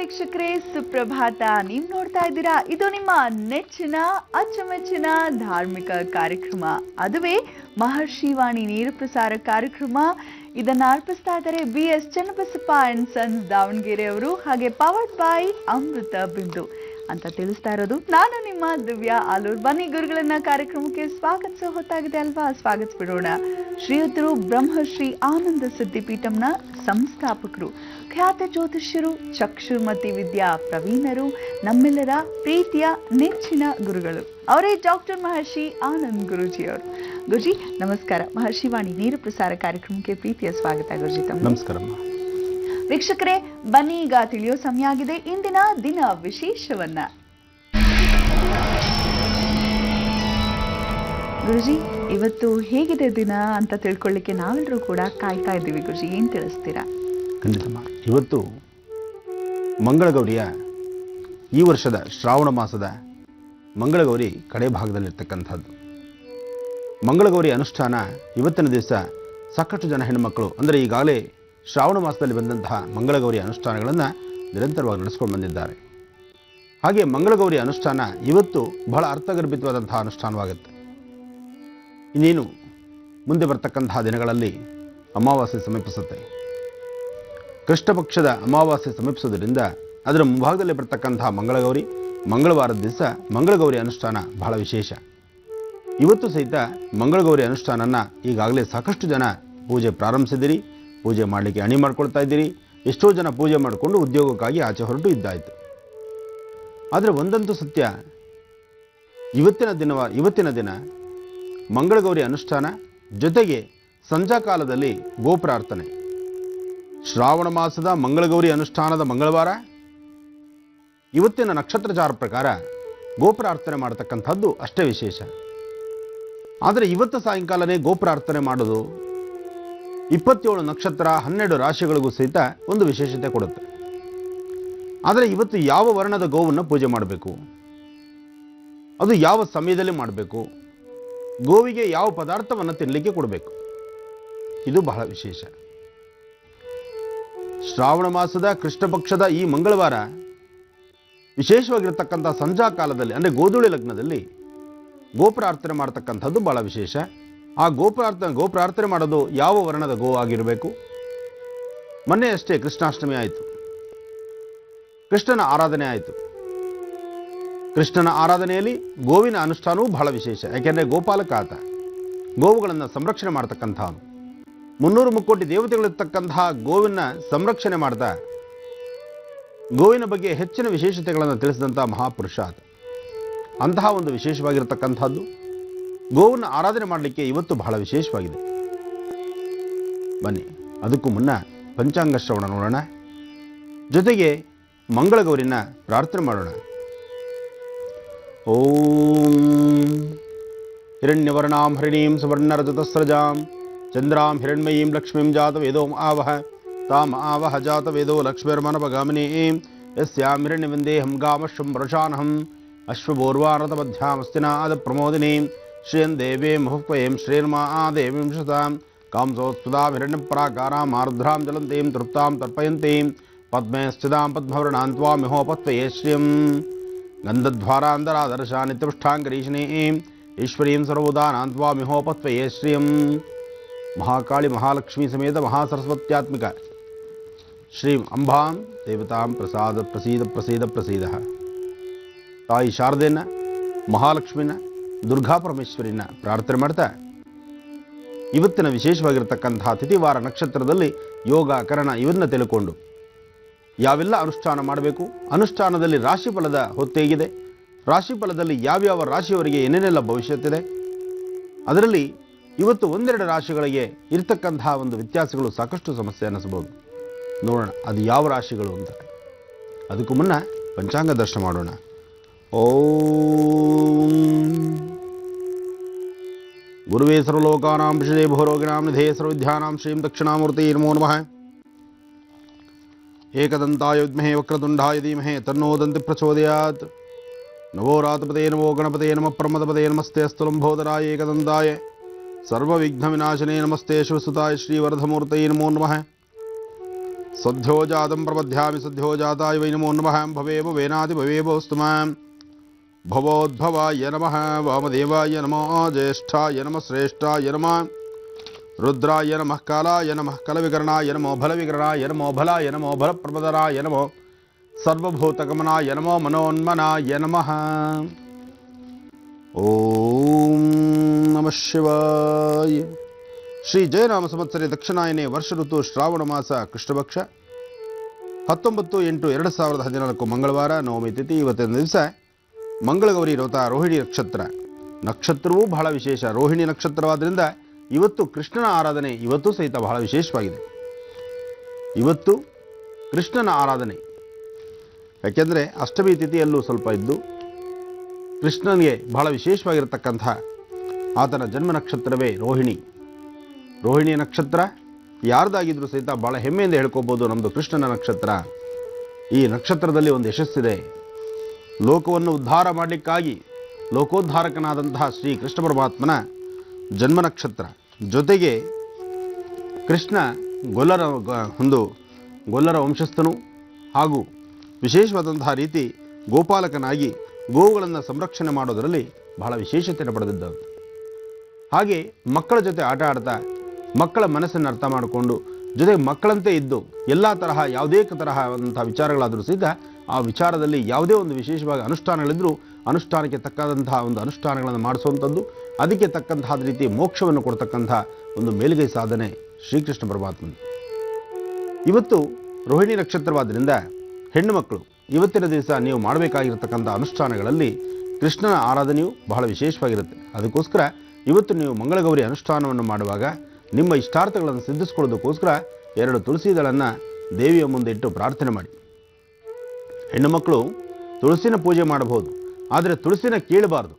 ವೀಕ್ಷಕರೇ, ಸುಪ್ರಭಾತ. ನೀವು ನೋಡ್ತಾ ಇದ್ದೀರಾ, ಇದು ನಿಮ್ಮ ನೆಚ್ಚಿನ ಅಚ್ಚುಮೆಚ್ಚಿನ ಧಾರ್ಮಿಕ ಕಾರ್ಯಕ್ರಮ, ಅದುವೇ ಮಹರ್ಷಿ ವಾಣಿ ನೇರ ಪ್ರಸಾರ ಕಾರ್ಯಕ್ರಮ. ಇದನ್ನ ಅರ್ಪಿಸ್ತಾ ಇದ್ದಾರೆ BS Channabasappa and sons Davanagere ಅವರು, ಹಾಗೆ ಪವರ್ಡ್ ಬೈ ಅಮೃತ ಬಿಂದು ಅಂತ ತಿಳಿಸ್ತಾ ಇರೋದು ನಾನು ನಿಮ್ಮ ದಿವ್ಯಾ ಆಲೂರ್. ಬನ್ನಿ ಗುರುಗಳನ್ನ ಕಾರ್ಯಕ್ರಮಕ್ಕೆ ಸ್ವಾಗತಿಸೋ ಹೊತ್ತಾಗಿದೆ ಅಲ್ವಾ, ಸ್ವಾಗತಿಸ್ಬಿಡೋಣ. ಶ್ರೀಯುತರು ಬ್ರಹ್ಮಶ್ರೀ ಆನಂದ ಸಿದ್ಧಿಪೀಠಂನ ಸಂಸ್ಥಾಪಕರು, ಖ್ಯಾತ ಜ್ಯೋತಿಷ್ಯರು, ಚಕ್ಷುರ್ಮತಿ ವಿದ್ಯಾ ಪ್ರವೀಣರು, ನಮ್ಮೆಲ್ಲರ ಪ್ರೀತಿಯ ನೆಚ್ಚಿನ ಗುರುಗಳು ಅವರೇ ಡಾಕ್ಟರ್ ಮಹರ್ಷಿ ಆನಂದ್ ಗುರುಜಿಯವರು. ಗುರುಜಿ ನಮಸ್ಕಾರ. ಮಹರ್ಷಿ ವಾಣಿ ನೇರ ಪ್ರಸಾರ ಕಾರ್ಯಕ್ರಮಕ್ಕೆ ಪ್ರೀತಿಯ ಸ್ವಾಗತ ಗುರುಜಿ. ನಮಸ್ಕಾರ. ವೀಕ್ಷಕರೇ, ಬನ್ನಿ ಈಗ ತಿಳಿಯೋ ಸಮಯ ಆಗಿದೆ ಇಂದಿನ ದಿನ ವಿಶೇಷವನ್ನ. ಗುರುಜಿ, ಇವತ್ತು ಹೇಗಿದೆ ದಿನ ಅಂತ ತಿಳ್ಕೊಳ್ಳಿಕ್ಕೆ ನಾವೆಲ್ಲರೂ ಕೂಡ ಕಾಯ್ತಾ ಇದ್ದೀವಿ. ಗುರುಜಿ, ಏನ್ ತಿಳಿಸ್ತೀರಾ? ಖಂಡಿತಮ್ಮ. ಇವತ್ತು ಮಂಗಳಗೌರಿಯ ಈ ವರ್ಷದ ಶ್ರಾವಣ ಮಾಸದ ಮಂಗಳಗೌರಿ ಕಡೆ ಭಾಗದಲ್ಲಿರ್ತಕ್ಕಂಥದ್ದು. ಮಂಗಳಗೌರಿ ಅನುಷ್ಠಾನ ಇವತ್ತಿನ ದಿವಸ ಸಾಕಷ್ಟು ಜನ ಹೆಣ್ಣುಮಕ್ಕಳು, ಅಂದರೆ ಈಗಾಗಲೇ ಶ್ರಾವಣ ಮಾಸದಲ್ಲಿ ಬಂದಂತಹ ಮಂಗಳಗೌರಿ ಅನುಷ್ಠಾನಗಳನ್ನು ನಿರಂತರವಾಗಿ ನಡೆಸ್ಕೊಂಡು ಬಂದಿದ್ದಾರೆ. ಹಾಗೆ ಮಂಗಳಗೌರಿ ಅನುಷ್ಠಾನ ಇವತ್ತು ಬಹಳ ಅರ್ಥಗರ್ಭಿತವಾದಂತಹ ಅನುಷ್ಠಾನವಾಗುತ್ತೆ. ಇನ್ನೇನು ಮುಂದೆ ಬರ್ತಕ್ಕಂತಹ ದಿನಗಳಲ್ಲಿ ಅಮಾವಾಸ್ಯೆ ಸಮೀಪಿಸುತ್ತೆ. ಕೃಷ್ಣ ಪಕ್ಷದ ಅಮಾವಾಸ್ಯೆ ಸಮೀಪಿಸೋದ್ರಿಂದ ಅದರ ಮುಂಭಾಗದಲ್ಲಿ ಬರ್ತಕ್ಕಂತಹ ಮಂಗಳಗೌರಿ ಮಂಗಳವಾರದ ದಿವಸ ಮಂಗಳಗೌರಿ ಅನುಷ್ಠಾನ ಬಹಳ ವಿಶೇಷ. ಇವತ್ತು ಸಹಿತ ಮಂಗಳಗೌರಿ ಅನುಷ್ಠಾನನ ಈಗಾಗಲೇ ಸಾಕಷ್ಟು ಜನ ಪೂಜೆ ಪ್ರಾರಂಭಿಸಿದಿರಿ, ಪೂಜೆ ಮಾಡಲಿಕ್ಕೆ ಅಣಿ ಮಾಡ್ಕೊಳ್ತಾ ಇದ್ದೀರಿ. ಎಷ್ಟೋ ಜನ ಪೂಜೆ ಮಾಡಿಕೊಂಡು ಉದ್ಯೋಗಕ್ಕಾಗಿ ಆಚೆ ಹೊರಟು ಇದ್ದಾಯಿತು. ಆದರೆ ಒಂದಂತೂ ಸತ್ಯ, ಇವತ್ತಿನ ದಿನ ಮಂಗಳಗೌರಿ ಅನುಷ್ಠಾನ ಜೊತೆಗೆ ಸಂಜಾ ಕಾಲದಲ್ಲಿ ಗೋಪ್ರಾರ್ಥನೆ. ಶ್ರಾವಣ ಮಾಸದ ಮಂಗಳಗೌರಿ ಅನುಷ್ಠಾನದ ಮಂಗಳವಾರ, ಇವತ್ತಿನ ನಕ್ಷತ್ರಚಾರ ಪ್ರಕಾರ ಗೋಪ್ರಾರ್ಥನೆ ಮಾಡತಕ್ಕಂಥದ್ದು ಅಷ್ಟೇ ವಿಶೇಷ. ಆದರೆ ಇವತ್ತು ಸಾಯಂಕಾಲನೇ ಗೋಪ್ರಾರ್ಥನೆ ಮಾಡೋದು 27 ನಕ್ಷತ್ರ 12 ರಾಶಿಗಳಿಗೂ ಸಹಿತ ಒಂದು ವಿಶೇಷತೆ ಕೊಡುತ್ತೆ. ಆದರೆ ಇವತ್ತು ಯಾವ ವರ್ಣದ ಗೋವನ್ನು ಪೂಜೆ ಮಾಡಬೇಕು, ಅದು ಯಾವ ಸಮಯದಲ್ಲಿ ಮಾಡಬೇಕು, ಗೋವಿಗೆ ಯಾವ ಪದಾರ್ಥವನ್ನು ತಿನ್ನಲಿಕ್ಕೆ ಕೊಡಬೇಕು, ಇದು ಬಹಳ ವಿಶೇಷ. ಶ್ರಾವಣ ಮಾಸದ ಕೃಷ್ಣ ಪಕ್ಷದ ಈ ಮಂಗಳವಾರ ವಿಶೇಷವಾಗಿರತಕ್ಕಂಥ ಸಂಜಾ ಕಾಲದಲ್ಲಿ, ಅಂದರೆ ಗೋಧೂಳಿ ಲಗ್ನದಲ್ಲಿ ಗೋಪ್ರಾರ್ಥನೆ ಮಾಡತಕ್ಕಂಥದ್ದು ಬಹಳ ವಿಶೇಷ. ಆ ಗೋಪ್ರಾರ್ಥನೆ ಮಾಡೋದು ಯಾವ ವರ್ಣದ ಗೋ ಆಗಿರಬೇಕು. ಮೊನ್ನೆ ಅಷ್ಟೇ ಕೃಷ್ಣಾಷ್ಟಮಿ ಆಯಿತು, ಕೃಷ್ಣನ ಆರಾಧನೆ ಆಯಿತು. ಕೃಷ್ಣನ ಆರಾಧನೆಯಲ್ಲಿ ಗೋವಿನ ಅನುಷ್ಠಾನವೂ ಬಹಳ ವಿಶೇಷ. ಯಾಕೆಂದರೆ ಗೋಪಾಲಕ ಆತ, ಗೋವುಗಳನ್ನು ಸಂರಕ್ಷಣೆ ಮಾಡತಕ್ಕಂಥವನು. 300 ಮುಕ್ಕೋಟಿ ದೇವತೆಗಳಿರ್ತಕ್ಕಂತಹ ಗೋವಿನ ಸಂರಕ್ಷಣೆ ಮಾಡ್ತಾ ಗೋವಿನ ಬಗ್ಗೆ ಹೆಚ್ಚಿನ ವಿಶೇಷತೆಗಳನ್ನು ತಿಳಿಸಿದಂಥ ಮಹಾಪುರುಷ ಆತ. ಅಂತಹ ಒಂದು ವಿಶೇಷವಾಗಿರತಕ್ಕಂಥದ್ದು ಗೋವನ್ನು ಆರಾಧನೆ ಮಾಡಲಿಕ್ಕೆ ಇವತ್ತು ಬಹಳ ವಿಶೇಷವಾಗಿದೆ. ಬನ್ನಿ ಅದಕ್ಕೂ ಮುನ್ನ ಪಂಚಾಂಗ ಶ್ರವಣ ನೋಡೋಣ, ಜೊತೆಗೆ ಮಂಗಳಗೌರಿನ ಪ್ರಾರ್ಥನೆ ಮಾಡೋಣ. ಓಂ ಹಿರಣ್ಯವರ್ಣಾಂ ಹರಿಣೀಂ ಸುವರ್ಣರಜತಸ್ರಜಾಂ ಚಂದ್ರಾಂ ಹಿರಣ್ಮಯೀಂ ಲಕ್ಷ್ಮೀಂ ಜಾತವೇದೋ ಆವಹ ತಾಂ ಆವಹ ಜಾತವೇದೋ ಲಕ್ಷ್ಮೀರ್ಮನಪಗಾಮಿನೀಂ ಯಸ್ಯಾಂ ಹಿರಣ್ಯವಂದೇಹಂ ಗಾಮಶ್ವಂ ವೃಷಾನಹಂ ಅಶ್ವಪೂರ್ವಾರತಮಧ್ಯಾಮಸ್ತಿನಾದ ಪ್ರಮೋದಿನೀಂ ಶ್ರಿಯಂ ದೇವೀಂ ಮುಹುಕ್ವಯಂ ಶ್ರೀರ್ಮಾ ದೇವೀಂ ಶತಾಂ ಕಾಂಸೋತ್ಸುಧಾಂ ಹಿರಣ್ಯಪರಾಕಾರಾಂ ಆರ್ದ್ರಾಂ ಜಲಂತೀಂ ತೃಪ್ತಾಂ ತರ್ಪಯಂತೀಂ ಪದ್ಮೇ ಸ್ಥಿತಾಂ ಪದ್ಮವರ್ಣಾಂ ತ್ವಾಮಿಹೋಪತ್ವಯೇ ಶ್ರಿಯಂ ಗಂಧಧ್ವಾರಾಂಧರಾದರ್ಶಾ ನಿತ್ಯಪುಷ್ಟಾಂಗರೀಷಿಣೀಂ ಈಶ್ವರೀಂ ಸರ್ವೋದಾನಾಂ ತ್ವಾಮಿಹೋಪತ್ವಯೇ ಶ್ರಿಯಂ. ಮಹಾಕಾಳಿ ಮಹಾಲಕ್ಷ್ಮೀ ಸಮೇತ ಮಹಾಸರಸ್ವತ್ಯಾತ್ಮಿಕ ಶ್ರೀಂ ಅಂಬಾಂ ದೇವತಾಂ ಪ್ರಸಾದ ಪ್ರಸೀದ ಪ್ರಸೀದ ಪ್ರಸೀದ. ತಾಯಿ ಶಾರದೆಯನ್ನ, ಮಹಾಲಕ್ಷ್ಮಿನ, ದುರ್ಗಾ ಪರಮೇಶ್ವರಿನ ಪ್ರಾರ್ಥನೆ ಮಾಡ್ತಾ ಇವತ್ತಿನ ವಿಶೇಷವಾಗಿರತಕ್ಕಂತಹ ತಿಥಿವಾರ ನಕ್ಷತ್ರದಲ್ಲಿ ಯೋಗ ಕರಣ ಇವನ್ನ ತಿಳ್ಕೊಂಡು ಯಾವೆಲ್ಲ ಅನುಷ್ಠಾನ ಮಾಡಬೇಕು, ಅನುಷ್ಠಾನದಲ್ಲಿ ರಾಶಿಫಲದ ಹೊತ್ತೇಗಿದೆ, ರಾಶಿಫಲದಲ್ಲಿ ಯಾವ್ಯಾವ ರಾಶಿಯವರಿಗೆ ಏನೇನೆಲ್ಲ ಭವಿಷ್ಯತ್ತಿದೆ, ಅದರಲ್ಲಿ ಇವತ್ತು 1-2 ರಾಶಿಗಳಿಗೆ ಇರತಕ್ಕಂತಹ ಒಂದು ವ್ಯತ್ಯಾಸಗಳು ಸಾಕಷ್ಟು ಸಮಸ್ಯೆ ಅನ್ನಿಸಬಹುದು. ನೋಡೋಣ ಅದು ಯಾವ ರಾಶಿಗಳು ಅಂತ. ಅದಕ್ಕೂ ಮುನ್ನ ಪಂಚಾಂಗ ದರ್ಶನ ಮಾಡೋಣ. ಓಂ ಗುರುವೇ ಸರ್ವಲೋಕಾನಾಂ ವಿಷಯೇ ಭೋರೋಗಿಣಾಂ ನಿಧೇ ಸರ್ವವಿದ್ಯಾನಾಂ ಶ್ರೀಂ ದಕ್ಷಿಣಾಮೂರ್ತಿ ನಮೋ ನಮಃ. ಏಕದಂತಾಯ ವಿದ್ಮಹೇ ವಕ್ರತುಂಡಾಯ ಧೀಮಹಿ ತನ್ನೋ ದಂತಿ ಪ್ರಚೋದಯಾತ್. ನಮೋ ರಾತಪದೇ ನಮೋ ಗಣಪದೇ ನಮಃ ಪ್ರಮದಪದೇ ನಮಸ್ತೆ ಅಸ್ತು ಲಂಬೋದರಾಯ ಏಕದಂತಾಯ ಸರ್ವವಿಘ್ನ ವಿನಾಶನೇ ನಮಸ್ತೆ ಶಿವಸುತಾಯ ಶ್ರೀವರ್ಧಮೂರ್ತೈ ನಮೋ ನಮಃ. ಸದ್ಯೋ ಜಾತಂ ಪ್ರಬಧ್ಯಾಮಿ ಸದ್ಯೋ ಜಾತಾಯ ವೈ ನಮೋ ನಮಃ ಭವೇವ ವೇನಾದಿ ಭವೇವೋಸ್ತು ಮಾಂ ಭವೋದ್ಭವಾಯ ನಮಃ ವಾಮದೇವಾಯ ನಮೋ ಜ್ಯೇಷ್ಠಾಯ ನಮಃ ಶ್ರೇಷ್ಠಾಯ ನಮಃ ರುದ್ರಾಯ ನಮಃ ಕಾಲಾಯ ನಮಃ ಕಲವಿಕರಣಾಯ ನಮೋ ಬಲವಿಕರಣಾಯ ನಮೋ ಬಲಾಯ ನಮೋ ಬಲಪ್ರಬದರಾಯ ನಮೋ ಸರ್ವಭೂತಗಮನಾಯ ನಮೋ ಮನೋನ್ಮನಾಯ ನಮಃ. ಓಂ ನಮಃ ಶಿವಾಯ. ಶ್ರೀ ಜಯನಾಮ ಸಂವತ್ಸರೆ ದಕ್ಷಿಣಾಯನೆ ವರ್ಷ ಋತು ಶ್ರಾವಣ ಮಾಸ ಕೃಷ್ಣಪಕ್ಷ 19/8/2014 ಮಂಗಳವಾರ ನವಮಿ ತಿಥಿ. ಇವತ್ತಿನ ದಿವಸ ಮಂಗಳಗೌರಿ ವ್ರತ ರೋಹಿಣಿ ನಕ್ಷತ್ರವೂ ಬಹಳ ವಿಶೇಷ. ರೋಹಿಣಿ ನಕ್ಷತ್ರವಾದ್ದರಿಂದ ಇವತ್ತು ಕೃಷ್ಣನ ಆರಾಧನೆ ಇವತ್ತು ಸಹಿತ ಬಹಳ ವಿಶೇಷವಾಗಿದೆ. ಇವತ್ತು ಕೃಷ್ಣನ ಆರಾಧನೆ ಯಾಕೆಂದರೆ ಅಷ್ಟಮಿ ತಿಥಿಯಲ್ಲೂ ಸ್ವಲ್ಪ ಇದ್ದು ಕೃಷ್ಣನಿಗೆ ಬಹಳ ವಿಶೇಷವಾಗಿರತಕ್ಕಂಥ ಆತನ ಜನ್ಮ ನಕ್ಷತ್ರವೇ ರೋಹಿಣಿ. ರೋಹಿಣಿ ನಕ್ಷತ್ರ ಯಾರ್ದಾಗಿದ್ರೂ ಸಹಿತ ಬಹಳ ಹೆಮ್ಮೆಯಿಂದ ಹೇಳ್ಕೋಬೋದು, ನಮ್ಮದು ಕೃಷ್ಣನ ನಕ್ಷತ್ರ. ಈ ನಕ್ಷತ್ರದಲ್ಲಿ ಒಂದು ಯಶಸ್ಸಿದೆ. ಲೋಕವನ್ನು ಉದ್ಧಾರ ಮಾಡಲಿಕ್ಕಾಗಿ ಲೋಕೋದ್ಧಾರಕನಾದಂತಹ ಶ್ರೀ ಕೃಷ್ಣ ಪರಮಾತ್ಮನ ಜನ್ಮ ನಕ್ಷತ್ರ. ಜೊತೆಗೆ ಕೃಷ್ಣ ಗೊಲ್ಲರ ವಂಶಸ್ಥನು ಹಾಗೂ ವಿಶೇಷವಾದಂತಹ ರೀತಿ ಗೋಪಾಲಕನಾಗಿ ಗೋವುಗಳನ್ನು ಸಂರಕ್ಷಣೆ ಮಾಡೋದರಲ್ಲಿ ಬಹಳ ವಿಶೇಷತೆಯನ್ನು ಪಡೆದಿದ್ದವು. ಹಾಗೆ ಮಕ್ಕಳ ಜೊತೆ ಆಟ ಆಡ್ತಾ ಮಕ್ಕಳ ಮನಸ್ಸನ್ನು ಅರ್ಥ ಮಾಡಿಕೊಂಡು ಜೊತೆಗೆ ಮಕ್ಕಳಂತೆ ಇದ್ದು ಎಲ್ಲ ತರಹ ಯಾವುದೇ ತರಹದಂಥ ವಿಚಾರಗಳಾದರೂ ಸಹಿತ ಆ ವಿಚಾರದಲ್ಲಿ ಯಾವುದೇ ಒಂದು ವಿಶೇಷವಾಗಿ ಅನುಷ್ಠಾನಗಳಿದ್ದರೂ ಅನುಷ್ಠಾನಕ್ಕೆ ತಕ್ಕಾದಂತಹ ಒಂದು ಅನುಷ್ಠಾನಗಳನ್ನು ಮಾಡಿಸುವಂಥದ್ದು, ಅದಕ್ಕೆ ತಕ್ಕಂತಹ ರೀತಿ ಮೋಕ್ಷವನ್ನು ಕೊಡ್ತಕ್ಕಂಥ ಒಂದು ಮೇಲುಗೈ ಸಾಧನೆ ಶ್ರೀಕೃಷ್ಣ ಪರಮಾತ್ಮನ. ಇವತ್ತು ರೋಹಿಣಿ ನಕ್ಷತ್ರವಾದ್ದರಿಂದ ಹೆಣ್ಣು ಮಕ್ಕಳು ಇವತ್ತಿನ ದಿವಸ ನೀವು ಮಾಡಬೇಕಾಗಿರತಕ್ಕಂಥ ಅನುಷ್ಠಾನಗಳಲ್ಲಿ ಕೃಷ್ಣನ ಆರಾಧನೆಯು ಬಹಳ ವಿಶೇಷವಾಗಿರುತ್ತೆ. ಅದಕ್ಕೋಸ್ಕರ ಇವತ್ತು ನೀವು ಮಂಗಳಗೌರಿ ಅನುಷ್ಠಾನವನ್ನು ಮಾಡುವಾಗ ನಿಮ್ಮ ಇಷ್ಟಾರ್ಥಗಳನ್ನು ಸಿದ್ಧಿಸ್ಕೊಳ್ಳೋದಕ್ಕೋಸ್ಕರ 2 ತುಳಸಿ ದಳನ್ನು ದೇವಿಯ ಮುಂದೆ ಇಟ್ಟು ಪ್ರಾರ್ಥನೆ ಮಾಡಿ. ಹೆಣ್ಣು ಮಕ್ಕಳು ತುಳಸಿನ ಪೂಜೆ ಮಾಡಬಹುದು, ಆದರೆ ತುಳಸಿನ ಕೀಳಬಾರ್ದು.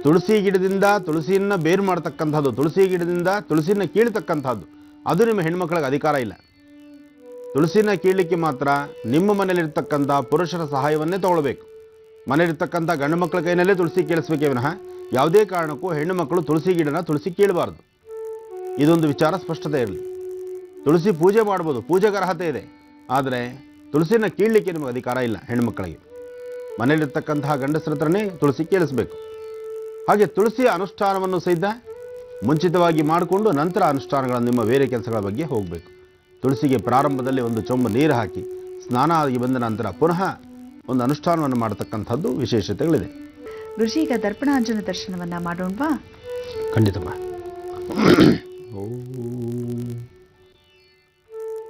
ತುಳಸಿ ಗಿಡದಿಂದ ತುಳಸಿಯನ್ನು ಬೇರು ಮಾಡತಕ್ಕಂಥದ್ದು, ತುಳಸಿ ಗಿಡದಿಂದ ತುಳಸಿನ ಕೀಳ್ತಕ್ಕಂಥದ್ದು ಅದು ನಿಮ್ಮ ಹೆಣ್ಮಕ್ಳಿಗೆ ಅಧಿಕಾರ ಇಲ್ಲ. ತುಳಸಿನ ಕೀಳಲಿಕ್ಕೆ ಮಾತ್ರ ನಿಮ್ಮ ಮನೆಯಲ್ಲಿರ್ತಕ್ಕಂಥ ಪುರುಷರ ಸಹಾಯವನ್ನೇ ತಗೊಳ್ಬೇಕು. ಮನೆಯಲ್ಲಿರ್ತಕ್ಕಂಥ ಗಂಡು ಮಕ್ಕಳ ಕೈನಲ್ಲೇ ತುಳಸಿ ಕೀಳಿಸ್ಬೇಕೇ ವಿನಃ ಯಾವುದೇ ಕಾರಣಕ್ಕೂ ಹೆಣ್ಣು ಮಕ್ಕಳು ತುಳಸಿ ಗಿಡನ ತುಳಸಿ ಕೀಳಬಾರ್ದು. ಇದೊಂದು ವಿಚಾರ ಸ್ಪಷ್ಟತೆ ಇರಲಿ. ತುಳಸಿ ಪೂಜೆ ಮಾಡ್ಬೋದು, ಪೂಜೆಗೆ ಅರ್ಹತೆ ಇದೆ, ಆದರೆ ತುಳಸಿನ ಕೀಳಲಿಕ್ಕೆ ನಿಮಗೆ ಅಧಿಕಾರ ಇಲ್ಲ. ಹೆಣ್ಣುಮಕ್ಕಳಿಗೆ ಮನೆಯಲ್ಲಿರ್ತಕ್ಕಂತಹ ಗಂಡಸರ ಹತ್ರನೇ ತುಳಸಿ ಕೇಳಿಸ್ಬೇಕು. ಹಾಗೆ ತುಳಸಿಯ ಅನುಷ್ಠಾನವನ್ನು ಸಹಿತ ಮುಂಚಿತವಾಗಿ ಮಾಡಿಕೊಂಡು ನಂತರ ಅನುಷ್ಠಾನಗಳನ್ನು ನಿಮ್ಮ ಬೇರೆ ಕೆಲಸಗಳ ಬಗ್ಗೆ ಹೋಗಬೇಕು. ತುಳಸಿಗೆ ಪ್ರಾರಂಭದಲ್ಲಿ ಒಂದು ಚೊಂಬು ನೀರು ಹಾಕಿ ಸ್ನಾನ ಆಗಿ ಬಂದ ನಂತರ ಪುನಃ ಒಂದು ಅನುಷ್ಠಾನವನ್ನು ಮಾಡತಕ್ಕಂಥದ್ದು ವಿಶೇಷತೆಗಳಿದೆ. ಋಷಿ, ಈಗ ದರ್ಪಣಾಂಜನ ದರ್ಶನವನ್ನ ಮಾಡೋಣವಾ? ಖಂಡಿತಮ್ಮ.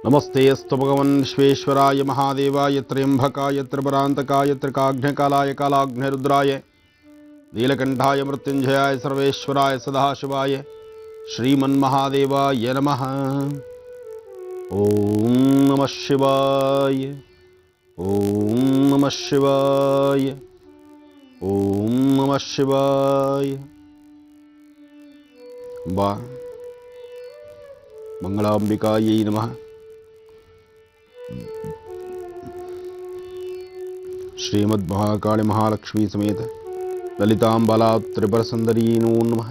ನಮಸ್ತೆ ಅಸ್ತು ಭಗವನ್ ವಿಶ್ವೇಶ್ವರಾಯ ಮಹಾದೇವಾಯ ತ್ರ್ಯಂಬಕಾಯ ತ್ರಿಪುರಾಂತಕಾಯ ತ್ರಿಕಾಗ್ನಿಕಾಲಾಯ ಕಾಲಾಗ್ನಿರುದ್ರಾಯ ನೀಲಕಂಠಾಯ ಮೃತ್ಯುಂಜಯಾಯ ಸರ್ವೇಶ್ವರಾಯ ಸದಾಶಿವಾಯ ಶ್ರೀಮನ್ಮಹಾದೇವಾಯ ನಮಃ. ಓಂ ನಮಃ ಶಿವಾಯ. ಓಂ ನಮಃ ಶಿವಾಯ. ಓಂ ನಮಃ ಶಿವಾಯ. ಅಂಬಾ ಮಂಗಳಾಂಬಿಕಾಯೈ ನಮಃ. ಶ್ರೀಮದ್ ಮಹಾಕಾಳಿ ಮಹಾಲಕ್ಷ್ಮೀ ಸಮೇತ ಲಲಿತಾಂಬಲಾ ತ್ರಿಪುರ ಸುಂದರಿ ನಮೋ ನಮಃ.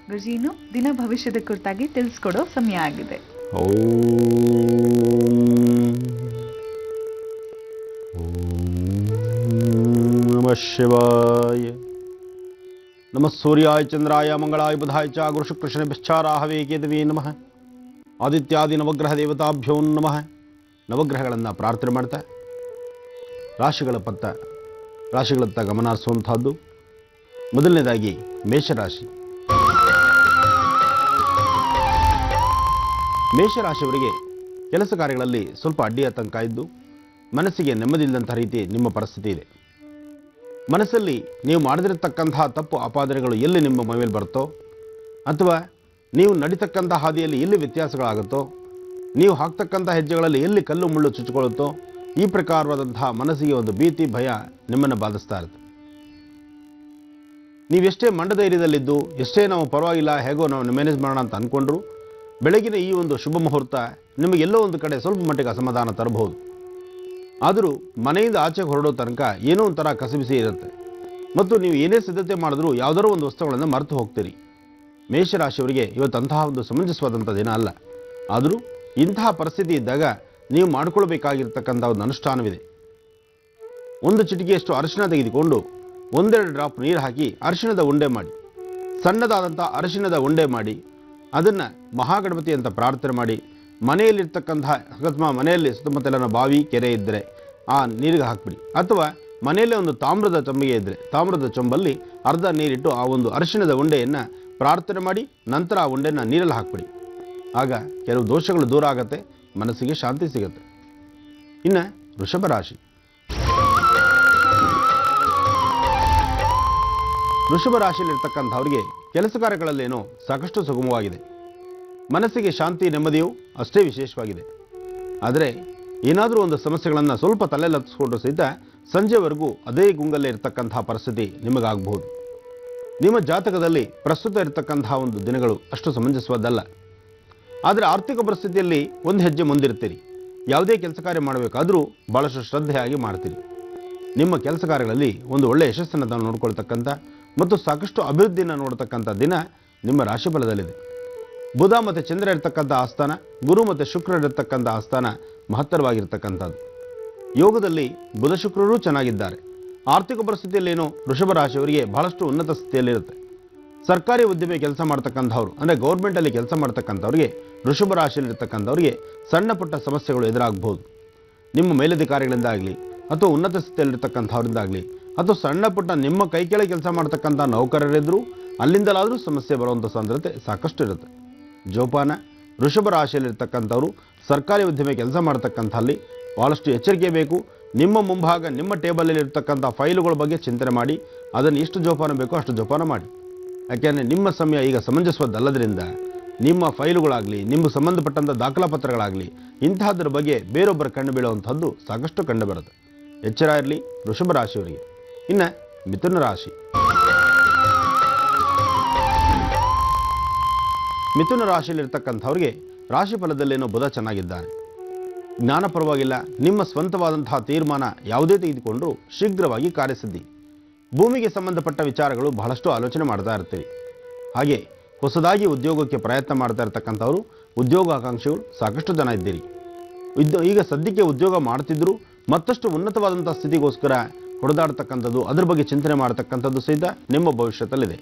ಗುರುಜಿ, ಇನ್ನು ದಿನ ಭವಿಷ್ಯದ ಕುರಿತಾಗಿ ತಿಳಿಸ್ಕೊಡೋ ಸಮಯ ಆಗಿದೆ. ಓಂ ನಮಃ ಶಿವಾಯ. ನಮಃ ಸೂರ್ಯಾಯ ಚಂದ್ರಾಯ ಮಂಗಳಾಯ ಬುಧಾಯ ಚ ಗುರುಶುಕ್ರಶನಿಭ್ಯಶ್ಚಾರಾಹವೇ ಕೇತವೇ ನಮಃ. ಆದಿತ್ಯಾದಿ ನವಗ್ರಹ ದೇವತಾಭ್ಯೋ ನಮಃ. ನವಗ್ರಹಗಳನ್ನು ಪ್ರಾರ್ಥನೆ ಮಾಡ್ತಾ ರಾಶಿಗಳತ್ತ ಗಮನ ಹರಿಸುವಂತಹದ್ದು. ಮೊದಲನೇದಾಗಿ ಮೇಷರಾಶಿ. ಮೇಷರಾಶಿಯವರಿಗೆ ಕೆಲಸ ಕಾರ್ಯಗಳಲ್ಲಿ ಸ್ವಲ್ಪ ಅಡ್ಡಿಯಾತಂಕ ಇದ್ದು ಮನಸ್ಸಿಗೆ ನೆಮ್ಮದಿಲ್ಲದಂಥ ರೀತಿ ನಿಮ್ಮ ಪರಿಸ್ಥಿತಿ ಇದೆ. ಮನಸ್ಸಲ್ಲಿ ನೀವು ಮಾಡದಿರತಕ್ಕಂತಹ ತಪ್ಪು ಆಪಾದನೆಗಳು ಎಲ್ಲಿ ನಿಮ್ಮ ಮೈಮೇಲೆ ಬರುತ್ತೋ, ಅಥವಾ ನೀವು ನಡೀತಕ್ಕಂಥ ಹಾದಿಯಲ್ಲಿ ಎಲ್ಲಿ ವ್ಯತ್ಯಾಸಗಳಾಗುತ್ತೋ, ನೀವು ಹಾಕ್ತಕ್ಕಂಥ ಹೆಜ್ಜೆಗಳಲ್ಲಿ ಎಲ್ಲಿ ಕಲ್ಲು ಮುಳ್ಳು ಚುಚ್ಚಿಕೊಳ್ಳುತ್ತೋ, ಈ ಪ್ರಕಾರವಾದಂತಹ ಮನಸ್ಸಿಗೆ ಒಂದು ಭೀತಿ, ಭಯ ನಿಮ್ಮನ್ನು ಬಾಧಿಸ್ತಾ ಇರುತ್ತೆ. ನೀವೆಷ್ಟೇ ಮಂಡಧೈರ್ಯದಲ್ಲಿದ್ದು ಎಷ್ಟೇ ನಾವು ಪರವಾಗಿಲ್ಲ ಹೇಗೋ ನಾವು ಮ್ಯಾನೇಜ್ ಮಾಡೋಣ ಅಂತ ಅಂದ್ಕೊಂಡ್ರು ಬೆಳಗಿನ ಈ ಒಂದು ಶುಭ ಮುಹೂರ್ತ ನಿಮಗೆಲ್ಲೋ ಒಂದು ಕಡೆ ಸ್ವಲ್ಪ ಮಟ್ಟಿಗೆ ಅಸಮಾಧಾನ ತರಬಹುದು. ಆದರೂ ಮನೆಯಿಂದ ಆಚೆಗೆ ಹೊರಡೋ ತನಕ ಏನೋ ಒಂಥರ ಕಸಿಬಿಸಿ ಇರುತ್ತೆ ಮತ್ತು ನೀವು ಏನೇ ಸಿದ್ಧತೆ ಮಾಡಿದ್ರೂ ಯಾವುದಾದ್ರೂ ಒಂದು ವಸ್ತುಗಳನ್ನು ಮರೆತು ಹೋಗ್ತೀರಿ. ಮೇಷರಾಶಿಯವರಿಗೆ ಇವತ್ತು ಅಂತಹ ಒಂದು ಸಮಂಜಸವಾದಂಥ ದಿನ ಅಲ್ಲ. ಆದರೂ ಇಂತಹ ಪರಿಸ್ಥಿತಿ ಇದ್ದಾಗ ನೀವು ಮಾಡಿಕೊಳ್ಬೇಕಾಗಿರ್ತಕ್ಕಂಥ ಒಂದು ಅನುಷ್ಠಾನವಿದೆ. ಒಂದು ಚಿಟಿಕೆಯಷ್ಟು ಅರಿಶಿನ ತೆಗೆದುಕೊಂಡು ಒಂದೆರಡು ಡ್ರಾಪ್ ನೀರು ಹಾಕಿ ಅರಿಶಿಣದ ಉಂಡೆ ಮಾಡಿ, ಸಣ್ಣದಾದಂಥ ಅರಿಶಿಣದ ಉಂಡೆ ಮಾಡಿ ಅದನ್ನು ಮಹಾಗಣಪತಿ ಅಂತ ಪ್ರಾರ್ಥನೆ ಮಾಡಿ, ಮನೆಯಲ್ಲಿರ್ತಕ್ಕಂತಹ ಅಕಸ್ಮಾತ್ ಮನೆಯಲ್ಲಿ ಸುತ್ತಮುತ್ತಲಿನ ಬಾವಿ ಕೆರೆ ಇದ್ದರೆ ಆ ನೀರಿಗೆ ಹಾಕಿಬಿಡಿ, ಅಥವಾ ಮನೆಯಲ್ಲೇ ಒಂದು ತಾಮ್ರದ ಚೊಂಬಿಗೆ ಇದ್ದರೆ ತಾಮ್ರದ ಚೊಂಬಲ್ಲಿ ಅರ್ಧ ನೀರಿಟ್ಟು ಆ ಒಂದು ಅರಿಶಿಣದ ಉಂಡೆಯನ್ನು ಪ್ರಾರ್ಥನೆ ಮಾಡಿ ನಂತರ ಆ ಉಂಡೆಯನ್ನು ನೀರಲ್ಲಿ ಹಾಕಿಬಿಡಿ. ಆಗ ಕೆಲವು ದೋಷಗಳು ದೂರ ಆಗುತ್ತೆ, ಮನಸ್ಸಿಗೆ ಶಾಂತಿ ಸಿಗುತ್ತೆ. ಇನ್ನು ವೃಷಭ ರಾಶಿ. ವೃಷಭ ರಾಶಿಯಲ್ಲಿರ್ತಕ್ಕಂಥವ್ರಿಗೆ ಕೆಲಸ ಕಾರ್ಯಗಳಲ್ಲೇನೋ ಸಾಕಷ್ಟು ಸುಗಮವಾಗಿದೆ. ಮನಸ್ಸಿಗೆ ಶಾಂತಿ ನೆಮ್ಮದಿಯೂ ಅಷ್ಟೇ ವಿಶೇಷವಾಗಿದೆ. ಆದರೆ ಏನಾದರೂ ಒಂದು ಸಮಸ್ಯೆಗಳನ್ನು ಸ್ವಲ್ಪ ತಲೆಲತ್ತಿಸ್ಕೊಂಡ್ರೂ ಸಹಿತ ಸಂಜೆವರೆಗೂ ಅದೇ ಗುಂಗಲ್ಲೇ ಇರತಕ್ಕಂತಹ ಪರಿಸ್ಥಿತಿ ನಿಮಗಾಗಬಹುದು. ನಿಮ್ಮ ಜಾತಕದಲ್ಲಿ ಪ್ರಸ್ತುತ ಇರತಕ್ಕಂತಹ ಒಂದು ದಿನಗಳು ಅಷ್ಟು ಸಮಂಜಸವಾದಲ್ಲ. ಆದರೆ ಆರ್ಥಿಕ ಪರಿಸ್ಥಿತಿಯಲ್ಲಿ ಒಂದು ಹೆಜ್ಜೆ ಮುಂದಿರ್ತೀರಿ. ಯಾವುದೇ ಕೆಲಸ ಕಾರ್ಯ ಮಾಡಬೇಕಾದರೂ ಭಾಳಷ್ಟು ಶ್ರದ್ಧೆಯಾಗಿ ಮಾಡ್ತೀರಿ. ನಿಮ್ಮ ಕೆಲಸ ಕಾರ್ಯಗಳಲ್ಲಿ ಒಂದು ಒಳ್ಳೆಯ ಯಶಸ್ಸನ್ನು ತಾನು ನೋಡ್ಕೊಳ್ತಕ್ಕಂಥ ಮತ್ತು ಸಾಕಷ್ಟು ಅಭಿವೃದ್ಧಿಯನ್ನು ನೋಡ್ತಕ್ಕಂಥ ದಿನ ನಿಮ್ಮ ರಾಶಿಫಲದಲ್ಲಿದೆ. ಬುಧ ಮತ್ತು ಚಂದ್ರ ಇರತಕ್ಕಂಥ ಆಸ್ಥಾನ, ಗುರು ಮತ್ತು ಶುಕ್ರ ಇರತಕ್ಕಂಥ ಆಸ್ಥಾನ ಮಹತ್ತರವಾಗಿರ್ತಕ್ಕಂಥದ್ದು. ಯೋಗದಲ್ಲಿ ಬುಧ ಶುಕ್ರರೂ ಚೆನ್ನಾಗಿದ್ದಾರೆ. ಆರ್ಥಿಕ ಪರಿಸ್ಥಿತಿಯಲ್ಲೇನೋ ವೃಷಭ ರಾಶಿಯವರಿಗೆ ಬಹಳಷ್ಟು ಉನ್ನತ ಸ್ಥಿತಿಯಲ್ಲಿರುತ್ತೆ. ಸರ್ಕಾರಿ ಉದ್ಯಮ ಕೆಲಸ ಮಾಡ್ತಕ್ಕಂಥವ್ರು ಅಂದರೆ ಗೌರ್ಮೆಂಟಲ್ಲಿ ಕೆಲಸ ಮಾಡ್ತಕ್ಕಂಥವ್ರಿಗೆ ವೃಷಭ ರಾಶಿಯಲ್ಲಿರ್ತಕ್ಕಂಥವ್ರಿಗೆ ಸಣ್ಣ ಪುಟ್ಟ ಸಮಸ್ಯೆಗಳು ಎದುರಾಗಬಹುದು. ನಿಮ್ಮ ಮೇಲಧಿಕಾರಿಗಳಿಂದ ಆಗಲಿ ಅಥವಾ ಉನ್ನತ ಸ್ಥಿತಿಯಲ್ಲಿರ್ತಕ್ಕಂಥವ್ರಿಂದ ಆಗಲಿ ಅಥವಾ ಸಣ್ಣ ಪುಟ್ಟ ನಿಮ್ಮ ಕೈ ಕೆಳಗೆ ಕೆಲಸ ಮಾಡ್ತಕ್ಕಂಥ ನೌಕರರಿದ್ದರೂ ಅಲ್ಲಿಂದಲಾದರೂ ಸಮಸ್ಯೆ ಬರುವಂಥ ಸಾಂದ್ರತೆ ಸಾಕಷ್ಟು ಇರುತ್ತೆ. ಜೋಪಾನ. ವೃಷಭ ರಾಶಿಯಲ್ಲಿರ್ತಕ್ಕಂಥವ್ರು ಸರ್ಕಾರಿ ಉದ್ಯಮ ಕೆಲಸ ಮಾಡ್ತಕ್ಕಂಥಲ್ಲಿ ಭಾಳಷ್ಟು ಎಚ್ಚರಿಕೆ ಬೇಕು. ನಿಮ್ಮ ಮುಂಭಾಗ ನಿಮ್ಮ ಟೇಬಲಲ್ಲಿ ಇರ್ತಕ್ಕಂಥ ಫೈಲುಗಳ ಬಗ್ಗೆ ಚಿಂತನೆ ಮಾಡಿ ಅದನ್ನು ಎಷ್ಟು ಜೋಪಾನ ಬೇಕೋ ಅಷ್ಟು ಜೋಪಾನ ಮಾಡಿ. ಯಾಕೆಂದರೆ ನಿಮ್ಮ ಸಮಯ ಈಗ ಸಮಂಜಸವದ್ದಲ್ಲದ್ರಿಂದ ನಿಮ್ಮ ಫೈಲುಗಳಾಗಲಿ ನಿಮಗೆ ಸಂಬಂಧಪಟ್ಟಂಥ ದಾಖಲಾಪತ್ರಗಳಾಗಲಿ ಇಂತಹದ್ರ ಬಗ್ಗೆ ಬೇರೊಬ್ಬರ ಕಣ್ಣು ಬೀಳುವಂಥದ್ದು ಸಾಕಷ್ಟು ಕಂಡು ಬರುತ್ತೆ. ಎಚ್ಚರ ಇರಲಿ ವೃಷಭ ರಾಶಿಯವರಿಗೆ. ಇನ್ನು ಮಿಥುನ ರಾಶಿ. ಮಿಥುನ ರಾಶಿಯಲ್ಲಿರ್ತಕ್ಕಂಥವ್ರಿಗೆ ರಾಶಿ ಫಲದಲ್ಲೇನೋ ಬುಧ ಚೆನ್ನಾಗಿದ್ದಾನೆ. ಜ್ಞಾನ ಪರವಾಗಿಲ್ಲ. ನಿಮ್ಮ ಸ್ವಂತವಾದಂತಹ ತೀರ್ಮಾನ ಯಾವುದೇ ತೆಗೆದುಕೊಂಡರೂ ಶೀಘ್ರವಾಗಿ ಕಾರ್ಯಸಿದ್ಧಿ. ಭೂಮಿಗೆ ಸಂಬಂಧಪಟ್ಟ ವಿಚಾರಗಳು ಬಹಳಷ್ಟು ಆಲೋಚನೆ ಮಾಡ್ತಾ ಇರ್ತೀರಿ. ಹಾಗೆ ಹೊಸದಾಗಿ ಉದ್ಯೋಗಕ್ಕೆ ಪ್ರಯತ್ನ ಮಾಡ್ತಾ ಇರ್ತಕ್ಕಂಥವ್ರು ಉದ್ಯೋಗಾಕಾಂಕ್ಷಿಗಳು ಸಾಕಷ್ಟು ಜನ ಇದ್ದೀರಿ. ಈಗ ಸದ್ಯಕ್ಕೆ ಉದ್ಯೋಗ ಮಾಡ್ತಿದ್ರು ಮತ್ತಷ್ಟು ಉನ್ನತವಾದಂಥ ಸ್ಥಿತಿಗೋಸ್ಕರ ಹೊಡೆದಾಡ್ತಕ್ಕಂಥದ್ದು, ಅದ್ರ ಬಗ್ಗೆ ಚಿಂತನೆ ಮಾಡ್ತಕ್ಕಂಥದ್ದು ಸಹಿತ ನಿಮ್ಮ ಭವಿಷ್ಯದಲ್ಲಿದೆ.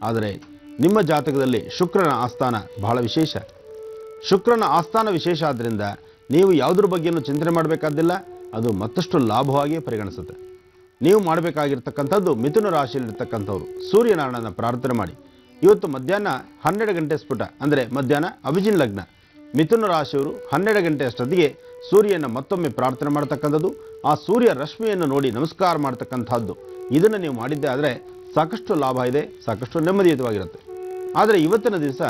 ಆದರೆ ನಿಮ್ಮ ಜಾತಕದಲ್ಲಿ ಶುಕ್ರನ ಆಸ್ಥಾನ ಬಹಳ ವಿಶೇಷ. ಶುಕ್ರನ ಆಸ್ಥಾನ ವಿಶೇಷ ಆದ್ದರಿಂದ ನೀವು ಯಾವುದ್ರ ಬಗ್ಗೆಯೂ ಚಿಂತನೆ ಮಾಡಬೇಕಾದಿಲ್ಲ. ಅದು ಮತ್ತಷ್ಟು ಲಾಭವಾಗಿ ಪರಿಗಣಿಸುತ್ತೆ. ನೀವು ಮಾಡಬೇಕಾಗಿರ್ತಕ್ಕಂಥದ್ದು ಮಿಥುನ ರಾಶಿಯಲ್ಲಿರ್ತಕ್ಕಂಥವ್ರು ಸೂರ್ಯನಾರಾಯಣನ ಪ್ರಾರ್ಥನೆ ಮಾಡಿ. ಇವತ್ತು ಮಧ್ಯಾಹ್ನ 12 ಗಂಟೆ ಸ್ಫುಟ ಅಂದರೆ ಮಧ್ಯಾಹ್ನ ಅಭಿಜಿನ್ ಲಗ್ನ. ಮಿಥುನ ರಾಶಿಯವರು 12 ಗಂಟೆ ಅಷ್ಟೊತ್ತಿಗೆ ಸೂರ್ಯನ ಮತ್ತೊಮ್ಮೆ ಪ್ರಾರ್ಥನೆ ಮಾಡ್ತಕ್ಕಂಥದ್ದು, ಆ ಸೂರ್ಯ ರಶ್ಮಿಯನ್ನು ನೋಡಿ ನಮಸ್ಕಾರ ಮಾಡ್ತಕ್ಕಂಥದ್ದು, ಇದನ್ನು ನೀವು ಮಾಡಿದ್ದೆ ಆದರೆ ಸಾಕಷ್ಟು ಲಾಭ ಇದೆ, ಸಾಕಷ್ಟು ನೆಮ್ಮದಿಯುತವಾಗಿರುತ್ತೆ. ಆದರೆ ಇವತ್ತಿನ ದಿವಸ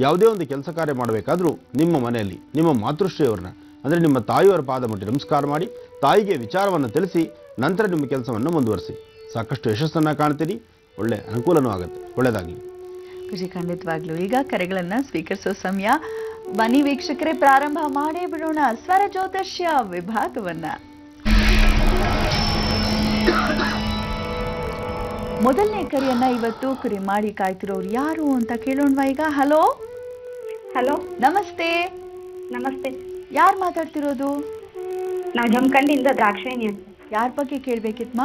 ಯಾವುದೇ ಒಂದು ಕೆಲಸ ಕಾರ್ಯ ಮಾಡಬೇಕಾದ್ರೂ ನಿಮ್ಮ ಮನೆಯಲ್ಲಿ ನಿಮ್ಮ ಮಾತೃಶ್ರೀಯವ್ರನ್ನ ಅಂದರೆ ನಿಮ್ಮ ತಾಯಿಯವರ ಪಾದ ಮುಟ್ಟಿ ನಮಸ್ಕಾರ ಮಾಡಿ ತಾಯಿಗೆ ವಿಚಾರವನ್ನು ತಿಳಿಸಿ ನಂತರ ನಿಮ್ಮ ಕೆಲಸವನ್ನು ಮುಂದುವರಿಸಿ. ಸಾಕಷ್ಟು ಯಶಸ್ಸನ್ನು ಕಾಣ್ತೀರಿ, ಒಳ್ಳೆ ಅನುಕೂಲನೂ ಆಗುತ್ತೆ. ಒಳ್ಳೆಯದಾಗಲಿ ಖುಷಿ. ಖಂಡಿತವಾಗ್ಲೂ ಈಗ ಕರೆಗಳನ್ನು ಸ್ವೀಕರಿಸೋ ಸಮಯ. ಬನ್ನಿ ವೀಕ್ಷಕರೇ, ಪ್ರಾರಂಭ ಮಾಡೇ ಬಿಡೋಣ ಸ್ವರ ಜ್ಯೋತಿಷ್ಯ ವಿಭಾಗವನ್ನ. ಮೊದಲನೇ ಕರೆಯನ್ನ ಇವತ್ತು ಕರೆ ಮಾಡಿ ಕಾಯ್ತಿರೋರು ಯಾರು ಅಂತ ಕೇಳೋಣವಾ ಈಗ. ಹಲೋ ಹಲೋ, ನಮಸ್ತೆ. ನಮಸ್ತೆ. ಯಾರು ಮಾತಾಡ್ತಿರೋದು? ನಾವು ಜಮಖಂಡಿಯಿಂದ ದ್ರಾಕ್ಷಾಯಿನಿ ಅಂತ. ಯಾರ ಬಗ್ಗೆ ಕೇಳ್ಬೇಕಿತ್ಮ?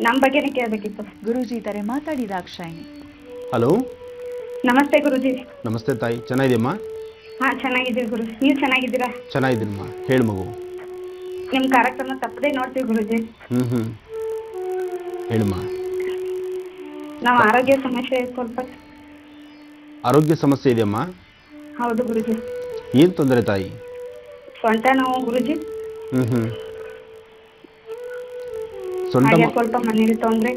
ನಮ್ಮ ಬಗ್ಗೆನೇ ಕೇಳಬೇಕಿತ್ತು. ಗುರೂಜಿ ಇದ್ದಾರೆ, ಮಾತಾಡಿ ದಾಕ್ಷಾಯಿನಿ. ಹಲೋ, ನಮಸ್ತೆ ಗುರುಜಿ. ನಮಸ್ತೆ ತಾಯಿ, ಚೆನ್ನಾಗಿದೆಯಮ್ಮ? ಹಾ, ಚೆನ್ನಾಗಿದ್ದೀವಿ ಗುರು. ನೀವು ಚೆನ್ನಾಗಿದ್ದೀರಾ? ಚೆನ್ನಾಗಿದ್ದೀನಮ್ಮ. ಹೇಳು ಮಗು. ನಿಮ್ಮ ಕಾರ್ಯಕ್ರಮ ತಪ್ಪದೇ ನೋಡ್ತೀವಿ ಗುರುಜಿ. ಹೇಳಮ್ಮ. ನಾವು ಆರೋಗ್ಯ ಸಮಸ್ಯೆ ಸ್ವಲ್ಪ. ಆರೋಗ್ಯ ಸಮಸ್ಯೆ ಇದೆಯಮ್ಮ? ಹೌದು ಗುರುಜಿ. ಏನು ತೊಂದರೆ ತಾಯಿ? ಸೊಂಟ ನೋವು ಗುರುಜಿ. ಸೊಂಟ ಹಾಗೆ ಸ್ವಲ್ಪ ಮನೇಲಿ ತೊಂದ್ರೆ.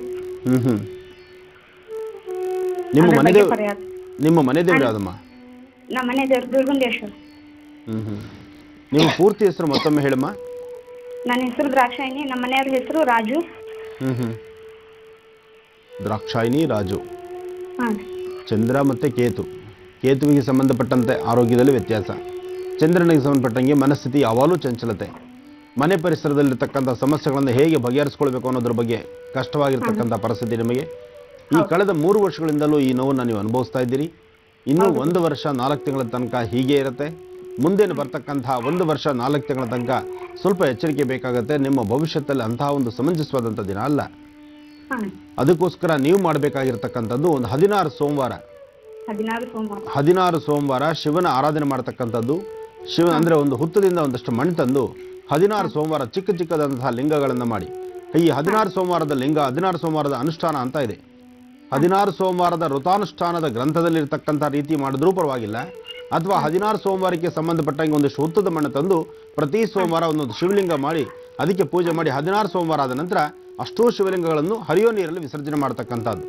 ನಿಮ್ಮ ಮನೆ ದೇವ್ರು ಯಾವ್ದಮ್ಮ? ನಮ್ಮ ಮನೆ ದೇವ್ರು ದುರ್ಗುಂದೇಶ್ವರ. ನಿಮ್ಮ ಪೂರ್ತಿ ಹೆಸರು ಮತ್ತೊಮ್ಮೆ ಹೇಳಮ್ಮ. ನನ್ನ ಹೆಸರು ದ್ರಾಕ್ಷಾಯಿನಿ, ನಮ್ಮ ಮನೆಯವ್ರ ಹೆಸರು ರಾಜು. ದ್ರಾಕ್ಷಾಯಿನಿ ರಾಜು. ಹಾಂ. ಚಂದ್ರ ಮತ್ತು ಕೇತು. ಕೇತುವಿಗೆ ಸಂಬಂಧಪಟ್ಟಂತೆ ಆರೋಗ್ಯದಲ್ಲಿ ವ್ಯತ್ಯಾಸ, ಚಂದ್ರನಿಗೆ ಸಂಬಂಧಪಟ್ಟಂಗೆ ಮನಸ್ಥಿತಿ ಯಾವಾಗಲೂ ಚಂಚಲತೆ. ಮನೆ ಪರಿಸರದಲ್ಲಿರ್ತಕ್ಕಂಥ ಸಮಸ್ಯೆಗಳನ್ನು ಹೇಗೆ ಬಗೆಹರಿಸ್ಕೊಳ್ಬೇಕು ಅನ್ನೋದ್ರ ಬಗ್ಗೆ ಕಷ್ಟವಾಗಿರ್ತಕ್ಕಂಥ ಪರಿಸ್ಥಿತಿ ನಿಮಗೆ. ಈ ಕಳೆದ 3 ವರ್ಷಗಳಿಂದಲೂ ಈ ನೋವನ್ನು ನೀವು ಅನುಭವಿಸ್ತಾ ಇದ್ದೀರಿ. ಇನ್ನೂ 1 ವರ್ಷ 4 ತಿಂಗಳ ತನಕ ಹೀಗೆ ಇರುತ್ತೆ. ಮುಂದೇನು ಬರ್ತಕ್ಕಂತಹ 1 ವರ್ಷ 4 ತಿಂಗಳ ತನಕ ಸ್ವಲ್ಪ ಎಚ್ಚರಿಕೆ ಬೇಕಾಗುತ್ತೆ. ನಿಮ್ಮ ಭವಿಷ್ಯದಲ್ಲಿ ಅಂತಹ ಒಂದು ಸಮಂಜಸವಾದಂಥ ದಿನ ಅಲ್ಲ. ಅದಕ್ಕೋಸ್ಕರ ನೀವು ಮಾಡಬೇಕಾಗಿರ್ತಕ್ಕಂಥದ್ದು ಒಂದು 16 ಸೋಮವಾರ 16 ಸೋಮವಾರ ಶಿವನ ಆರಾಧನೆ ಮಾಡ್ತಕ್ಕಂಥದ್ದು. ಶಿವ ಅಂದರೆ ಒಂದು ಹುತ್ತದಿಂದ ಒಂದಷ್ಟು ಮಣ್ಣು ತಂದು 16 ಸೋಮವಾರ ಚಿಕ್ಕ ಚಿಕ್ಕದಂತಹ ಲಿಂಗಗಳನ್ನು ಮಾಡಿ. ಈ 16 ಸೋಮವಾರದ ಲಿಂಗ 16 ಸೋಮವಾರದ ಅನುಷ್ಠಾನ ಅಂತ ಇದೆ. 16 ಸೋಮವಾರದ ವೃತಾನುಷ್ಠಾನದ ಗ್ರಂಥದಲ್ಲಿರ್ತಕ್ಕಂಥ ರೀತಿ ಮಾಡಿದ್ರೂ ಪರವಾಗಿಲ್ಲ, ಅಥವಾ 16 ಸೋಮವಾರಕ್ಕೆ ಸಂಬಂಧಪಟ್ಟಂಗೆ ಒಂದಿಷ್ಟು ಹುತ್ತದ ಮಣ್ಣು ತಂದು ಪ್ರತಿ ಸೋಮವಾರ ಒಂದೊಂದು ಶಿವಲಿಂಗ ಮಾಡಿ ಅದಕ್ಕೆ ಪೂಜೆ ಮಾಡಿ 16 ಸೋಮವಾರ ಆದ ನಂತರ ಅಷ್ಟೂ ಶಿವಲಿಂಗಗಳನ್ನು ಹರಿಯೋ ನೀರಲ್ಲಿ ವಿಸರ್ಜನೆ ಮಾಡ್ತಕ್ಕಂಥದ್ದು.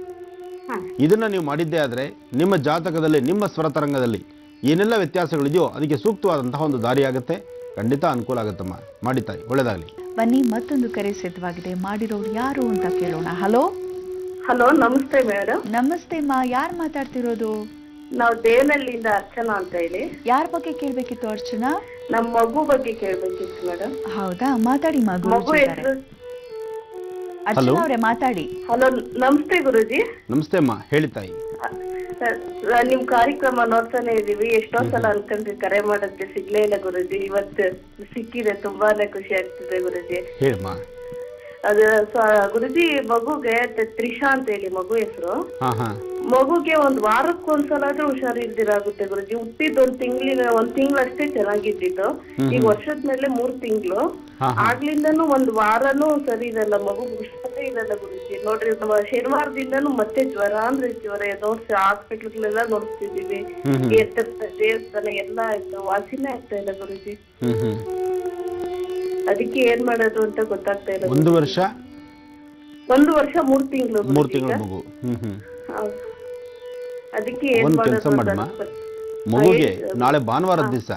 ಇದನ್ನು ನೀವು ಮಾಡಿದ್ದೇ ಆದರೆ ನಿಮ್ಮ ಜಾತಕದಲ್ಲಿ ನಿಮ್ಮ ಸ್ವರತರಂಗದಲ್ಲಿ ಏನೆಲ್ಲ ವ್ಯತ್ಯಾಸಗಳಿದೆಯೋ ಅದಕ್ಕೆ ಸೂಕ್ತವಾದಂತಹ ಒಂದು ದಾರಿಯಾಗುತ್ತೆ. ಖಂಡಿತ ಅನುಕೂಲ ಆಗುತ್ತಮ್ಮ. ಮಾಡಿ ತಾಯಿ, ಒಳ್ಳೆಯದಾಗಲಿ. ಬನ್ನಿ, ಮತ್ತೊಂದು ಕರೆ ಸಿದ್ಧವಾಗಿದೆ. ಮಾಡಿರೋರು ಯಾರು ಅಂತ ಕೇಳೋಣ. ಹಲೋ ಹಲೋ, ನಮಸ್ತೆ ಮೇಡಮ್. ನಮಸ್ತೆ ಮಾ, ಯಾರು ಮಾತಾಡ್ತಿರೋದು? ನಾವು ದೇವನಹಳ್ಳಿಯಿಂದ ಅರ್ಚನಾ ಅಂತ ಹೇಳಿ. ಯಾರ ಬಗ್ಗೆ ಕೇಳ್ಬೇಕಿತ್ತು ಅರ್ಚನಾ? ನಮ್ಮ ಮಗು ಬಗ್ಗೆ ಕೇಳ್ಬೇಕಿತ್ತು ಮೇಡಮ್. ಹೌದಾ, ಮಾತಾಡಿ ಮಗು. ಮಗು ಹೆಸರು ಅರ್ಚನಾ ಅವರೇ ಮಾತಾಡಿ. ಹಲೋ, ನಮಸ್ತೆ ಗುರುಜಿ. ನಮಸ್ತೆ ಅಮ್ಮ, ಹೇಳಿ ತಾಯಿ. ನಿಮ್ ಕಾರ್ಯಕ್ರಮ ನೋಡ್ತಾನೆ ಇದೀವಿ. ಎಷ್ಟೋ ಸಲ ಅನ್ಕೊಂಡ್ರಿ ಕರೆ ಮಾಡೋದಕ್ಕೆ ಸಿಗ್ಲೇ ಇಲ್ಲ ಗುರುಜಿ. ಇವತ್ತು ಸಿಕ್ಕಿದೆ, ತುಂಬಾನೇ ಖುಷಿ ಆಗ್ತಿದೆ ಗುರುಜಿ. ಹೇಳಮ್ಮ. ಅದು ಗುರುಜಿ, ಮಗುಗೆ ತ್ರಿಷಾ ಅಂತ ಹೇಳಿ ಮಗು ಹೆಸರು. ಮಗುಗೆ ಒಂದ್ ವಾರಕ್ಕೊಂದ್ಸಲ ಆದ್ರೂ ಹುಷಾರಿಲ್ದಿರಾಗುತ್ತೆ ಗುರುಜಿ. ಹುಟ್ಟಿದ್ ಒಂದ್ ತಿಂಗಳಷ್ಟೇ ಚೆನ್ನಾಗಿದ್ದಿತ್ತು. ಈಗ ವರ್ಷದ ಮೇಲೆ 3 ತಿಂಗಳು ಆಗ್ಲಿಂದನು ಒಂದ್ ವಾರನೂ ಸರಿ ಇರಲ್ಲ, ಮಗು ಹುಷಾರೇ ಇರಲ್ಲ ಗುರುಜಿ. ನೋಡ್ರಿ, ಶನಿವಾರದಿಂದನು ಮತ್ತೆ ಜ್ವರ ಅಂದ್ರೆ ಜ್ವರ. ನೋಡ್ಸಿ ಹಾಸ್ಪಿಟ್ಲ್ಗಳೆಲ್ಲ ನೋಡ್ತಿದೀವಿ, ದೇವಸ್ಥಾನ ಎಲ್ಲ ಆಯ್ತು, ವಾಸಿನೇ ಆಗ್ತಾ ಇಲ್ಲ ಗುರುಜಿ. ಅದಕ್ಕೆ ಏನ್ ಮಾಡೋದು ಅಂತ ಗೊತ್ತಾಗ್ತಾ ಇಲ್ಲ. 1 ವರ್ಷ 3 ತಿಂಗಳು 3 ತಿಂಗಳ ಮಗು. ಅದಕ್ಕೆ ಏನ್ ಒಂದು ಕೆಲಸ ಮಾಡಮ್ಮ, ಮಗುಗೆ ನಾಳೆ ಭಾನುವಾರದ ದಿವಸ,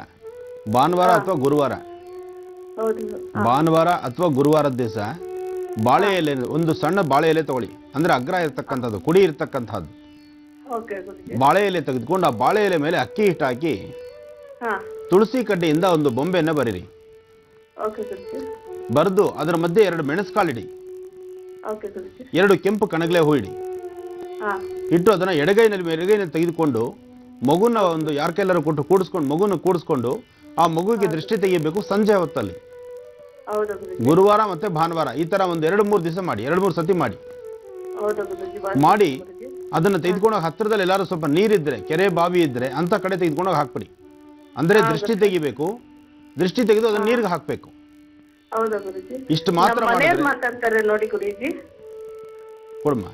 ಭಾನುವಾರ ಅಥವಾ ಗುರುವಾರ, ಭಾನುವಾರ ಅಥವಾ ಗುರುವಾರದ ದಿವಸ ಬಾಳೆ ಎಲೆ, ಒಂದು ಸಣ್ಣ ಬಾಳೆ ಎಲೆ ತಗೊಳ್ಳಿ. ಅಂದ್ರೆ ಅಗ್ರ ಇರ್ತಕ್ಕಂಥದ್ದು, ಕುಡಿ ಇರ್ತಕ್ಕಂಥದ್ದು ಬಾಳೆ ಎಲೆ ತೆಗೆದುಕೊಂಡು ಆ ಬಾಳೆ ಎಲೆ ಮೇಲೆ ಅಕ್ಕಿ ಹಿಟ್ಟು ಹಾಕಿ ತುಳಸಿ ಕಡ್ಡಿಯಿಂದ ಒಂದು ಬೊಂಬೆಯನ್ನ ಬರೀರಿ. ಬರೆದು ಅದರ ಮಧ್ಯೆ 2 ಮೆಣಸುಕಾಳಿಡಿ, 2 ಕೆಂಪು ಕಣಗಲೆ ಹೂ ಇಡಿ. ಇಟ್ಟು ಅದನ್ನ ಎಡಗೈನಲ್ಲಿ ತೆಗೆದುಕೊಂಡು ಮಗುನ ಒಂದು ಯಾರ ಕೈಲಾರು ಕೊಟ್ಟು ಕೂಡಿಸ್ಕೊಂಡು ಮಗುನ ಕೂಡಿಸ್ಕೊಂಡು ಆ ಮಗುವಿಗೆ ದೃಷ್ಟಿ ತೆಗಿಬೇಕು ಸಂಜೆ ಹೊತ್ತಲ್ಲಿ. ಗುರುವಾರ ಮತ್ತೆ ಭಾನುವಾರ ಈ ತರ ಒಂದು 2-3 ದಿವಸ ಮಾಡಿ, 2-3 ಸತಿ ಮಾಡಿ ಅದನ್ನ ತೆಗೆದುಕೊಂಡೋಗಿ ಹತ್ತಿರದಲ್ಲಿ ಎಲ್ಲಾರು ಸ್ವಲ್ಪ ನೀರಿದ್ರೆ, ಕೆರೆ ಬಾವಿ ಇದ್ರೆ ಅಂತ ಕಡೆ ತೆಗೆದುಕೊಂಡೋಗಿ ಹಾಕ್ಬಿಡಿ. ಅಂದ್ರೆ ದೃಷ್ಟಿ ತೆಗಿಬೇಕು, ದೃಷ್ಟಿ ತೆಗೆದು ಅದನ್ನ ನೀರಿಗೆ ಹಾಕ್ಬೇಕು. ಇಷ್ಟು ಮಾತ್ರ ಮಾತಾಡ್ತಾರೆ ನೋಡಿ ಗುರುಜಿ. ಕೊಡಮ್ಮ.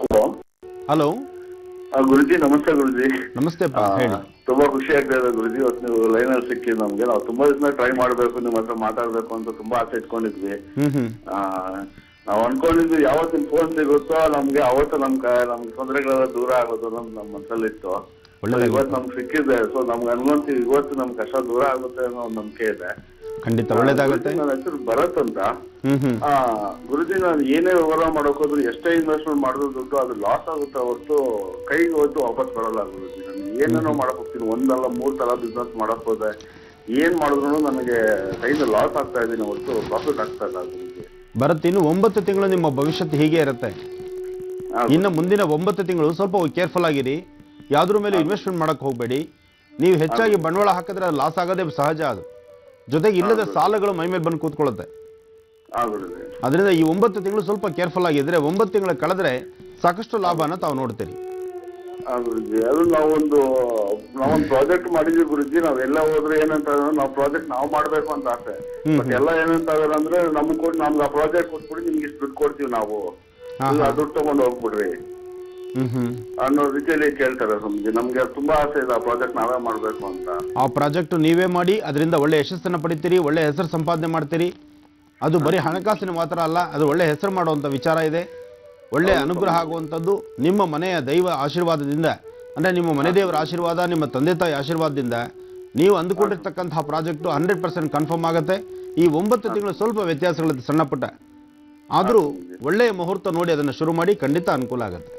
ಹಲೋ ಹಲೋ ಗುರುಜಿ, ನಮಸ್ತೆ ಗುರುಜಿ. ನಮಸ್ತೆ, ಹೇಳಿ. ತುಂಬಾ ಖುಷಿ ಆಗ್ತಾ ಇದೆ ಗುರುಜಿ, ಇವತ್ತು ನೀವು ಲೈನ್ ಅಲ್ಲಿ ಸಿಕ್ಕಿದ್ ನಮ್ಗೆ. ನಾವು ತುಂಬಾ ದಿವಸ ಟ್ರೈ ಮಾಡ್ಬೇಕು, ನಿಮ್ಮ ಹತ್ರ ಮಾತಾಡ್ಬೇಕು ಅಂತ ತುಂಬಾ ಆಸೆ ಇಟ್ಕೊಂಡಿದ್ವಿ. ನಾವ್ ಅನ್ಕೊಂಡಿದ್ವಿ ಯಾವತ್ತು ನಿಮ್ ಫೋನ್ ಸಿಗುತ್ತೋ ನಮ್ಗೆ ಅವತ್ತು ನಮ್ಗೆ ತೊಂದರೆಗಳೆಲ್ಲ ದೂರ ಆಗೋದು ನಮ್ಮ ಮನಸ್ಸಲ್ಲಿತ್ತು. ಇವತ್ತು ನಮ್ಗೆ ಸಿಕ್ಕಿದೆ. ಸೊ ನಮ್ಗೆ ಅನ್ಕೊಂತೀವಿ ಇವತ್ತು ನಮ್ ಕಷ್ಟ ದೂರ ಆಗುತ್ತೆ ಅನ್ನೋ ಒಂದು ನಂಬಿಕೆ ಇದೆ. ಖಂಡಿತ ಒಳ್ಳೇದಾಗುತ್ತೆ. ನನ್ನ ಹೆಸರು ಭರತ್ ಅಂತ. ಗುರುಜಿ, ನಾನು ಏನೇ ವ್ಯವಹಾರ ಮಾಡಕ್ ಹೋದ್ರು, ಎಷ್ಟೇ ಇನ್ವೆಸ್ಟ್ಮೆಂಟ್ ಮಾಡಿದ್ರು ದುಡ್ಡು ಅದು ಲಾಸ್ ಆಗುತ್ತೆ ಹೊರತು ಕೈಗೆ ಹೋಯ್ತು ವಾಪಸ್ ಬರಲ್ಲ ಗುರುಜಿ. ನಾನು ಏನೇನೋ ಮಾಡಕ್ ಹೋಗ್ತೀನಿ, 1 ಅಲ್ಲ 3 ತರ ಬಿಸ್ನೆಸ್ ಮಾಡಕ್ ಹೋದೆ, ಏನ್ ಮಾಡಿದ್ರು ನನಗೆ ಕೈಯಿಂದ ಲಾಸ್ ಆಗ್ತಾ ಇದೀನಿ ಹೊರತು ಪ್ರಾಫಿಟ್ ಆಗ್ತಾ ಇಲ್ಲ ಗುರುಜಿ. ಭರತ್, ಇನ್ನು 9 ತಿಂಗಳು ನಿಮ್ಮ ಭವಿಷ್ಯತ್ತು ಹೀಗೆ ಇರುತ್ತೆ. ಇನ್ನು ಮುಂದಿನ 9 ತಿಂಗಳು ಸ್ವಲ್ಪ ಕೇರ್ಫುಲ್ ಆಗಿರಿ. ಯಾವ್ದ್ರ ಮೇಲೆ ಇನ್ವೆಸ್ಟ್ಮೆಂಟ್ ಮಾಡಕ್ ಹೋಗ್ಬೇಡಿ. ನೀವು ಹೆಚ್ಚಾಗಿ ಬಂಡವಾಳ ಹಾಕಿದ್ರೆ ಅದು ಲಾಸ್ ಆಗೋದೇ ಸಹಜ. ಅದು ಜೊತೆಗೆ ಇಲ್ಲದ ಸಾಲಗಳು ಮೈ ಮೇಲೆ ಬಂದು ಕೂತ್ಕೊಳ್ಳುತ್ತೆ. ಅದರಿಂದ ಈ 9 ತಿಂಗಳು ಸ್ವಲ್ಪ ಕೇರ್ಫುಲ್ ಆಗಿದ್ರೆ 9 ತಿಂಗಳು ಕಳೆದ್ರೆ ಸಾಕಷ್ಟು ಲಾಭನ ತಾವು ನೋಡ್ತೀರಿ. ಅದು ನಾವೊಂದು ಪ್ರಾಜೆಕ್ಟ್ ಮಾಡಿದ್ವಿ ಗುರುಜಿ. ನಾವೆಲ್ಲ ಹೋದ್ರೆ ಏನಂತ ನಾವು ಪ್ರಾಜೆಕ್ಟ್ ನಾವು ಮಾಡ್ಬೇಕು ಅಂತ ಆಸೆ. ಬಟ್ ಎಲ್ಲ ಏನಂತ ಅಂದ್ರೆ ನಮ್ಗೆ ಆ ಪ್ರಾಜೆಕ್ಟ್ ಕೊಟ್ಬಿಡಿ, ನಿಮ್ಗೆ ಇಷ್ಟು ದುಡ್ಡು ಕೊಡ್ತೀವಿ ನಾವು, ದುಡ್ಡು ತಗೊಂಡು ಹೋಗ್ಬಿಡ್ರಿ ಅನ್ನೋ ರೀತಿಯಲ್ಲಿ ಕೇಳ್ತಾರೆ. ನಮ್ಗೆ ತುಂಬಾ ಆಸೆ ಇದೆ ಆ ಪ್ರಾಜೆಕ್ಟ್ ನಾವೇ ಮಾಡ್ಬೇಕು ಅಂತ. ಆ ಪ್ರಾಜೆಕ್ಟ್ ನೀವೇ ಮಾಡಿ ಅದರಿಂದ ಒಳ್ಳೆ ಯಶಸ್ಸನ್ನು ಪಡಿತೀರಿ, ಒಳ್ಳೆ ಹೆಸರು ಸಂಪಾದನೆ ಮಾಡ್ತೀರಿ. ಅದು ಬರೀ ಹಣಕಾಸಿನ ಮಾತ್ರ ಅಲ್ಲ, ಅದು ಒಳ್ಳೆ ಹೆಸರು ಮಾಡುವಂತ ವಿಚಾರ ಇದೆ. ಒಳ್ಳೆ ಅನುಗ್ರಹ ಆಗುವಂಥದ್ದು ನಿಮ್ಮ ಮನೆಯ ದೈವ ಆಶೀರ್ವಾದದಿಂದ, ಅಂದರೆ ನಿಮ್ಮ ಮನೆ ದೇವರ ಆಶೀರ್ವಾದ, ನಿಮ್ಮ ತಂದೆ ತಾಯಿ ಆಶೀರ್ವಾದದಿಂದ ನೀವು ಅಂದುಕೊಂಡಿರ್ತಕ್ಕಂತಹ ಪ್ರಾಜೆಕ್ಟು 100% ಕನ್ಫರ್ಮ್ ಆಗುತ್ತೆ. ಈ 9 ತಿಂಗಳು ಸ್ವಲ್ಪ ವ್ಯತ್ಯಾಸಗಳಿದೆ ಸಣ್ಣ ಪುಟ್ಟ, ಆದರೂ ಒಳ್ಳೆಯ ಮುಹೂರ್ತ ನೋಡಿ ಅದನ್ನು ಶುರು ಮಾಡಿ, ಖಂಡಿತ ಅನುಕೂಲ ಆಗುತ್ತೆ.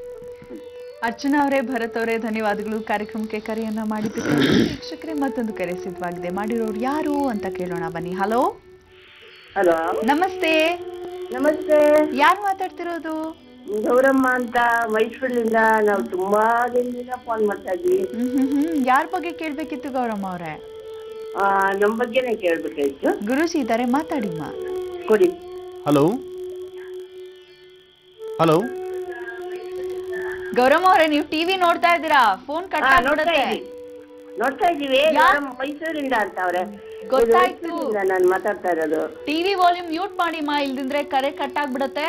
ಅರ್ಚನಾ ಅವರೇ, ಭರತ್ ಅವರೇ, ಧನ್ಯವಾದಗಳು ಕಾರ್ಯಕ್ರಮಕ್ಕೆ ಕರೆಯನ್ನ ಮಾಡಿದ್ದಕ್ಕೆ. ವೀಕ್ಷಕರೇ, ಮತ್ತೊಂದು ಕರೆ ಸಿದ್ಧವಾಗಿದೆ. ಮಾಡಿರೋರು ಯಾರು ಅಂತ ಕೇಳೋಣ ಬನ್ನಿ. ಹಲೋ ಹಲೋ, ನಮಸ್ತೆ. ನಮಸ್ತೆ. ಯಾರು ಮಾತಾಡ್ತಿರೋದು? ಗೌರಮ್ಮ ಅಂತ ಮೈಸೂರಿನಿಂದ ನಾವು ತುಂಬಾ ದಿನದಿಂದ ಫೋನ್ ಮಾಡ್ತಾ ಇದ್ವಿ. ಯಾರ ಬಗ್ಗೆ ಕೇಳ್ಬೇಕಿತ್ತು ಗೌರಮ್ಮ ಅವ್ರೆ? ನಮ್ ಬಗ್ಗೆನೇ ಕೇಳ್ಬೇಕಾಯ್ತು. ಗುರುಜಿ ಇದ್ದಾರೆ, ಮಾತಾಡಿಮ್ಮ. ಕೊಡಿ. ಹಲೋ ಹಲೋ ಗೌರಮ್ಮ ಅವ್ರೆ, ನೀವು ಟಿವಿ ನೋಡ್ತಾ ಇದ್ದೀರಾ? ಫೋನ್ ಕಟ್ ಆಗ್ಬಿಡುತ್ತೆ. ನೋಡ್ತಾ ಇದೀವಿ. ಮೈಸೂರಿಂದ ಅಂತ ಅವ್ರೆ. ಗೊತ್ತಾಯ್ತು, ನಾನು ಮಾತಾಡ್ತಾ ಇರೋದು. ಟಿವಿ ವಾಲ್ಯೂಮ್ ಮ್ಯೂಟ್ ಮಾಡಿಮ್ಮ, ಇಲ್ದಿದ್ರೆ ಕರೆ ಕಟ್ ಆಗ್ಬಿಡತ್ತೆ.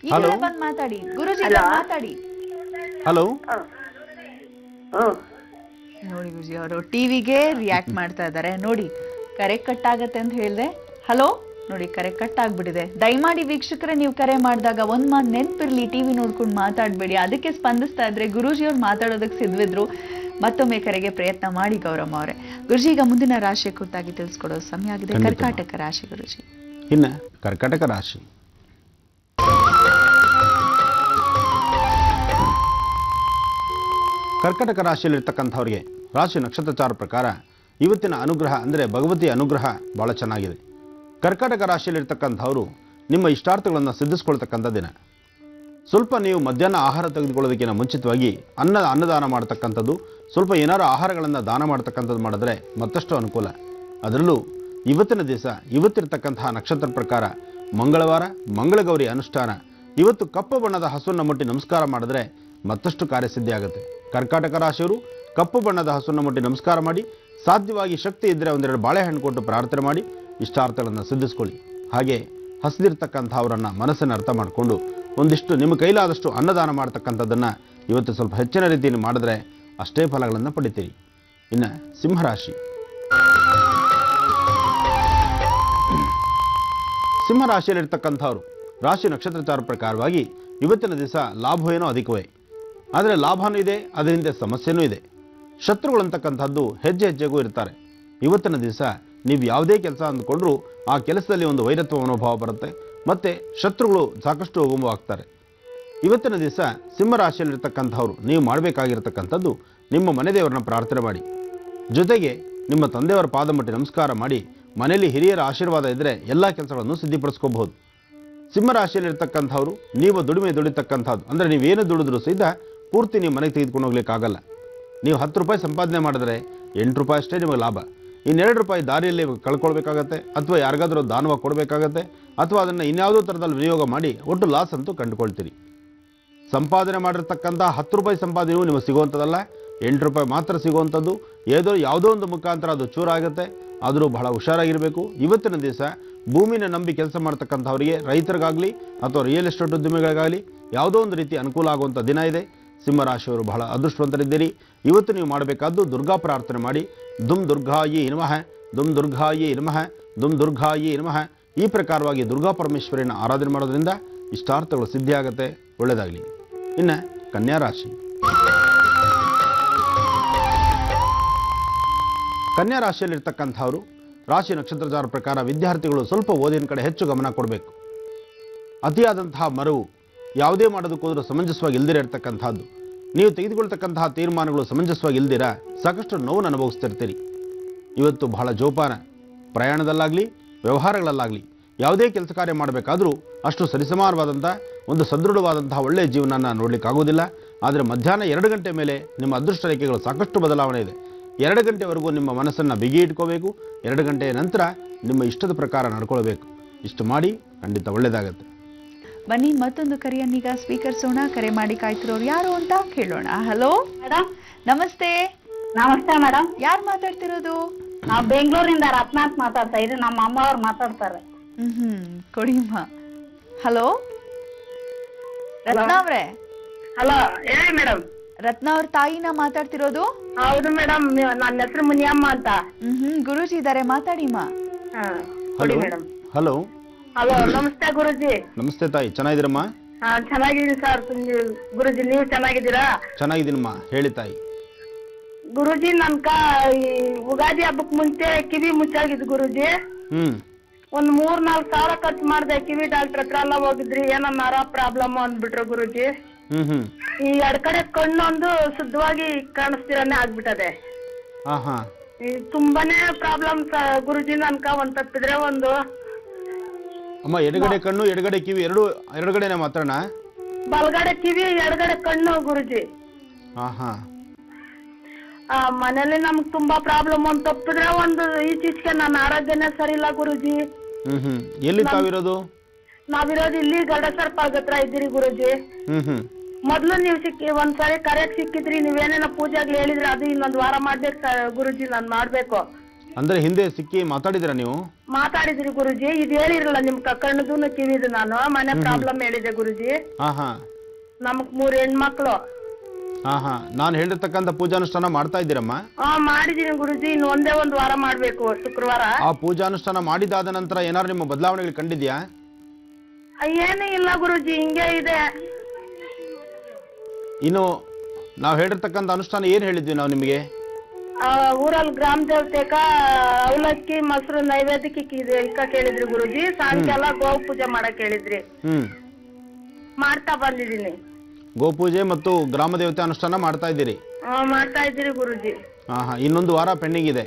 ಈಗಲೇ ಬಂದ್ ಮಾತಾಡಿ ಗುರುಜಿ, ಮಾತಾಡಿ. ಹಲೋ. ನೋಡಿ ಗುರುಜಿ ಅವರು ಟಿವಿಗೆ ರಿಯಾಕ್ಟ್ ಮಾಡ್ತಾ ಇದ್ದಾರೆ. ನೋಡಿ ಕರೆ ಕಟ್ ಆಗತ್ತೆ ಅಂತ ಹೇಳ್ದೆ. ಹಲೋ, ನೋಡಿ ಕರೆ ಕಟ್ ಆಗ್ಬಿಟ್ಟಿದೆ. ದಯಮಾಡಿ ವೀಕ್ಷಕರೇ, ನೀವು ಕರೆ ಮಾಡಿದಾಗ ಒಂದ್ ಮಾತು ನೆನ್ಪಿರ್ಲಿ, ಟಿವಿ ನೋಡ್ಕೊಂಡು ಮಾತಾಡ್ಬೇಡಿ. ಅದಕ್ಕೆ ಸ್ಪಂದಿಸ್ತಾ ಇದ್ರೆ ಗುರೂಜಿ ಅವ್ರು ಮಾತಾಡೋದಕ್ಕೆ ಸಿದ್ವಿದ್ರು. ಮತ್ತೊಮ್ಮೆ ಕರೆಗೆ ಪ್ರಯತ್ನ ಮಾಡಿ ಗೌರಮ್ಮ ಅವರೇ. ಗುರುಜಿ, ಈಗ ಮುಂದಿನ ರಾಶಿ ಕುರಿತಾಗಿ ತಿಳಿಸ್ಕೊಡೋ ಸಮಯ ಆಗಿದೆ. ಕರ್ಕಾಟಕ ರಾಶಿ ಗುರುಜಿ. ಇನ್ನ ಕರ್ಕಾಟಕ ರಾಶಿ. ಕರ್ಕಾಟಕ ರಾಶಿಯಲ್ಲಿರ್ತಕ್ಕಂಥವ್ರಿಗೆ ರಾಶಿ ನಕ್ಷತ್ರಚಾರ ಪ್ರಕಾರ ಇವತ್ತಿನ ಅನುಗ್ರಹ ಅಂದರೆ ಭಗವತಿಯ ಅನುಗ್ರಹ ಬಹಳ ಚೆನ್ನಾಗಿದೆ. ಕರ್ಕಾಟಕ ರಾಶಿಯಲ್ಲಿರ್ತಕ್ಕಂಥವರು ನಿಮ್ಮ ಇಷ್ಟಾರ್ಥಗಳನ್ನು ಸಿದ್ಧಿಸ್ಕೊಳ್ತಕ್ಕಂಥ ದಿನ. ಸ್ವಲ್ಪ ನೀವು ಮಧ್ಯಾಹ್ನ ಆಹಾರ ತೆಗೆದುಕೊಳ್ಳೋದಕ್ಕಿಂತ ಮುಂಚಿತವಾಗಿ ಅನ್ನದಾನ ಮಾಡ್ತಕ್ಕಂಥದ್ದು, ಸ್ವಲ್ಪ ಏನಾರು ಆಹಾರಗಳನ್ನು ದಾನ ಮಾಡ್ತಕ್ಕಂಥದ್ದು ಮಾಡಿದ್ರೆ ಮತ್ತಷ್ಟು ಅನುಕೂಲ. ಅದರಲ್ಲೂ ಇವತ್ತಿನ ದಿವಸ ಇವತ್ತಿರ್ತಕ್ಕಂತಹ ನಕ್ಷತ್ರ ಪ್ರಕಾರ ಮಂಗಳವಾರ, ಮಂಗಳಗೌರಿ ಅನುಷ್ಠಾನ. ಇವತ್ತು ಕಪ್ಪು ಬಣ್ಣದ ಹಸುವನ್ನು ಮುಟ್ಟಿ ನಮಸ್ಕಾರ ಮಾಡಿದ್ರೆ ಮತ್ತಷ್ಟು ಕಾರ್ಯಸಿದ್ಧಿ ಆಗುತ್ತೆ. ಕರ್ಕಾಟಕ ರಾಶಿಯವರು ಕಪ್ಪು ಬಣ್ಣದ ಹಸುವನ್ನು ಮುಟ್ಟಿ ನಮಸ್ಕಾರ ಮಾಡಿ, ಸಾಧ್ಯವಾಗಿ ಶಕ್ತಿ ಇದ್ದರೆ ಒಂದೆರಡು ಬಾಳೆಹಣ್ಣು ಕೊಟ್ಟು ಪ್ರಾರ್ಥನೆ ಮಾಡಿ ಇಷ್ಟಾರ್ಥಗಳನ್ನು ಸಿದ್ಧಿಸ್ಕೊಳ್ಳಿ. ಹಾಗೆ ಹಸಿದಿರ್ತಕ್ಕಂಥವರನ್ನು ಮನಸ್ಸನ್ನು ಅರ್ಥ ಮಾಡಿಕೊಂಡು ಒಂದಿಷ್ಟು ನಿಮ್ಮ ಕೈಲಾದಷ್ಟು ಅನ್ನದಾನ ಮಾಡ್ತಕ್ಕಂಥದ್ದನ್ನು ಇವತ್ತು ಸ್ವಲ್ಪ ಹೆಚ್ಚಿನ ರೀತಿಯಲ್ಲಿ ಮಾಡಿದ್ರೆ ಅಷ್ಟೇ ಫಲಗಳನ್ನು ಪಡಿತೀರಿ. ಇನ್ನು ಸಿಂಹರಾಶಿ. ಸಿಂಹರಾಶಿಯಲ್ಲಿರ್ತಕ್ಕಂಥವ್ರು ರಾಶಿ ನಕ್ಷತ್ರಚಾರ ಪ್ರಕಾರವಾಗಿ ಇವತ್ತಿನ ದಿವಸ ಲಾಭವೇನೋ ಅಧಿಕವೇ, ಆದರೆ ಲಾಭನೂ ಇದೆ, ಅದರಿಂದ ಸಮಸ್ಯೆನೂ ಇದೆ. ಶತ್ರುಗಳಂತಕ್ಕಂಥದ್ದು ಹೆಜ್ಜೆ ಹೆಜ್ಜೆಗೂ ಇರ್ತಾರೆ. ಇವತ್ತಿನ ದಿವಸ ನೀವು ಯಾವುದೇ ಕೆಲಸ ಅಂದ್ಕೊಂಡ್ರೂ ಆ ಕೆಲಸದಲ್ಲಿ ಒಂದು ವೈರತ್ವ ಮನೋಭಾವ ಬರುತ್ತೆ, ಮತ್ತು ಶತ್ರುಗಳು ಸಾಕಷ್ಟು ಹೋಗುಂಬಾಗ್ತಾರೆ. ಇವತ್ತಿನ ದಿವಸ ಸಿಂಹರಾಶಿಯಲ್ಲಿರ್ತಕ್ಕಂಥವ್ರು ನೀವು ಮಾಡಬೇಕಾಗಿರ್ತಕ್ಕಂಥದ್ದು ನಿಮ್ಮ ಮನೆದೇವರನ್ನ ಪ್ರಾರ್ಥನೆ ಮಾಡಿ, ಜೊತೆಗೆ ನಿಮ್ಮ ತಂದೆಯವರ ಪಾದ ಮುಟ್ಟಿ ನಮಸ್ಕಾರ ಮಾಡಿ, ಮನೆಯಲ್ಲಿ ಹಿರಿಯರ ಆಶೀರ್ವಾದ ಇದ್ದರೆ ಎಲ್ಲ ಕೆಲಸಗಳನ್ನು ಸಿದ್ಧಿಪಡಿಸ್ಕೋಬಹುದು. ಸಿಂಹರಾಶಿಯಲ್ಲಿರ್ತಕ್ಕಂಥವ್ರು ನೀವು ದುಡಿತಕ್ಕಂಥದ್ದು ಅಂದರೆ ನೀವೇನು ದುಡಿದ್ರೂ ಸಹಿತ ಪೂರ್ತಿ ನೀವು ಮನೆಗೆ ತೆಗೆದುಕೊಂಡು ಹೋಗ್ಲಿಕ್ಕಾಗಲ್ಲ. ನೀವು 10 ರೂಪಾಯಿ ಸಂಪಾದನೆ ಮಾಡಿದ್ರೆ 8 ರೂಪಾಯಿ ಅಷ್ಟೇ ನಿಮಗೆ ಲಾಭ. ಇನ್ನು 2 ರೂಪಾಯಿ ದಾರಿಯಲ್ಲಿ ಕಳ್ಕೊಳ್ಬೇಕಾಗತ್ತೆ, ಅಥವಾ ಯಾರಿಗಾದ್ರೂ ದಾನವಾಗಿ ಕೊಡಬೇಕಾಗತ್ತೆ, ಅಥವಾ ಅದನ್ನು ಇನ್ಯಾವುದೋ ಥರದಲ್ಲಿ ವಿನಿಯೋಗ ಮಾಡಿ ಒಟ್ಟು ಲಾಸ್ ಅಂತೂ ಕಂಡುಕೊಳ್ತೀರಿ. ಸಂಪಾದನೆ ಮಾಡಿರ್ತಕ್ಕಂಥ 10 ರೂಪಾಯಿ ಸಂಪಾದನೆಯೂ ನಿಮಗೆ ಸಿಗುವಂಥದ್ದಲ್ಲ, 8 ರೂಪಾಯಿ ಮಾತ್ರ ಸಿಗುವಂಥದ್ದು. ಯಾವುದೋ ಒಂದು ಮುಖಾಂತರ ಅದು ಚೂರಾಗುತ್ತೆ, ಆದರೂ ಬಹಳ ಹುಷಾರಾಗಿರಬೇಕು. ಇವತ್ತಿನ ದಿವಸ ಭೂಮಿನ ನಂಬಿ ಕೆಲಸ ಮಾಡ್ತಕ್ಕಂಥವರಿಗೆ, ರೈತರಿಗಾಗಲಿ ಅಥವಾ ರಿಯಲ್ ಎಸ್ಟೇಟ್ ಉದ್ಯಮಿಗಳಿಗಾಗಲಿ ಯಾವುದೋ ಒಂದು ರೀತಿ ಅನುಕೂಲ ಆಗುವಂಥ ದಿನ ಇದೆ. ಸಿಂಹರಾಶಿಯವರು ಬಹಳ ಅದೃಷ್ಟವಂತರಿದ್ದೀರಿ. ಇವತ್ತು ನೀವು ಮಾಡಬೇಕಾದ್ದು ದುರ್ಗಾ ಪ್ರಾರ್ಥನೆ ಮಾಡಿ, ದುಮ್ ದುರ್ಗಾಯಿ ನಮಃ, ದುಮ್ ದುರ್ಗಾಯಿ ನಮಃ, ದುಮ್ ದುರ್ಗಾಯಿ ನಮಃ. ಈ ಪ್ರಕಾರವಾಗಿ ದುರ್ಗಾ ಪರಮೇಶ್ವರಿಯನ್ನು ಆರಾಧನೆ ಮಾಡೋದ್ರಿಂದ ಇಷ್ಟಾರ್ಥಗಳು ಸಿದ್ಧಿಯಾಗುತ್ತೆ. ಒಳ್ಳೆಯದಾಗಲಿ. ಇನ್ನು ಕನ್ಯಾ ರಾಶಿ. ಕನ್ಯಾ ರಾಶಿಯಲ್ಲಿರ್ತಕ್ಕಂಥವರು ರಾಶಿ ನಕ್ಷತ್ರಚಾರ ಪ್ರಕಾರ ವಿದ್ಯಾರ್ಥಿಗಳು ಸ್ವಲ್ಪ ಓದಿನ ಕಡೆ ಹೆಚ್ಚು ಗಮನ ಕೊಡಬೇಕು. ಅತಿಯಾದಂತಹ ಮರವು ಯಾವುದೇ ಮಾಡೋದಕ್ಕೋದ್ರೂ ಸಮಂಜಸವಾಗಿ ಇಲ್ದಿರ ಇರ್ತಕ್ಕಂಥದ್ದು. ನೀವು ತೆಗೆದುಕೊಳ್ತಕ್ಕಂತಹ ತೀರ್ಮಾನಗಳು ಸಮಂಜಸವಾಗಿ ಇಲ್ದಿರ ಸಾಕಷ್ಟು ನೋವನ್ನು ಅನುಭವಿಸ್ತಿರ್ತೀರಿ. ಇವತ್ತು ಬಹಳ ಜೋಪಾನ. ಪ್ರಯಾಣದಲ್ಲಾಗಲಿ ವ್ಯವಹಾರಗಳಲ್ಲಾಗಲಿ ಯಾವುದೇ ಕೆಲಸ ಕಾರ್ಯ ಮಾಡಬೇಕಾದ್ರೂ ಅಷ್ಟು ಸರಿಸಮಾನವಾದಂಥ ಒಂದು ಸದೃಢವಾದಂತಹ ಒಳ್ಳೆಯ ಜೀವನನ ನೋಡಲಿಕ್ಕಾಗೋದಿಲ್ಲ. ಆದರೆ ಮಧ್ಯಾಹ್ನ 2 ಗಂಟೆ ಮೇಲೆ ನಿಮ್ಮ ಅದೃಷ್ಟ ರೇಖೆಗಳು ಸಾಕಷ್ಟು ಬದಲಾವಣೆ ಇದೆ. 2 ಗಂಟೆವರೆಗೂ ನಿಮ್ಮ ಮನಸ್ಸನ್ನು ಬಿಗಿ ಇಟ್ಕೋಬೇಕು. 2 ಗಂಟೆಯ ನಂತರ ನಿಮ್ಮ ಇಷ್ಟದ ಪ್ರಕಾರ ನಡ್ಕೊಳ್ಬೇಕು. ಇಷ್ಟು ಮಾಡಿ ಖಂಡಿತ ಒಳ್ಳೆಯದಾಗತ್ತೆ. ಬನ್ನಿ ಮತ್ತೊಂದು ಕರೆಯನ್ನೀಗ ಸ್ವೀಕರಿಸೋಣ. ಕರೆ ಮಾಡಿ ಕಾಯ್ತಿರೋರು ಯಾರು ಅಂತ ಕೇಳೋಣ. ಹಲೋ ಮೇಡಮ್, ನಮಸ್ತೆ. ನಮಸ್ತೆ ಮೇಡಮ್. ಯಾರು ಮಾತಾಡ್ತಿರೋದು? ನಾವು ಬೆಂಗಳೂರಿಂದ ರತ್ನ ಅಂತ ಮಾತಾಡ್ತಾ ಇದ್ರಿ. ನಮ್ಮ ಅಮ್ಮ ಅವ್ರು ಮಾತಾಡ್ತಾರೆ. ಕೊಡಿಮ್ಮ. ಹಲೋ ರತ್ನ ಅವ್ರೆ. ಹಲೋ, ಹೇಳಿ ಮೇಡಮ್. ರತ್ನ ಅವ್ರ ತಾಯಿನ ಮಾತಾಡ್ತಿರೋದು? ಹೌದು ಮೇಡಮ್, ನನ್ನ ಹೆಸರು ಮುನಿಯಮ್ಮ ಅಂತ. ಗುರುಜಿ ಇದ್ದಾರೆ, ಮಾತಾಡಿಮ್ಮ. ಕೊಡಿ ಮೇಡಮ್. ಹಲೋ. ಹಲೋ, ನಮಸ್ತೆ ಗುರುಜಿ. ನಮಸ್ತೆ ತಾಯಿ, ಚೆನ್ನಾಗಿದ್ದೀರಮ್ಮ? ಚೆನ್ನಾಗಿದ್ದೀನಿ ಸರ್. ಗುರುಜಿ, ನೀವು ಚೆನ್ನಾಗಿದ್ದೀರಾ? ಚೆನ್ನಾಗಿದ್ದೀನಮ್ಮ, ಹೇಳಿ ತಾಯಿ. ಗುರುಜಿ, ಈ ಉಗಾದಿ ಹಬ್ಬಕ್ ಮುಂಚೆ ಕಿವಿ ಮುಚ್ಚಾಗಿದ್ದು ಗುರುಜಿ. ಒಂದ್ 3-4 ಸಾವಿರ ಖರ್ಚು ಮಾಡ್ದೆ. ಕಿವಿ ಡಾಕ್ಟರ್ ಹತ್ರ ಎಲ್ಲ ಹೋಗಿದ್ರಿ, ಏನೋ ನರ ಪ್ರಾಬ್ಲಮ್ ಅಂದ್ಬಿಟ್ರು ಗುರುಜಿ. ಈ ಕಡೆ ಕಣ್ಣೊಂದು ಶುದ್ಧವಾಗಿ ಕಾಣಿಸ್ತಿರನೇ ಆಗ್ಬಿಟ್ಟದೆ. ತುಂಬಾನೇ ಪ್ರಾಬ್ಲಮ್ ಗುರುಜಿ. ನನ್ಕ ಒಂದ್ ತಪ್ಪಿದ್ರೆ ಒಂದು ಅಮ್ಮ ಎಡಗಡೆ ಕಣ್ಣು ಎಡಗಡೆ ಕಿವಿ ಎರಡುಗಡೆನೆ ಮಾತ್ರನಾ? ಬಲಗಡೆ ಕಿವಿ ಎಡಗಡೆ ಕಣ್ಣು ಗುರುಜಿ. ಹಾ ಹಾ. ಮನೇಲಿ ನಮ್ಗ್ ತುಂಬಾ ಪ್ರಾಬ್ಲಮ್. ಒಂದ್ ತಪ್ಪಿದ್ರೆ ಒಂದು ಈಚೀಚೆಗೆ ನನ್ನ ಆರೋಗ್ಯನೇ ಸರಿ ಇಲ್ಲ ಗುರುಜಿ. ಎಲ್ಲಿ ತಾವಿರೋದು? ನಾವಿರೋದು ಇಲ್ಲಿ ಗಡಸರ್ಪಾಳ್ಗ ಹತ್ರ ಇದ್ದೀರಿ ಗುರುಜಿ. ಮೊದ್ಲು ನೀವು ಒಂದ್ಸರಿ ಕರೆಕ್ಟ್ ಸಿಕ್ಕಿದ್ರಿ, ನೀವೇನೇನೋ ಪೂಜೆಗಳು ಹೇಳಿದ್ರಿ, ಅದು ಇನ್ನೊಂದ್ ವಾರ ಮಾಡ್ಬೇಕು ಗುರುಜಿ. ನಾನ್ ಮಾಡ್ಬೇಕು ಅಂದ್ರೆ ಹಿಂದೆ ಸಿಕ್ಕಿ ಮಾತಾಡಿದ್ರ ನೀವು? ಮಾತಾಡಿದ್ರಿ ಗುರುಜಿ. ಇದು ಹೇಳಿರಲ್ಲ ನಿಮ್ ಕಣ್ಣದು ಕಿವಿದು. ನಾನು ಮನೆ ಪ್ರಾಬ್ಲಮ್ ಹೇಳಿದೆ ಗುರುಜಿ. ನಮಗ್ 3 ಹೆಣ್ಮಕ್ಳು. ನಾನು ಹೇಳಿರ್ತಕ್ಕಂಥ ಪೂಜಾನುಷ್ಠಾನ ಮಾಡ್ತಾ ಇದ್ದೀರಮ್ಮ? ಮಾಡಿದೀನಿ ಗುರುಜಿ. ಇನ್ನು ಒಂದ್ ವಾರ ಮಾಡ್ಬೇಕು, ಶುಕ್ರವಾರ. ಆ ಪೂಜಾನುಷ್ಠಾನ ಮಾಡಿದಾದ ನಂತರ ಏನಾದ್ರು ನಿಮ್ಮ ಬದಲಾವಣೆಗಳು ಕಂಡಿದ್ಯಾ? ಏನೂ ಇಲ್ಲ ಗುರುಜಿ, ಹಿಂಗೆ ಇದೆ. ಇನ್ನು ನಾವು ಹೇಳಿರ್ತಕ್ಕಂಥ ಅನುಷ್ಠಾನ ಏನ್ ಹೇಳಿದ್ವಿ ನಾವು ನಿಮಗೆ? ಊರಲ್ಲಿ ಗ್ರಾಮ ದೇವತೆಗ ಅವಲಕ್ಕಿ ಮೊಸರು ನೈವೇದ್ಯಕ್ಕೆ ಇಕ್ಕ ಕೇಳಿದ್ರಿ ಗುರುಜಿ. ಸಾಯಂಕಾಲ ಗೋವು ಪೂಜೆ ಮಾಡಕ್ ಹೇಳಿದ್ರಿ. ಮಾಡ್ತಾ ಬಂದಿದ್ದೀನಿ. ಗೋಪೂಜೆ ಮತ್ತು ಗ್ರಾಮ ದೇವತೆ ಅನುಷ್ಠಾನ ಮಾಡ್ತಾ ಇದ್ದೀರಿ? ಮಾಡ್ತಾ ಇದ್ದೀರಿ ಗುರುಜಿ. ಇನ್ನೊಂದು ವಾರ ಪೆಂಡಿಂಗ್ ಇದೆ.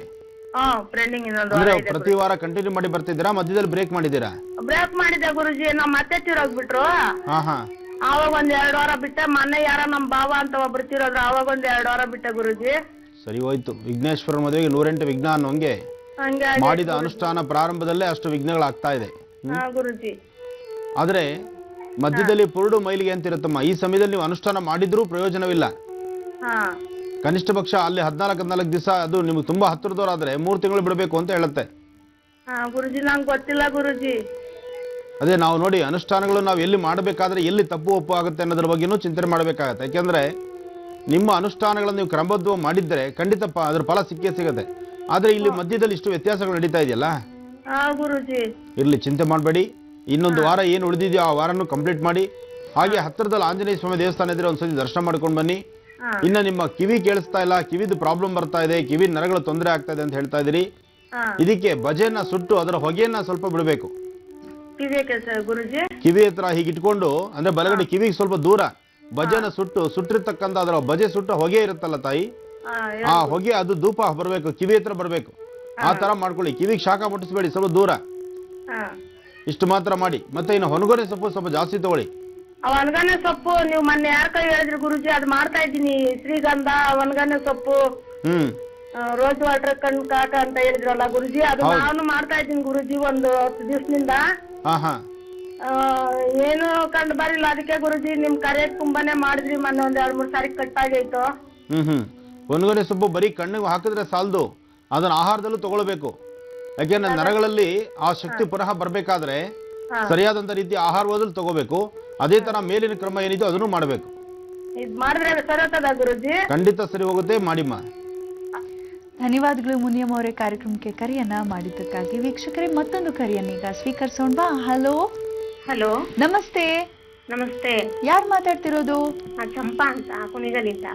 ಪೆಂಡಿಂಗ್ ಇನ್ನೊಂದು ಅಂದ್ರೆ ವಾರ ಇದೆ. ಪ್ರತಿ ವಾರ ಕಂಟಿನ್ಯೂ ಮಾಡಿ ಬರ್ತಿದ್ದೀರಾ, ಮಧ್ಯದಲ್ಲಿ ಬ್ರೇಕ್ ಮಾಡಿದ್ದೀರಾ? ಬ್ರೇಕ್ ಮಾಡಿದೆ ಗುರುಜಿ. ನಾವ್ ಮತ್ತೆ ತೀರೋಗ್ಬಿಟ್ರು. ಆವಾಗ 1-2 ವಾರ ಬಿಟ್ಟೆ. ಮೊನ್ನೆ ಯಾರ ನಮ್ ಭಾವ ಅಂತ ಒಬ್ರು ತೀರೋದ್ರು, ಆವಾಗ 1-2 ವಾರ ಬಿಟ್ಟೆ ಗುರುಜಿ. ಸರಿ ಹೋಯ್ತು. ವಿಘ್ನೇಶ್ವರ ಮದುವೆಗೆ 108 ವಿಘ್ನ ಅನ್ನೋಂಗೆ ಮಾಡಿದ ಅನುಷ್ಠಾನ ಪ್ರಾರಂಭದಲ್ಲೇ ಅಷ್ಟು ವಿಘ್ನಗಳಾಗ್ತಾ ಇದೆ ಗುರುಜಿ. ಆದ್ರೆ ಮಧ್ಯದಲ್ಲಿ ಪುರುಡು ಮೈಲಿಗೆ ಅಂತಿರುತ್ತಮ್ಮ. ಈ ಸಮಯದಲ್ಲಿ ನೀವು ಅನುಷ್ಠಾನ ಮಾಡಿದ್ರೂ ಪ್ರಯೋಜನವಿಲ್ಲ. ಕನಿಷ್ಠ ಪಕ್ಷ ಅಲ್ಲಿ 14 ದಿವಸ ಅದು ನಿಮ್ಗೆ ತುಂಬಾ ಹತ್ತಿರದವರಾದ್ರೆ 3 ತಿಂಗಳು ಬಿಡಬೇಕು ಅಂತ ಹೇಳುತ್ತೆ ಗುರುಜಿ. ನಂಗೆ ಗೊತ್ತಿಲ್ಲ ಗುರುಜಿ. ಅದೇ ನಾವು ನೋಡಿ, ಅನುಷ್ಠಾನಗಳು ನಾವು ಎಲ್ಲಿ ಮಾಡಬೇಕಾದ್ರೆ ಎಲ್ಲಿ ತಪ್ಪು ಒಪ್ಪು ಆಗುತ್ತೆ ಅನ್ನೋದ್ರ ಬಗ್ಗೆನೂ ಚಿಂತನೆ ಮಾಡಬೇಕಾಗತ್ತೆ. ಯಾಕೆಂದ್ರೆ ನಿಮ್ಮ ಅನುಷ್ಠಾನಗಳನ್ನು ನೀವು ಕ್ರಮಬದ್ಧ ಮಾಡಿದ್ರೆ ಖಂಡಿತ ಅದ್ರ ಫಲ ಸಿಕ್ಕೇ ಸಿಗುತ್ತೆ. ಆದ್ರೆ ಇಲ್ಲಿ ಮಧ್ಯದಲ್ಲಿ ಇಷ್ಟು ವ್ಯತ್ಯಾಸಗಳು ನಡೀತಾ ಇದೆಯಲ್ಲ ಗುರುಜಿ. ಇರ್ಲಿ, ಚಿಂತೆ ಮಾಡಬೇಡಿ. ಇನ್ನೊಂದು ವಾರ ಏನು ಉಳಿದಿದೆಯೋ ಆ ವಾರನೂ ಕಂಪ್ಲೀಟ್ ಮಾಡಿ. ಹಾಗೆ ಹತ್ತಿರದಲ್ಲಿ ಆಂಜನೇಯ ಸ್ವಾಮಿ ದೇವಸ್ಥಾನ ಇದ್ರೆ ಒಂದ್ಸತಿ ದರ್ಶನ ಮಾಡ್ಕೊಂಡು ಬನ್ನಿ. ಇನ್ನ ನಿಮ್ಮ ಕಿವಿ ಕೇಳಿಸ್ತಾ ಇಲ್ಲ, ಕಿವಿದು ಪ್ರಾಬ್ಲಮ್ ಬರ್ತಾ ಇದೆ, ಕಿವಿ ನರಗಳು ತೊಂದರೆ ಆಗ್ತಾ ಇದೆ ಅಂತ ಹೇಳ್ತಾ ಇದ್ದೀರಿ. ಇದಕ್ಕೆ ಬಜೆಯನ್ನ ಸುಟ್ಟು ಅದರ ಹೊಗೆಯನ್ನ ಸ್ವಲ್ಪ ಬಿಡಬೇಕು. ಕಿವಿ ಹತ್ರ ಹೀಗೆ ಇಟ್ಕೊಂಡು, ಅಂದ್ರೆ ಬಲಗಡೆ ಕಿವಿಗೆ ಸ್ವಲ್ಪ ದೂರ ಬಜೆನ ಸುಟ್ಟಿರ್ತಕ್ಕಂಥ ಅದರ ಬಜೆ ಸುಟ್ಟ ಹೊಗೆ ಇರುತ್ತಲ್ಲ ತಾಯಿ, ಆ ಹೊಗೆ ಅದು ಧೂಪ ಬರಬೇಕು, ಕಿವಿ ಹತ್ರ ಬರಬೇಕು. ಆ ತರ ಮಾಡ್ಕೊಳ್ಳಿ. ಕಿವಿಗೆ ಶಾಖ ಮುಟ್ಟಿಸ್ಬೇಡಿ, ಸ್ವಲ್ಪ ದೂರ. ಇಷ್ಟು ಮಾತ್ರ ಮಾಡಿ. ಮತ್ತೆ ಇನ್ನು ಹೊನಗೊನೆ ಸೊಪ್ಪು ಸ್ವಲ್ಪ ಜಾಸ್ತಿ ತಗೊಳ್ಳಿ. ಒಣಗನೆ ಸೊಪ್ಪು ನೀವು ಮೊನ್ನೆ ಯಾರ ಕೈ ಹೇಳಿದ್ರಿ ಗುರುಜಿ, ಅದು ಮಾಡ್ತಾ ಇದ್ದೀನಿ. ಶ್ರೀಗಂಧ, ಒಣಗನೆ ಸೊಪ್ಪು, ರೋಸ್ ವಾಟರ್ ಕಾಕ ಅಂತ ಹೇಳಿದ್ರಲ್ಲ ಗುರುಜಿ, ಅದು ನಾನು ಮಾಡ್ತಾ ಇದ್ದೀನಿ ಗುರುಜಿ 10 ದಿವಸದಿಂದ. ಏನು ಕಂಡು ಬರಿಲ್ಲ. ಅದಕ್ಕೆ ಗುರುಜಿ ನಿಮ್ ಕರೆ ತುಂಬಾನೇ ಮಾಡಿದ್ರಿ. ಮೊನ್ನೆ 2-3 ಸಾರಿ ಕಟ್ಟಾಗೈತು. ಒಣಗನೆ ಸೊಪ್ಪು ಬರೀ ಕಣ್ಣಿಗೆ ಹಾಕಿದ್ರೆ ಸಾಲದು, ಅದನ್ನ ಆಹಾರದಲ್ಲೂ ತಗೊಳ್ಬೇಕು. ಯಾಕೆಂದ್ರೆ ನರಗಳಲ್ಲಿ ಆ ಶಕ್ತಿ ಪುನಃ ಬರ್ಬೇಕಾದ್ರೆ ಸರಿಯಾದಂತ ರೀತಿ ಆಹಾರವಾದಲ್ಲಿ ತಗೋಬೇಕು. ಅದೇ ತರ ಮೇಲಿನ ಕ್ರಮ ಏನಿದೆ ಅದನ್ನು ಮಾಡಬೇಕು. ಖಂಡಿತ ಸರಿ ಹೋಗುತ್ತೆ, ಮಾಡಿಮ್ಮ. ಧನ್ಯವಾದಗಳು ಮುನಿಯಂ ಅವರೇ ಕಾರ್ಯಕ್ರಮಕ್ಕೆ ಕರೆಯನ್ನ ಮಾಡಿದ್ದಕ್ಕಾಗಿ. ವೀಕ್ಷಕರೇ, ಮತ್ತೊಂದು ಕರೆಯನ್ನೀಗ ಸ್ವೀಕರಿಸೋಣ. ಹಲೋ. ಹಲೋ, ನಮಸ್ತೆ. ನಮಸ್ತೆ. ಯಾರು ಮಾತಾಡ್ತಿರೋದು? ಚಂಪಾ ಅಂತ, ಕುಣಿಗಲಿಂದ.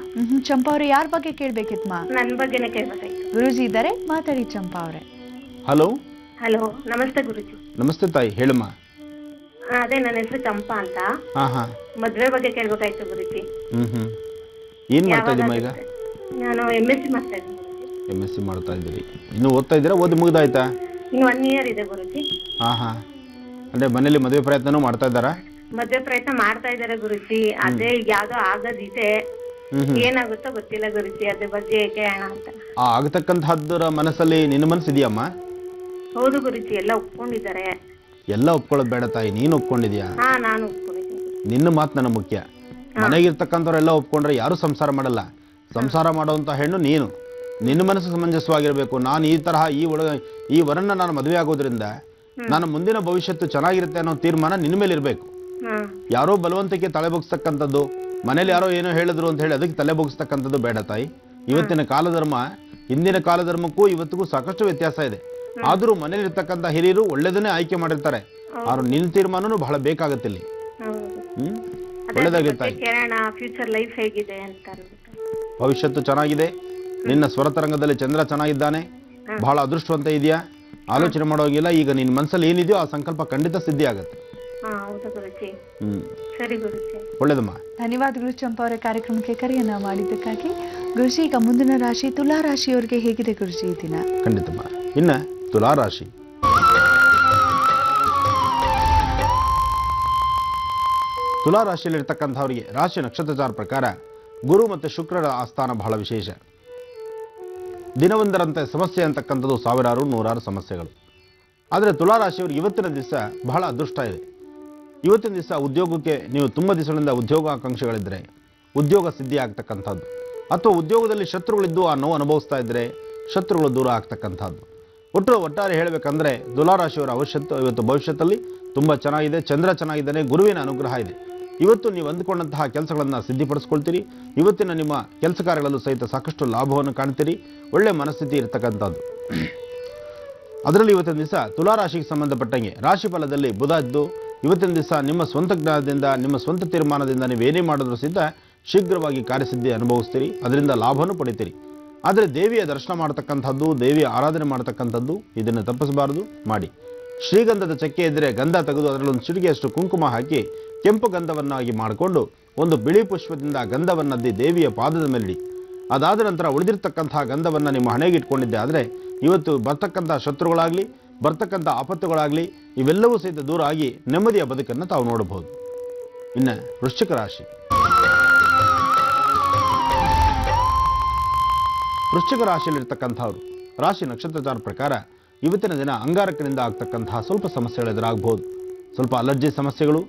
ಚಂಪಾ ಅವ್ರೆ, ಯಾರ ಬಗ್ಗೆ ಕೇಳ್ಬೇಕಿತ್ಮ? ನನ್ ಬಗ್ಗೆನೇ ಕೇಳ್ಬೇಕಾಯ್ತು. ಗುರುಜಿ ಇದ್ದಾರೆ, ಮಾತಾಡಿ ಚಂಪಾ ಅವ್ರೆ. ಹಲೋ. ಹಲೋ, ನಮಸ್ತೆ ಗುರುಜಿ. ನಮಸ್ತೆ ತಾಯಿ, ಹೇಳಮ್ಮ. ಅದೇ ನನ್ನ ಹೆಸರು ಚಂಪಾ ಅಂತ. ಮದ್ವೆ ಬಗ್ಗೆ ಕೇಳ್ಬೇಕಾಯ್ತು ಗುರುಜಿ. ಏನ್ ಮಾಡ್ತಾ ಇದ್ದೀಮ್ಮ ಈಗ? ನಾನು MSc ಮಾಡ್ತಾ ಇದ್ದೀನಿ. MSc ಮಾಡ್ತಾ ಇದ್ದೀರಿ? ಇನ್ನು ಓದ್ತಾ ಇದ್ದೀರಾ? ಓದಿ ಮುಗ್ದಾಯ್ತಾ? ಇನ್ನು 1 ಇಯರ್ ಇದೆ ಗುರುಜಿ. ಅಂದ್ರೆ ಮನೇಲಿ ಮದುವೆ ಪ್ರಯತ್ನನೂ ಮಾಡ್ತಾ ಇದ್ದಾರಾ? ಮದ್ವೆ ಪ್ರಯತ್ನ ಮಾಡ್ತಾ ಇದಾರೆ ಗುರುಜಿ. ಅದೇ ಈಗ ಯಾವ್ದೋ ಆಗೋದಿದೆ, ಏನಾಗುತ್ತೋ ಗೊತ್ತಿಲ್ಲ ಗುರುಜಿ. ಅದ್ರ ಬಗ್ಗೆ ಕೇಳೋಣ ಅಂತ. ಆಗತಕ್ಕಂತಹದ್ದರ ಮನಸ್ಸಲ್ಲಿ ನಿನ್ನ ಮನಸ್ಸಿದೆಯಮ್ಮ? ಹೌದು ಗುರುಜಿ, ಎಲ್ಲ ಒಪ್ಕೊಂಡಿದ್ದಾರೆ. ಎಲ್ಲ ಒಪ್ಕೊಳ್ಳೋದು ಬೇಡ ತಾಯಿ, ನೀನು ಒಪ್ಕೊಂಡಿದ್ಯಾ? ನಾನು ಒಪ್ಕೊಂಡಿದ್ದೀನಿ. ನಿನ್ನ ಮಾತು ನನಗೆ ಮುಖ್ಯ. ಮನೆಗಿರ್ತಕ್ಕಂಥವ್ರೆಲ್ಲ ಒಪ್ಕೊಂಡ್ರೆ ಯಾರು ಸಂಸಾರ ಮಾಡಲ್ಲ. ಸಂಸಾರ ಮಾಡುವಂತ ಹೆಣ್ಣು ನೀನು. ನಿನ್ನ ಮನಸ್ಸು ಸಮಂಜಸವಾಗಿರ್ಬೇಕು. ನಾನು ಈ ತರಹ ಈ ವರನ್ನ ನಾನು ಮದುವೆ ಆಗೋದ್ರಿಂದ ನನ್ನ ಮುಂದಿನ ಭವಿಷ್ಯತ್ತು ಚೆನ್ನಾಗಿರುತ್ತೆ ಅನ್ನೋ ತೀರ್ಮಾನ ನಿನ್ನ ಮೇಲೆ ಇರಬೇಕು. ಯಾರೋ ಬಲವಂತಕ್ಕೆ ತಲೆ ಬಗ್ಸ್ತಕ್ಕಂಥದ್ದು, ಮನೇಲಿ ಯಾರೋ ಏನೋ ಹೇಳಿದ್ರು ಅಂತ ಹೇಳಿ ಅದಕ್ಕೆ ತಲೆ ಬಗ್ಸ್ತಕ್ಕಂಥದ್ದು ಬೇಡ ತಾಯಿ. ಇವತ್ತಿನ ಕಾಲಧರ್ಮ ಹಿಂದಿನ ಕಾಲಧರ್ಮಕ್ಕೂ ಇವತ್ತಿಗೂ ಸಾಕಷ್ಟು ವ್ಯತ್ಯಾಸ ಇದೆ. ಆದ್ರೂ ಮನೇಲಿ ಇರ್ತಕ್ಕಂಥ ಹಿರಿಯರು ಒಳ್ಳೇದನ್ನೇ ಆಯ್ಕೆ ಮಾಡಿರ್ತಾರೆ. ಆದ್ರೂ ನಿನ್ನ ತೀರ್ಮಾನನೂ ಬಹಳ ಬೇಕಾಗತ್ತೆ ಇಲ್ಲಿ. ಒಳ್ಳೇದಾಗಿರ್ತಾಯಿ. ಫ್ಯೂಚರ್ ಲೈಫ್ ಹೇಗಿದೆ ಅಂತ. ಭವಿಷ್ಯತ್ತು ಚೆನ್ನಾಗಿದೆ. ನಿನ್ನ ಸ್ವರತರಂಗದಲ್ಲಿ ಚಂದ್ರ ಚೆನ್ನಾಗಿದ್ದಾನೆ. ಬಹಳ ಅದೃಷ್ಟವಂತ ಇದೆಯಾ. ಆಲೋಚನೆ ಮಾಡೋಗಿಲ್ಲ. ಈಗ ನಿನ್ನ ಮನಸ್ಸಲ್ಲಿ ಏನಿದೆಯೋ ಆ ಸಂಕಲ್ಪ ಖಂಡಿತ ಸಿದ್ಧಿ ಆಗತ್ತೆ. ಒಳ್ಳೇದಮ್ಮ. ಧನ್ಯವಾದಗಳು ಚಂಪಾ ಅವರ ಕಾರ್ಯಕ್ರಮಕ್ಕೆ ಕರೆಯನ್ನ ಮಾಡಿದ್ದಕ್ಕಾಗಿ. ಗುರುಜಿ, ಈಗ ಮುಂದಿನ ರಾಶಿ ತುಲಾ ರಾಶಿಯವರಿಗೆ ಹೇಗಿದೆ ಗುರುಜಿ ಈ ದಿನ? ಖಂಡಿತಮ್ಮ. ಇನ್ನ ತುಲಾ ರಾಶಿ ತುಲಾ ರಾಶಿಯಲ್ಲಿರ್ತಕ್ಕಂಥವರಿಗೆ ರಾಶಿ ನಕ್ಷತ್ರಚಾರ ಪ್ರಕಾರ ಗುರು ಮತ್ತು ಶುಕ್ರರ ಆಸ್ಥಾನ ಬಹಳ ವಿಶೇಷ. ದಿನವೊಂದರಂತೆ ಸಮಸ್ಯೆ ಅಂತಕ್ಕಂಥದ್ದು ಸಾವಿರಾರು ನೂರಾರು ಸಮಸ್ಯೆಗಳು. ಆದರೆ ತುಲಾ ರಾಶಿಯವರು ಇವತ್ತಿನ ದಿವಸ ಬಹಳ ಅದೃಷ್ಟ ಇದೆ. ಇವತ್ತಿನ ದಿವಸ ಉದ್ಯೋಗಕ್ಕೆ ನೀವು ತುಂಬ ದಿವಸಗಳಿಂದ ಉದ್ಯೋಗಾಕಾಂಕ್ಷೆಗಳಿದ್ದರೆ ಉದ್ಯೋಗ ಸಿದ್ಧಿ ಆಗ್ತಕ್ಕಂಥದ್ದು, ಅಥವಾ ಉದ್ಯೋಗದಲ್ಲಿ ಶತ್ರುಗಳಿದ್ದು ಆ ನೋವು ಅನುಭವಿಸ್ತಾ ಇದ್ದರೆ ಶತ್ರುಗಳು ದೂರ ಆಗ್ತಕ್ಕಂಥದ್ದು. ಒಟ್ಟಾರೆ ಹೇಳಬೇಕಂದ್ರೆ ತುಲಾ ರಾಶಿಯವರ ಇವತ್ತು ಭವಿಷ್ಯದಲ್ಲಿ ತುಂಬ ಚೆನ್ನಾಗಿದೆ. ಚಂದ್ರ ಚೆನ್ನಾಗಿದ್ದಾನೆ, ಗುರುವಿನ ಅನುಗ್ರಹ ಇದೆ. ಇವತ್ತು ನೀವು ಅಂದುಕೊಂಡಂತಹ ಕೆಲಸಗಳನ್ನು ಸಿದ್ಧಿಪಡಿಸ್ಕೊಳ್ತೀರಿ. ಇವತ್ತಿನ ನಿಮ್ಮ ಕೆಲಸ ಕಾರ್ಯಗಳಲ್ಲೂ ಸಹಿತ ಸಾಕಷ್ಟು ಲಾಭವನ್ನು ಕಾಣ್ತೀರಿ. ಒಳ್ಳೆ ಮನಸ್ಥಿತಿ ಇರತಕ್ಕಂಥದ್ದು. ಅದರಲ್ಲಿ ಇವತ್ತಿನ ದಿವಸ ತುಲಾ ರಾಶಿಗೆ ಸಂಬಂಧಪಟ್ಟಂಗೆ ರಾಶಿ ಫಲದಲ್ಲಿ ಬುಧ ಇದ್ದು ಇವತ್ತಿನ ದಿವಸ ನಿಮ್ಮ ಸ್ವಂತ ಜ್ಞಾನದಿಂದ ನಿಮ್ಮ ಸ್ವಂತ ತೀರ್ಮಾನದಿಂದ ನೀವೇನೇ ಮಾಡಿದ್ರೂ ಸಹಿತ ಶೀಘ್ರವಾಗಿ ಕಾರ್ಯಸಿದ್ಧಿ ಅನುಭವಿಸ್ತೀರಿ. ಅದರಿಂದ ಲಾಭವನ್ನು ಪಡಿತೀರಿ. ಆದರೆ ದೇವಿಯ ದರ್ಶನ ಮಾಡ್ತಕ್ಕಂಥದ್ದು, ದೇವಿಯ ಆರಾಧನೆ ಮಾಡ್ತಕ್ಕಂಥದ್ದು ಇದನ್ನು ತಪ್ಪಿಸಬಾರದು, ಮಾಡಿ. ಶ್ರೀಗಂಧದ ಚಕ್ಕೆ ಇದ್ದರೆ ಗಂಧ ತೆಗೆದು ಅದರಲ್ಲೊಂದು ಚಿಟಿಕೆಯಷ್ಟು ಕುಂಕುಮ ಹಾಕಿ ಕೆಂಪು ಗಂಧವನ್ನಾಗಿ ಮಾಡಿಕೊಂಡು ಒಂದು ಬಿಳಿ ಪುಷ್ಪದಿಂದ ಗಂಧವನ್ನದ್ದಿ ದೇವಿಯ ಪಾದದ ಮೇಲಿಡಿ. ಅದಾದ ನಂತರ ಉಳಿದಿರ್ತಕ್ಕಂತಹ ಗಂಧವನ್ನು ನಿಮ್ಮ ಹಣೆಗೆ ಇಟ್ಕೊಂಡಿದ್ದೆ ಆದರೆ ಇವತ್ತು ಬರ್ತಕ್ಕಂಥ ಶತ್ರುಗಳಾಗಲಿ ಬರ್ತಕ್ಕಂಥ ಆಪತ್ತುಗಳಾಗಲಿ ಇವೆಲ್ಲವೂ ಸಹಿತ ದೂರ ಆಗಿ ನೆಮ್ಮದಿಯ ಬದುಕನ್ನು ತಾವು ನೋಡಬಹುದು. ಇನ್ನು ವೃಶ್ಚಿಕ ರಾಶಿ. ವೃಶ್ಚಿಕ ರಾಶಿಯಲ್ಲಿರ್ತಕ್ಕಂಥವ್ರು ರಾಶಿ ನಕ್ಷತ್ರಚಾರ ಪ್ರಕಾರ ಇವತ್ತಿನ ದಿನ ಅಂಗಾರಕನಿಂದ ಆಗ್ತಕ್ಕಂತಹ ಸ್ವಲ್ಪ ಸಮಸ್ಯೆಗಳು ಎದುರಾಗಬಹುದು. ಸ್ವಲ್ಪ ಅಲರ್ಜಿ ಸಮಸ್ಯೆಗಳು,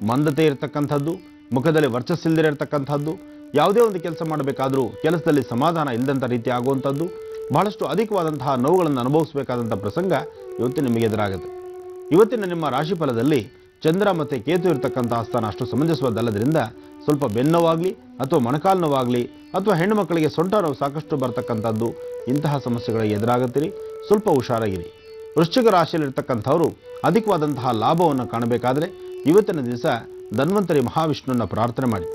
ಮಂದತೆ ಇರತಕ್ಕಂಥದ್ದು, ಮುಖದಲ್ಲಿ ವರ್ಚಸ್ಸಿಲ್ಲದೆ ಇರತಕ್ಕಂಥದ್ದು, ಯಾವುದೇ ಒಂದು ಕೆಲಸ ಮಾಡಬೇಕಾದರೂ ಕೆಲಸದಲ್ಲಿ ಸಮಾಧಾನ ಇಲ್ಲದಂಥ ರೀತಿ ಆಗುವಂಥದ್ದು, ಬಹಳಷ್ಟು ಅಧಿಕವಾದಂತಹ ನೋವುಗಳನ್ನು ಅನುಭವಿಸಬೇಕಾದಂಥ ಪ್ರಸಂಗ ಇವತ್ತು ನಿಮಗೆ ಎದುರಾಗುತ್ತೆ. ಇವತ್ತಿನ ನಿಮ್ಮ ರಾಶಿ ಫಲದಲ್ಲಿ ಚಂದ್ರ ಮತ್ತು ಕೇತು ಇರತಕ್ಕಂತಹ ಸ್ಥಾನ ಅಷ್ಟು ಸಮಂಜಸವಾದಲ್ಲದ್ರಿಂದ ಸ್ವಲ್ಪ ಬೆನ್ನೋವಾಗಲಿ ಅಥವಾ ಮೊಣಕಾಲು ನೋವಾಗಲಿ ಅಥವಾ ಹೆಣ್ಣು ಮಕ್ಕಳಿಗೆ ಸೊಂಟ ನೋವು ಸಾಕಷ್ಟು ಬರ್ತಕ್ಕಂಥದ್ದು, ಇಂತಹ ಸಮಸ್ಯೆಗಳಿಗೆ ಎದುರಾಗುತ್ತೀರಿ. ಸ್ವಲ್ಪ ಹುಷಾರಾಗಿರಿ. ವೃಶ್ಚಿಕ ರಾಶಿಯಲ್ಲಿರ್ತಕ್ಕಂಥವರು ಅಧಿಕವಾದಂತಹ ಲಾಭವನ್ನು ಕಾಣಬೇಕಾದರೆ ಇವತ್ತಿನ ದಿವಸ ಧನ್ವಂತರಿ ಮಹಾವಿಷ್ಣುವನ್ನ ಪ್ರಾರ್ಥನೆ ಮಾಡಿ.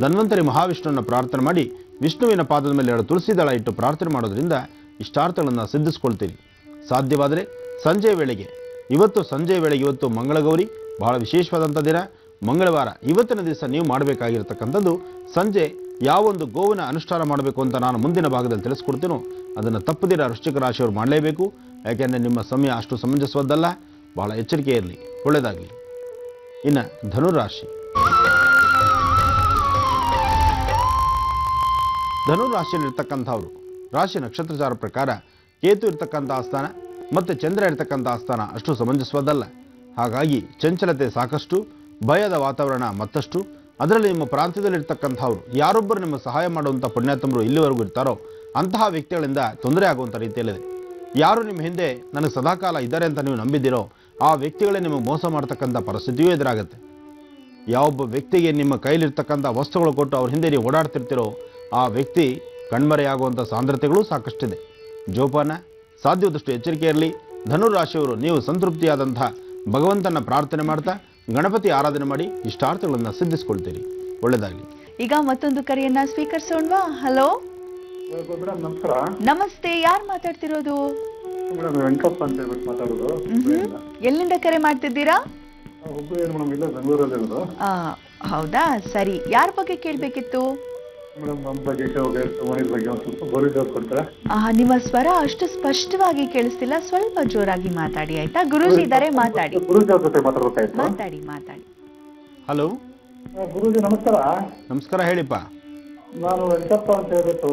ಧನ್ವಂತರಿ ಮಹಾವಿಷ್ಣುವನ್ನ ಪ್ರಾರ್ಥನೆ ಮಾಡಿ ವಿಷ್ಣುವಿನ ಪಾದದ ಮೇಲೆ 2 ತುಳಸಿ ದಳ ಇಟ್ಟು ಪ್ರಾರ್ಥನೆ ಮಾಡೋದ್ರಿಂದ ಇಷ್ಟಾರ್ಥಗಳನ್ನು ಸಿದ್ಧಿಸ್ಕೊಳ್ತೀರಿ. ಸಾಧ್ಯವಾದರೆ ಸಂಜೆ ವೇಳೆಗೆ ಇವತ್ತು ಮಂಗಳಗೌರಿ ಬಹಳ ವಿಶೇಷವಾದಂಥ ದಿನ, ಮಂಗಳವಾರ. ಇವತ್ತಿನ ದಿವಸ ನೀವು ಮಾಡಬೇಕಾಗಿರ್ತಕ್ಕಂಥದ್ದು ಸಂಜೆ ಯಾವೊಂದು ಗೋವಿನ ಅನುಷ್ಠಾನ ಮಾಡಬೇಕು ಅಂತ ನಾನು ಮುಂದಿನ ಭಾಗದಲ್ಲಿ ತಿಳಿಸ್ಕೊಡ್ತೀನೋ ಅದನ್ನು ತಪ್ಪದಿರ ವೃಶ್ಚಿಕ ರಾಶಿಯವರು ಮಾಡಲೇಬೇಕು. ಯಾಕೆಂದರೆ ನಿಮ್ಮ ಸಮಯ ಅಷ್ಟು ಸಮಂಜಸವಾದ್ದಲ್ಲ. ಬಹಳ ಎಚ್ಚರಿಕೆ ಇರಲಿ. ಒಳ್ಳೆಯದಾಗಲಿ. ಇನ್ನು ಧನುರಾಶಿ. ಧನುರಾಶಿಯಲ್ಲಿರ್ತಕ್ಕಂಥವ್ರು ರಾಶಿ ನಕ್ಷತ್ರಚಾರ ಪ್ರಕಾರ ಕೇತು ಇರ್ತಕ್ಕಂಥ ಆಸ್ಥಾನ ಮತ್ತು ಚಂದ್ರ ಇರ್ತಕ್ಕಂಥ ಆಸ್ಥಾನ ಅಷ್ಟು ಸಮಂಜಸವಾದಲ್ಲ. ಹಾಗಾಗಿ ಚಂಚಲತೆ ಸಾಕಷ್ಟು, ಭಯದ ವಾತಾವರಣ ಮತ್ತಷ್ಟು. ಅದರಲ್ಲಿ ನಿಮ್ಮ ಪ್ರಾಂತ್ಯದಲ್ಲಿರ್ತಕ್ಕಂಥವ್ರು ಯಾರೊಬ್ಬರು ನಿಮ್ಮ ಸಹಾಯ ಮಾಡುವಂಥ ಪುಣ್ಯಾತ್ಮರು ಇಲ್ಲಿವರೆಗೂ ಇರ್ತಾರೋ ಅಂತಹ ವ್ಯಕ್ತಿಗಳಿಂದ ತೊಂದರೆ ಆಗುವಂಥ ರೀತಿಯಲ್ಲಿದೆ. ಯಾರು ನಿಮ್ಮ ಹಿಂದೆ ನನಗೆ ಸದಾಕಾಲ ಇದ್ದಾರೆ ಅಂತ ನೀವು ನಂಬಿದ್ದೀರೋ ಆ ವ್ಯಕ್ತಿಗಳೇ ನಿಮಗೆ ಮೋಸ ಮಾಡ್ತಕ್ಕಂಥ ಪರಿಸ್ಥಿತಿಯೂ ಎದುರಾಗುತ್ತೆ. ಯಾವೊಬ್ಬ ವ್ಯಕ್ತಿಗೆ ನಿಮ್ಮ ಕೈಲಿರ್ತಕ್ಕಂಥ ವಸ್ತುಗಳು ಕೊಟ್ಟು ಅವ್ರ ಹಿಂದೆ ನೀವು ಓಡಾಡ್ತಿರ್ತೀರೋ ಆ ವ್ಯಕ್ತಿ ಕಣ್ಮರೆಯಾಗುವಂಥ ಸಾಂದ್ರತೆಗಳು ಸಾಕಷ್ಟಿದೆ. ಜೋಪಾನ, ಸಾಧ್ಯವಾದಷ್ಟು ಎಚ್ಚರಿಕೆ ಇರಲಿ. ಧನುರಾಶಿಯವರು ನೀವು ಸಂತೃಪ್ತಿಯಾದಂಥ ಭಗವಂತನ ಪ್ರಾರ್ಥನೆ ಮಾಡ್ತಾ ಗಣಪತಿ ಆರಾಧನೆ ಮಾಡಿ ಇಷ್ಟಾರ್ಥಗಳನ್ನು ಸಿದ್ಧಿಸ್ಕೊಳ್ತೀರಿ. ಒಳ್ಳೆಯದಾಗಲಿ. ಈಗ ಮತ್ತೊಂದು ಕರೆಯನ್ನ ಸ್ವೀಕರಿಸೋಣವಾ? ಹಲೋ, ನಮಸ್ಕಾರ. ನಮಸ್ತೆ. ಯಾರು ಮಾತಾಡ್ತಿರೋದು? ವೆಂಕಟಪ್ಪ ಅಂತ ಹೇಳ್ಬಿಟ್ಟು ಮಾತಾಡೋದು. ಎಲ್ಲಿಂದ ಕರೆ ಮಾಡ್ತಿದ್ದೀರಾ? ಬೆಂಗಳೂರಲ್ಲಿ. ಹೌದಾ, ಸರಿ. ಯಾರ ಬಗ್ಗೆ ಕೇಳಬೇಕಿತ್ತು? ನಿಮ್ಮ ಸ್ವರ ಅಷ್ಟು ಸ್ಪಷ್ಟವಾಗಿ ಕೇಳಿಸ್ತಿಲ್ಲ, ಸ್ವಲ್ಪ ಜೋರಾಗಿ ಮಾತಾಡಿ ಆಯ್ತಾ? ಗುರೂಜಿ ಇದ್ದಾರೆ, ಮಾತಾಡಿ. ಮಾತಾಡಿ. ಹಲೋ ಗುರೂಜಿ, ನಮಸ್ಕಾರ. ನಮಸ್ಕಾರ, ಹೇಳಿಪ್ಪ. ನಾನು ವೆಂಕಟಪ್ಪ ಅಂತ ಹೇಳ್ಬಿಟ್ಟು.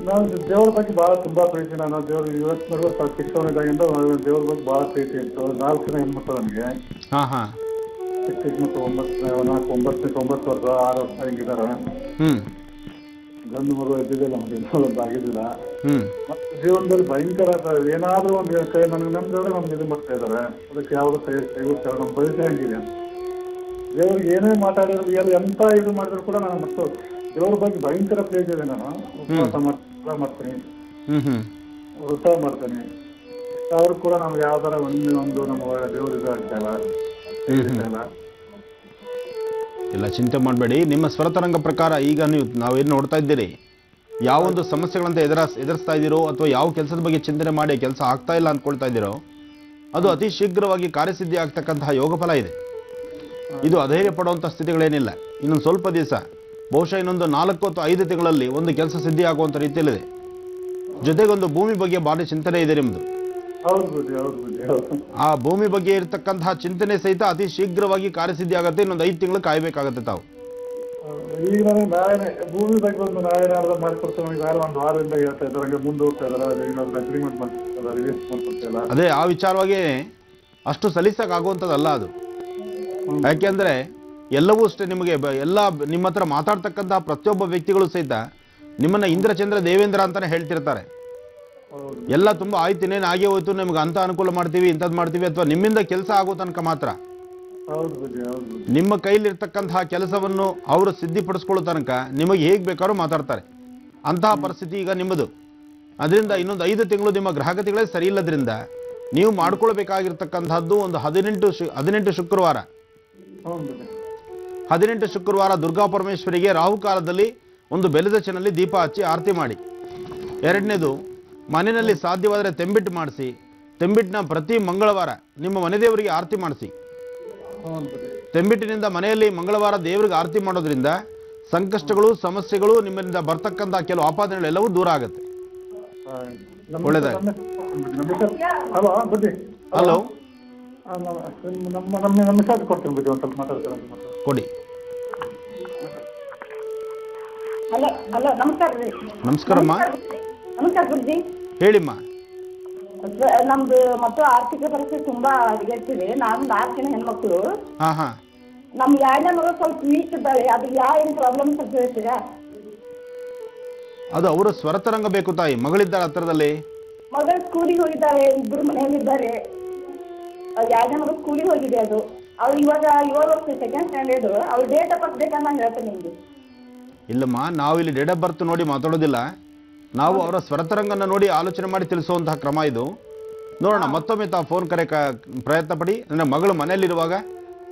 ನಾನು ದೇವ್ರ ಬಗ್ಗೆ ಬಹಳ ತುಂಬಾ ಪ್ರೀತಿ. ನಾನು ದೇವ್ರ ಇವತ್ತಿನವರೆಗೂ ಚಿಕ್ಕವನಿದ್ದಾಗಿಂದ ದೇವ್ರ ಬಗ್ಗೆ ಬಹಳ ಪ್ರೀತಿ ಇತ್ತು. 4 ಜನ ಹೆಣ್ಮಕ್ಳು ನನಗೆ. ಚಿಕ್ಕ ಹೆಣ್ಮಕ್ಳು 9 ವರ್ಷ 6 ವರ್ಷ ಹಿಂಗಿದ್ದಾರೆ. ಗಂಡು ಮರು ಎದ್ದಿದ್ದಿಲ್ಲ, ನಮ್ಗೆ ಆಗಿದ್ದಿಲ್ಲ. ಮತ್ತೆ ಜೀವನದಲ್ಲಿ ಭಯಂಕರ ಏನಾದ್ರೂ ಒಂದು ಕೈ ನನಗೆ ನಮ್ದ್ರೆ ನಮ್ಗೆ ಇದು ಮಾಡ್ತಾ ಇದಾರೆ. ಅದಕ್ಕೆ ಯಾವ್ದು ಕೈ ನಮ್ ಪರಿಚಯ ಹಂಗಿದೆ. ದೇವ್ರಿಗೆ ಏನೇ ಮಾತಾಡಿದ್ರು ಎಂತ ಇದು ಮಾಡಿದ್ರು ಕೂಡ ನಾನು ಮತ್ತು ದೇವ್ರ ಬಗ್ಗೆ ಭಯಂಕರ ಪ್ರೀತಿ ಇದೆ. ನಾನು ಉಪವಾಸ ಮಾಡ್ತೀನಿ, ವೃತ ಮಾಡ್ತೀನಿ. ಅವ್ರು ಕೂಡ ನಮ್ಗೆ ಯಾವ್ದಾರ ಒಂದು ನಮ್ಮ ದೇವ್ರ ಇದು ಆಗ್ತಾಯಿಲ್ಲ. ಎಲ್ಲ ಚಿಂತೆ ಮಾಡಬೇಡಿ. ನಿಮ್ಮ ಸ್ವರತರಂಗ ಪ್ರಕಾರ ಈಗ ನಾವೇನು ನೋಡ್ತಾ ಇದ್ದೀರಿ, ಯಾವೊಂದು ಸಮಸ್ಯೆಗಳಂತ ಎದುರಿಸ್ತಾ ಇದ್ದೀರೋ ಅಥವಾ ಯಾವ ಕೆಲಸದ ಬಗ್ಗೆ ಚಿಂತನೆ ಮಾಡಿ ಕೆಲಸ ಆಗ್ತಾ ಇಲ್ಲ ಅಂದ್ಕೊಳ್ತಾ ಇದ್ದೀರೋ ಅದು ಅತಿ ಶೀಘ್ರವಾಗಿ ಕಾರ್ಯಸಿದ್ಧಿ ಆಗ್ತಕ್ಕಂತಹ ಯೋಗ ಫಲ ಇದೆ. ಇದು ಅಧೈರ್ಯ ಪಡುವಂಥ ಸ್ಥಿತಿಗಳೇನಿಲ್ಲ. ಇನ್ನೊಂದು ಸ್ವಲ್ಪ ದಿವಸ, ಬಹುಶಃ ಇನ್ನೊಂದು 4 ಅಥವಾ 5 ತಿಂಗಳಲ್ಲಿ ಒಂದು ಕೆಲಸ ಸಿದ್ಧಿ ಆಗುವಂಥ ರೀತಿಯಲ್ಲಿದೆ. ಜೊತೆಗೊಂದು ಭೂಮಿ ಬಗ್ಗೆ ಭಾರಿ ಚಿಂತನೆ ಇದೆ ನಿಮ್ಮದು. ಹೌದು ಗುರುಜಿ, ಹೌದು ಗುರುಜಿ, ಹೌದು. ಆ ಭೂಮಿ ಬಗ್ಗೆ ಇರತಕ್ಕಂತಹ ಚಿಂತನೆ ಸಹಿತ ಅತಿ ಶೀಘ್ರವಾಗಿ ಕಾರ್ಯಸಿದ್ಧಿ ಆಗುತ್ತೆ. ಇನ್ನೊಂದು 5 ತಿಂಗಳು ಕಾಯ್ಬೇಕಾಗತ್ತೆ ತಾವು. ಈಗ ನನಗೆ ನಾಳೆ ಭೂಮಿ ಬಗ್ಗೆ ಒಂದು ನಾಳೆ ಏನಾದ್ರು ಮಾಡ್ಕೊಡ್ತಾರೆ, ನನಗೆ ಯಾರು ಒಂದು ವಾರದಿಂದ ಹೇಳ್ತಾ ಇದ್ದಾರೆ, ಹಂಗೆ ಮುಂದೆ ಹೋಗ್ತಾ ಇದ್ದಾರೆ, ಏನಾದ್ರು ಅಗ್ರಿಮೆಂಟ್ ಮಾಡ್ಕೊಡ್ತಾರೆ, ರಿಲೀಸ್ ಮಾಡ್ಕೊಡ್ತಿಲ್ಲ. ಅದೇ ಆ ವಿಚಾರವಾಗಿ ಅಷ್ಟು ಸಲೀಸಾಗುವಂಥದ್ದಲ್ಲ ಅದು. ಯಾಕೆಂದ್ರೆ ಎಲ್ಲವೂ ಅಷ್ಟೇ, ನಿಮಗೆ ಎಲ್ಲ ನಿಮ್ಮ ಹತ್ರ ಮಾತಾಡ್ತಕ್ಕಂತಹ ಪ್ರತಿಯೊಬ್ಬ ವ್ಯಕ್ತಿಗಳು ಸಹಿತ ನಿಮ್ಮನ್ನ ಇಂದ್ರಚಂದ್ರ ದೇವೇಂದ್ರ ಅಂತಾನೆ ಹೇಳ್ತಿರ್ತಾರೆ. ಎಲ್ಲ ತುಂಬಾ ಆಯ್ತು, ಇನ್ನೇನು ಆಗೇ ಹೋಯ್ತು, ನಿಮ್ಗೆ ಅಂತ ಅನುಕೂಲ ಮಾಡ್ತೀವಿ, ಇಂಥದ್ದು ಮಾಡ್ತೀವಿ, ಅಥವಾ ನಿಮ್ಮಿಂದ ಕೆಲಸ ಆಗೋ ತನಕ ಮಾತ್ರ. ನಿಮ್ಮ ಕೈಲಿರ್ತಕ್ಕಂತಹ ಕೆಲಸವನ್ನು ಅವರು ಸಿದ್ಧಿಪಡಿಸ್ಕೊಳ್ಳೋ ತನಕ ನಿಮಗೆ ಹೇಗೆ ಬೇಕಾದ್ರೂ ಮಾತಾಡ್ತಾರೆ. ಅಂತಹ ಪರಿಸ್ಥಿತಿ ಈಗ ನಿಮ್ಮದು. ಅದರಿಂದ ಇನ್ನೊಂದು 5 ತಿಂಗಳು ನಿಮ್ಮ ಗ್ರಹಗತಿಗಳೇ ಸರಿ ಇಲ್ಲದ್ರಿಂದ ನೀವು ಮಾಡ್ಕೊಳ್ಬೇಕಾಗಿರ್ತಕ್ಕಂಥದ್ದು ಒಂದು 18 ಶುಕ್ರವಾರ 18 ಶುಕ್ರವಾರ ದುರ್ಗಾ ಪರಮೇಶ್ವರಿಗೆ ರಾಹುಕಾಲದಲ್ಲಿ ಒಂದು ಬೆಲದಚ್ಚನಲ್ಲಿ ದೀಪ ಹಚ್ಚಿ ಆರತಿ ಮಾಡಿ. ಎರಡನೇದು, ಮನೆಯಲ್ಲಿ ಸಾಧ್ಯವಾದರೆ ತೆಂಬಿಟ್ಟು ಮಾಡಿಸಿ. ತೆಂಬಿಟ್ಟಿನ ಪ್ರತಿ ಮಂಗಳವಾರ ನಿಮ್ಮ ಮನೆ ದೇವರಿಗೆ ಆರತಿ ಮಾಡಿಸಿ. ತೆಂಬಿಟ್ಟಿನಿಂದ ಮನೆಯಲ್ಲಿ ಮಂಗಳವಾರ ದೇವರಿಗೆ ಆರತಿ ಮಾಡೋದ್ರಿಂದ ಸಂಕಷ್ಟಗಳು, ಸಮಸ್ಯೆಗಳು, ನಿಮ್ಮಿಂದ ಬರ್ತಕ್ಕಂಥ ಕೆಲವು ಆಪಾದನೆಗಳು ಎಲ್ಲವೂ ದೂರ ಆಗುತ್ತೆ. ಒಳ್ಳೆದಾಗಿ. ಹಲೋ, ಕೊಡಿ. ಹಲೋ ಹಲೋ, ನಮಸ್ಕಾರ ರೀ. ನಮಸ್ಕಾರಮ್ಮ. ನಮಸ್ಕಾರ ಗುರುಜಿ. ಹೇಳಿಮ್ಮ. ನಮ್ದು ಮತ್ತು ಆರ್ಥಿಕ ಪರಿಸ್ಥಿತಿ ತುಂಬಾ ಹದಗೆಟ್ಟಿದೆ. ನಾವು 4 ಜನ ಹೆಣ್ಮಕ್ಳು. ನಮ್ 2ನೇ ಮಗ ಸ್ವಲ್ಪ ವೀಕ್ ಇದ್ದಾಳೆ. ಅದು ಏನು ಪ್ರಾಬ್ಲಮ್ ಸ್ವಲ್ಪ ಹೇಳ್ತೀರಾ? ಅದು ಅವರ ಸ್ವರತರಂಗ ಬೇಕು ತಾಯಿ. ಮಗಳಿದ್ದಾರೆ ಹತ್ರದಲ್ಲಿ? ಮಗಳು ಸ್ಕೂಲಿಗೆ ಹೋಗಿದ್ದಾರೆ, 2 ಮನೆಯಲ್ಲಿದ್ದಾರೆ. 2ನೇ ಮಗ ಸ್ಕೂಲಿಗೆ ಹೋಗಿದೆ. ಅದು ಅವ್ರು ಇವಾಗ 7 ವರ್ಷ ಸೆಕೆಂಡ್ ಸ್ಟ್ಯಾಂಡರ್ಡ್. ಅವ್ರು ಡೇಟ್ ಆಫ್ ಬರ್ತ್ ಬೇಕಂತ ಹೇಳ್ತೇನೆ ನಿಮ್ಗೆ. ಇಲ್ಲಮ್ಮ, ನಾವು ಇಲ್ಲಿ ಡೇಟ್ ಆಫ್ ಬರ್ತ್ ನೋಡಿ ಮಾತಾಡೋದಿಲ್ಲ. ನಾವು ಅವರ ಸ್ವರತರಂಗನ ನೋಡಿ ಆಲೋಚನೆ ಮಾಡಿ ತಿಳಿಸುವಂತಹ ಕ್ರಮ ಇದು. ನೋಡೋಣ, ಮತ್ತೊಮ್ಮೆ ತಾವು ಫೋನ್ ಕರೆ ಪ್ರಯತ್ನ ಪಡಿ. ನನ್ನ ಮಗಳು ಮನೆಯಲ್ಲಿರುವಾಗ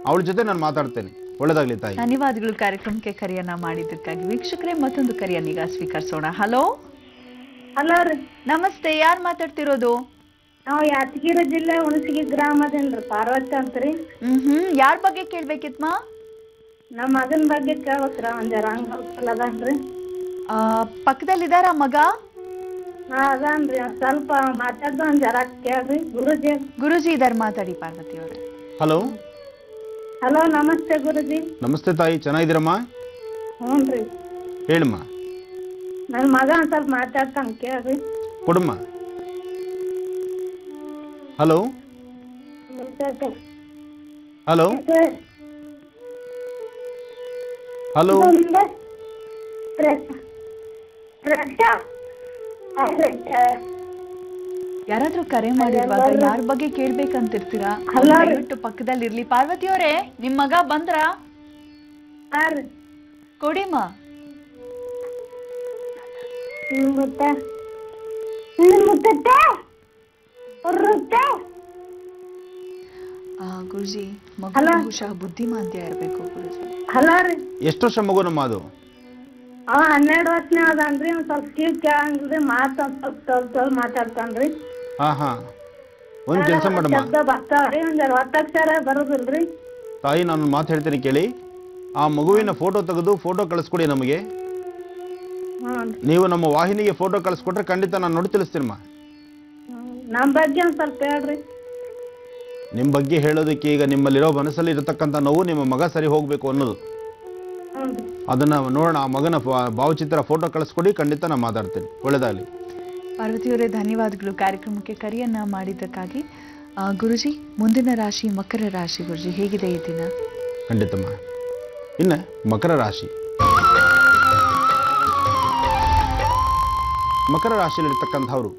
ಅವಳ ಜೊತೆ ನಾನು ಮಾತಾಡ್ತೇನೆ. ಒಳ್ಳೆದಾಗ್ಲಿ ತಾಯಿ. ಧನ್ಯವಾದಗಳು ಕಾರ್ಯಕ್ರಮಕ್ಕೆ ಕರೆಯನ್ನ ಮಾಡಿದ್ದಕ್ಕಾಗಿ. ವೀಕ್ಷಕರೇ, ಮತ್ತೊಂದು ಕರೆಯನ್ನೀಗ ಸ್ವೀಕರಿಸೋಣ. ಹಲೋ. ಹಲೋ ರೀ. ನಮಸ್ತೆ, ಯಾರು ಮಾತಾಡ್ತಿರೋದು? ನಾವು ಯಾದಗಿರಿ ಜಿಲ್ಲೆ ಹುಣಸಗಿ ಗ್ರಾಮದಿಂದ ಪಾರ್ವತಿ ಅಂತ್ರಿ. ಯಾರ ಬಗ್ಗೆ ಕೇಳ್ಬೇಕಿತ್ಮ? ನಮ್ಮ ಮಗನ ಬಗ್ಗೆ ಕೇಳ್ಬೇಕ್ರ. ಒಂದ್ ಜರ ಅಂಗವಿಕಲ ಅದಾನ್ರಿ. ಪಕ್ಕದಲ್ಲಿದಾರ ಮಗ? ಅದಾನ್ರಿ. ಸ್ವಲ್ಪ ಮಾತಾಡ್ದು ಒಂದ್ ಜರ ಕೇಳ್ರಿ. ಗುರುಜಿ ಇದಾರೆ, ಮಾತಾಡಿ ಪಾರ್ವತಿ ಅವ್ರೆ. ಹಲೋ. ಹಲೋ, ನಮಸ್ತೆ ಗುರುಜಿ. ನಮಸ್ತೆ ತಾಯಿ, ಚೆನ್ನಾಗಿದ್ದೀರಮ್ಮ? ಹ್ಞೂನ್ರಿ. ಹೇಳಿಮ್ಮ. ನನ್ ಮಗ ಒಂದ್ ಸ್ವಲ್ಪ ಮಾತಾಡ್ತಾನ, ಕೇಳ್ರಿ. ಕೊಡಮ್ಮ. ಹಲೋ. ಹಲೋ. ಹಲೋ. ಯಾರಾದ್ರೂ ಕರೆ ಮಾಡಿರುವಾಗ ಯಾರ ಬಗ್ಗೆ ಕೇಳ್ಬೇಕಂತಿರ್ತೀರಾ? ದಯವಿಟ್ಟು ಪಕ್ಕದಲ್ಲಿ ಇರ್ಲಿ. ಪಾರ್ವತಿ ಅವರೇ, ನಿಮ್ ಮಗ ಬಂದ್ರ? ಕೊಡಿಮ್ಮ. ಗುರುಜಿ, ಮಗು ಬಹುಶಃ ಬುದ್ಧಿಮಾಂದ್ಯ ಇರ್ಬೇಕು ಗುರುಜಿ. ಹಲೋ ರೀ. ಎಷ್ಟು ವರ್ಷ ಮಗು ನಮ್ಮ ಅದು? 12 ವರ್ಷನೇ ಅದನ್ರಿ. ಒಂದ್ ಸ್ವಲ್ಪ ಕಿವಿ ಕೇಳಂಗ್ರಿ, ಮಾತು ಸ್ವಲ್ಪ ಮಾತಾಡ್ತಾನ್ರಿ. ಒಂದ್ ಕೆಲಸ ಮಾಡಮ್ಮ. ಬರ್ತಾವ್ರಿ, ಒಂದ್ ಒತ್ತಕ್ಷರ ಬರೋದಿಲ್ರಿ. ತಾಯಿ, ನಾನು ಮಾತು ಹೇಳ್ತೇನೆ ಕೇಳಿ. ಆ ಮಗುವಿನ ಫೋಟೋ ತೆಗೆದು ಫೋಟೋ ಕಳಿಸ್ಕೊಡಿ ನಮಗೆ. ನೀವು ನಮ್ಮ ವಾಹಿನಿಗೆ ಫೋಟೋ ಕಳಿಸ್ಕೊಟ್ರೆ ಖಂಡಿತ ನಾನು ನೋಡಿ ತಿಳಿಸ್ತೀನಮ್ಮ. ನಮ್ ಬಗ್ಗೆ ಒಂದ್ ಸ್ವಲ್ಪ ಹೇಳ್ರಿ. ನಿಮ್ಮ ಬಗ್ಗೆ ಹೇಳೋದಕ್ಕೆ ಈಗ ನಿಮ್ಮಲ್ಲಿರೋ ಮನಸ್ಸಲ್ಲಿ ಇರತಕ್ಕಂಥ ನೋವು ನಿಮ್ಮ ಮಗ ಸರಿ ಹೋಗ್ಬೇಕು ಅನ್ನೋದು. ಅದನ್ನ ನೋಡೋಣ. ಆ ಮಗನ ಭಾವಚಿತ್ರ ಫೋಟೋ ಕಳಿಸ್ಕೊಡಿ, ಖಂಡಿತ ನಾನು ಮಾತಾಡ್ತೇನೆ. ಒಳ್ಳೆದಾಗಲಿ. ಪಾರ್ವತಿಯವರೇ, ಧನ್ಯವಾದಗಳು ಕಾರ್ಯಕ್ರಮಕ್ಕೆ ಕರೆಯನ್ನ ಮಾಡಿದ್ದಕ್ಕಾಗಿ. ಗುರುಜಿ, ಮುಂದಿನ ರಾಶಿ ಮಕರ ರಾಶಿ. ಗುರುಜಿ, ಹೇಗಿದೆ ಈ ದಿನ? ಖಂಡಿತಮ್ಮ. ಇನ್ನು ಮಕರ ರಾಶಿ. ಮಕರ ರಾಶಿಯಲ್ಲಿರ್ತಕ್ಕಂಥವ್ರು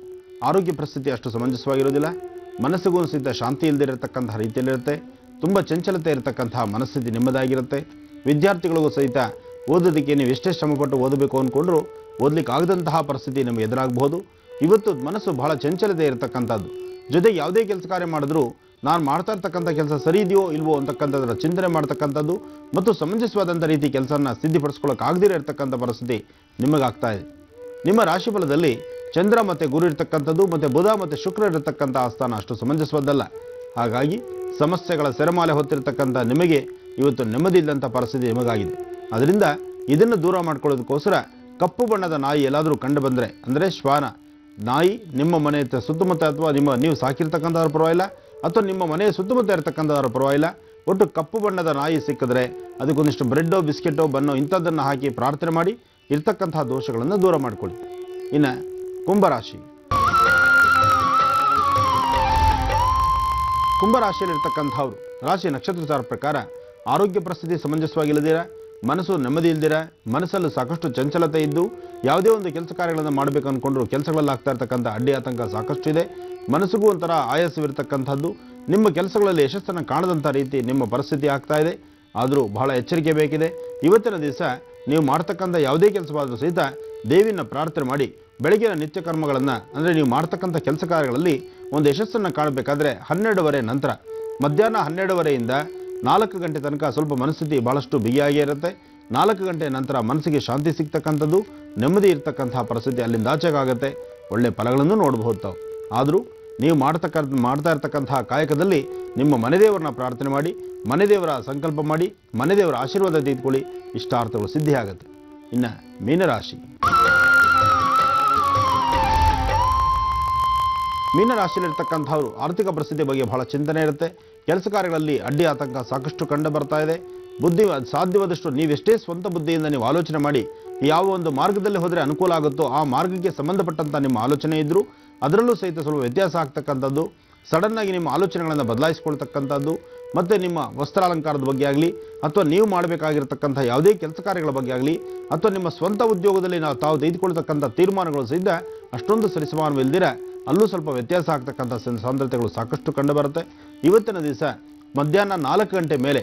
ಆರೋಗ್ಯ ಪರಿಸ್ಥಿತಿ ಅಷ್ಟು ಸಮಂಜಸವಾಗಿರೋದಿಲ್ಲ. ಮನಸ್ಸಿಗೂ ಸಹಿತ ಶಾಂತಿ ಇಲ್ಲದಿರತಕ್ಕಂತಹ ರೀತಿಯಲ್ಲಿರುತ್ತೆ. ತುಂಬ ಚಂಚಲತೆ ಇರತಕ್ಕಂತಹ ಮನಸ್ಥಿತಿ ನಿಮ್ಮದಾಗಿರುತ್ತೆ. ವಿದ್ಯಾರ್ಥಿಗಳಿಗೂ ಸಹಿತ ಓದೋದಕ್ಕೆ ನೀವು ಎಷ್ಟೇ ಶ್ರಮಪಟ್ಟು ಓದಬೇಕು ಅಂದ್ಕೊಂಡ್ರೂ ಓದಲಿಕ್ಕೆ ಆಗದಂತಹ ಪರಿಸ್ಥಿತಿ ನಿಮಗೆ ಎದುರಾಗಬಹುದು. ಇವತ್ತು ಮನಸ್ಸು ಬಹಳ ಚಂಚಲತೆ ಇರತಕ್ಕಂಥದ್ದು. ಜೊತೆಗೆ ಯಾವುದೇ ಕೆಲಸ ಕಾರ್ಯ ಮಾಡಿದ್ರೂ ನಾನು ಮಾಡ್ತಾ ಇರ್ತಕ್ಕಂಥ ಕೆಲಸ ಸರಿ ಇದೆಯೋ ಇಲ್ವೋ ಅಂತಕ್ಕಂಥದ್ರ ಚಿಂತನೆ ಮಾಡ್ತಕ್ಕಂಥದ್ದು ಮತ್ತು ಸಮಂಜಸವಾದಂಥ ರೀತಿ ಕೆಲಸನ ಸಿದ್ಧಿಪಡಿಸ್ಕೊಳ್ಳೋಕ್ಕಾಗದಿರೋ ಇರತಕ್ಕಂಥ ಪರಿಸ್ಥಿತಿ ನಿಮಗಾಗ್ತಾ ಇದೆ. ನಿಮ್ಮ ರಾಶಿಫಲದಲ್ಲಿ ಚಂದ್ರ ಮತ್ತು ಗುರು ಇರತಕ್ಕಂಥದ್ದು ಮತ್ತು ಬುಧ ಮತ್ತು ಶುಕ್ರ ಇರತಕ್ಕಂಥ ಸ್ಥಾನ ಅಷ್ಟು ಸಮಂಜಸವಾದಲ್ಲ. ಹಾಗಾಗಿ ಸಮಸ್ಯೆಗಳ ಸೆರೆಮಾಲೆ ಹೊತ್ತಿರತಕ್ಕಂಥ ನಿಮಗೆ ಇವತ್ತು ನೆಮ್ಮದಿ ಇಲ್ಲಂಥ ಪರಿಸ್ಥಿತಿ ನಿಮಗಾಗಿದೆ. ಅದರಿಂದ ಇದನ್ನು ದೂರ ಮಾಡ್ಕೊಳ್ಳೋದಕ್ಕೋಸ್ಕರ ಕಪ್ಪು ಬಣ್ಣದ ನಾಯಿ ಎಲ್ಲಾದರೂ ಕಂಡು ಬಂದರೆ, ಅಂದರೆ ಶ್ವಾನ, ನಾಯಿ ನಿಮ್ಮ ಮನೆ ಸುತ್ತಮುತ್ತ ಅಥವಾ ನೀವು ಸಾಕಿರ್ತಕ್ಕಂಥವ್ರ ಪರವಾಗಿಲ್ಲ, ಅಥವಾ ನಿಮ್ಮ ಮನೆಯ ಸುತ್ತಮುತ್ತ ಇರತಕ್ಕಂಥವ್ರ ಪರವಾಗಿಲ್ಲ, ಒಟ್ಟು ಕಪ್ಪು ಬಣ್ಣದ ನಾಯಿ ಸಿಕ್ಕಿದ್ರೆ ಅದಕ್ಕೊಂದಿಷ್ಟು ಬ್ರೆಡ್ಡೋ ಬಿಸ್ಕೆಟೋ ಬನ್ನೋ ಇಂಥದ್ದನ್ನು ಹಾಕಿ ಪ್ರಾರ್ಥನೆ ಮಾಡಿ ಇರ್ತಕ್ಕಂತಹ ದೋಷಗಳನ್ನು ದೂರ ಮಾಡಿಕೊಳ್ಳಿ. ಇನ್ನು ಕುಂಭರಾಶಿ. ಕುಂಭರಾಶಿಯಲ್ಲಿರ್ತಕ್ಕಂಥವ್ರು ರಾಶಿ ನಕ್ಷತ್ರಚಾರ ಪ್ರಕಾರ ಆರೋಗ್ಯ ಪರಿಸ್ಥಿತಿ ಸಮಂಜಸವಾಗಿಲ್ಲದಿರ, ಮನಸ್ಸು ನೆಮ್ಮದಿ ಇಲ್ದಿರ, ಮನಸ್ಸಲ್ಲಿ ಸಾಕಷ್ಟು ಚಂಚಲತೆ ಇದ್ದು ಯಾವುದೇ ಒಂದು ಕೆಲಸ ಕಾರ್ಯಗಳನ್ನು ಮಾಡಬೇಕು ಅಂದ್ಕೊಂಡ್ರು ಕೆಲಸಗಳಲ್ಲಿ ಆಗ್ತಾ ಇರ್ತಕ್ಕಂಥ ಅಡ್ಡಿ ಆತಂಕ ಸಾಕಷ್ಟು ಇದೆ. ಮನಸ್ಸಿಗೂ ಒಂಥರ ಆಯಾಸವಿರತಕ್ಕಂಥದ್ದು. ನಿಮ್ಮ ಕೆಲಸಗಳಲ್ಲಿ ಯಶಸ್ಸನ್ನು ಕಾಣದಂಥ ರೀತಿ ನಿಮ್ಮ ಪರಿಸ್ಥಿತಿ ಆಗ್ತಾ ಇದೆ. ಆದರೂ ಬಹಳ ಎಚ್ಚರಿಕೆ ಬೇಕಿದೆ. ಇವತ್ತಿನ ದಿವಸ ನೀವು ಮಾಡ್ತಕ್ಕಂಥ ಯಾವುದೇ ಕೆಲಸವಾದರೂ ಸಹಿತ ದೇವಿನ ಪ್ರಾರ್ಥನೆ ಮಾಡಿ ಬೆಳಗಿನ ನಿತ್ಯ ಕರ್ಮಗಳನ್ನು, ಅಂದರೆ ನೀವು ಮಾಡ್ತಕ್ಕಂಥ ಕೆಲಸ ಕಾರ್ಯಗಳಲ್ಲಿ ಒಂದು ಯಶಸ್ಸನ್ನು ಕಾಣಬೇಕಾದ್ರೆ 12:30 ನಂತರ, ಮಧ್ಯಾಹ್ನ 12:30ಯಿಂದ 4 ಗಂಟೆ ತನಕ ಸ್ವಲ್ಪ ಮನಸ್ಥಿತಿ ಭಾಳಷ್ಟು ಬಿಗಿಯಾಗೇ ಇರುತ್ತೆ. 4 ಗಂಟೆ ನಂತರ ಮನಸ್ಸಿಗೆ ಶಾಂತಿ ಸಿಗ್ತಕ್ಕಂಥದ್ದು, ನೆಮ್ಮದಿ ಇರ್ತಕ್ಕಂಥ ಪರಿಸ್ಥಿತಿ ಅಲ್ಲಿಂದ ಆಚೆಗಾಗುತ್ತೆ. ಒಳ್ಳೆ ಫಲಗಳನ್ನು ನೋಡಬಹುದು ತಾವು. ಆದರೂ ನೀವು ಮಾಡ್ತಾ ಇರ್ತಕ್ಕಂತಹ ಕಾಯಕದಲ್ಲಿ ನಿಮ್ಮ ಮನೆದೇವರನ್ನ ಪ್ರಾರ್ಥನೆ ಮಾಡಿ, ಮನೆದೇವರ ಸಂಕಲ್ಪ ಮಾಡಿ, ಮನೆದೇವರ ಆಶೀರ್ವಾದ ತೆಗೆದುಕೊಳ್ಳಿ, ಇಷ್ಟಾರ್ಥಗಳು ಸಿದ್ಧಿಯಾಗುತ್ತೆ. ಇನ್ನು ಮೀನರಾಶಿ. ಮೀನರಾಶಿಯಲ್ಲಿರ್ತಕ್ಕಂಥವ್ರು ಆರ್ಥಿಕ ಪರಿಸ್ಥಿತಿ ಬಗ್ಗೆ ಬಹಳ ಚಿಂತನೆ ಇರುತ್ತೆ. ಕೆಲಸ ಕಾರ್ಯಗಳಲ್ಲಿ ಅಡ್ಡಿ ಆತಂಕ ಸಾಕಷ್ಟು ಕಂಡು ಬರ್ತಾ ಇದೆ. ಸಾಧ್ಯವಾದಷ್ಟು ನೀವೆಷ್ಟೇ ಸ್ವಂತ ಬುದ್ಧಿಯಿಂದ ನೀವು ಆಲೋಚನೆ ಮಾಡಿ ಯಾವ ಒಂದು ಮಾರ್ಗದಲ್ಲಿ ಹೋದರೆ ಅನುಕೂಲ ಆಗುತ್ತೋ ಆ ಮಾರ್ಗಕ್ಕೆ ಸಂಬಂಧಪಟ್ಟಂಥ ನಿಮ್ಮ ಆಲೋಚನೆ ಇದ್ದರೂ ಅದರಲ್ಲೂ ಸಹಿತ ಸ್ವಲ್ಪ ವ್ಯತ್ಯಾಸ ಆಗ್ತಕ್ಕಂಥದ್ದು, ಸಡನ್ನಾಗಿ ನಿಮ್ಮ ಆಲೋಚನೆಗಳನ್ನು ಬದಲಾಯಿಸ್ಕೊಳ್ತಕ್ಕಂಥದ್ದು, ಮತ್ತು ನಿಮ್ಮ ವಸ್ತ್ರಾಲಂಕಾರದ ಬಗ್ಗೆ ಆಗಲಿ, ಅಥವಾ ನೀವು ಮಾಡಬೇಕಾಗಿರ್ತಕ್ಕಂಥ ಯಾವುದೇ ಕೆಲಸ ಕಾರ್ಯಗಳ ಬಗ್ಗೆ ಆಗಲಿ, ಅಥವಾ ನಿಮ್ಮ ಸ್ವಂತ ಉದ್ಯೋಗದಲ್ಲಿ ತಾವು ತೆಗೆದುಕೊಳ್ತಕ್ಕಂಥ ತೀರ್ಮಾನಗಳು ಸಹಿತ ಅಷ್ಟೊಂದು ಸರಿಸಮಾನವಿಲ್ದಿರ ಅಲ್ಲೂ ಸ್ವಲ್ಪ ವ್ಯತ್ಯಾಸ ಆಗ್ತಕ್ಕಂಥ ಸಾಂದ್ರತೆಗಳು ಸಾಕಷ್ಟು ಕಂಡುಬರುತ್ತೆ. ಇವತ್ತಿನ ದಿವಸ ಮಧ್ಯಾಹ್ನ 4 ಗಂಟೆ ಮೇಲೆ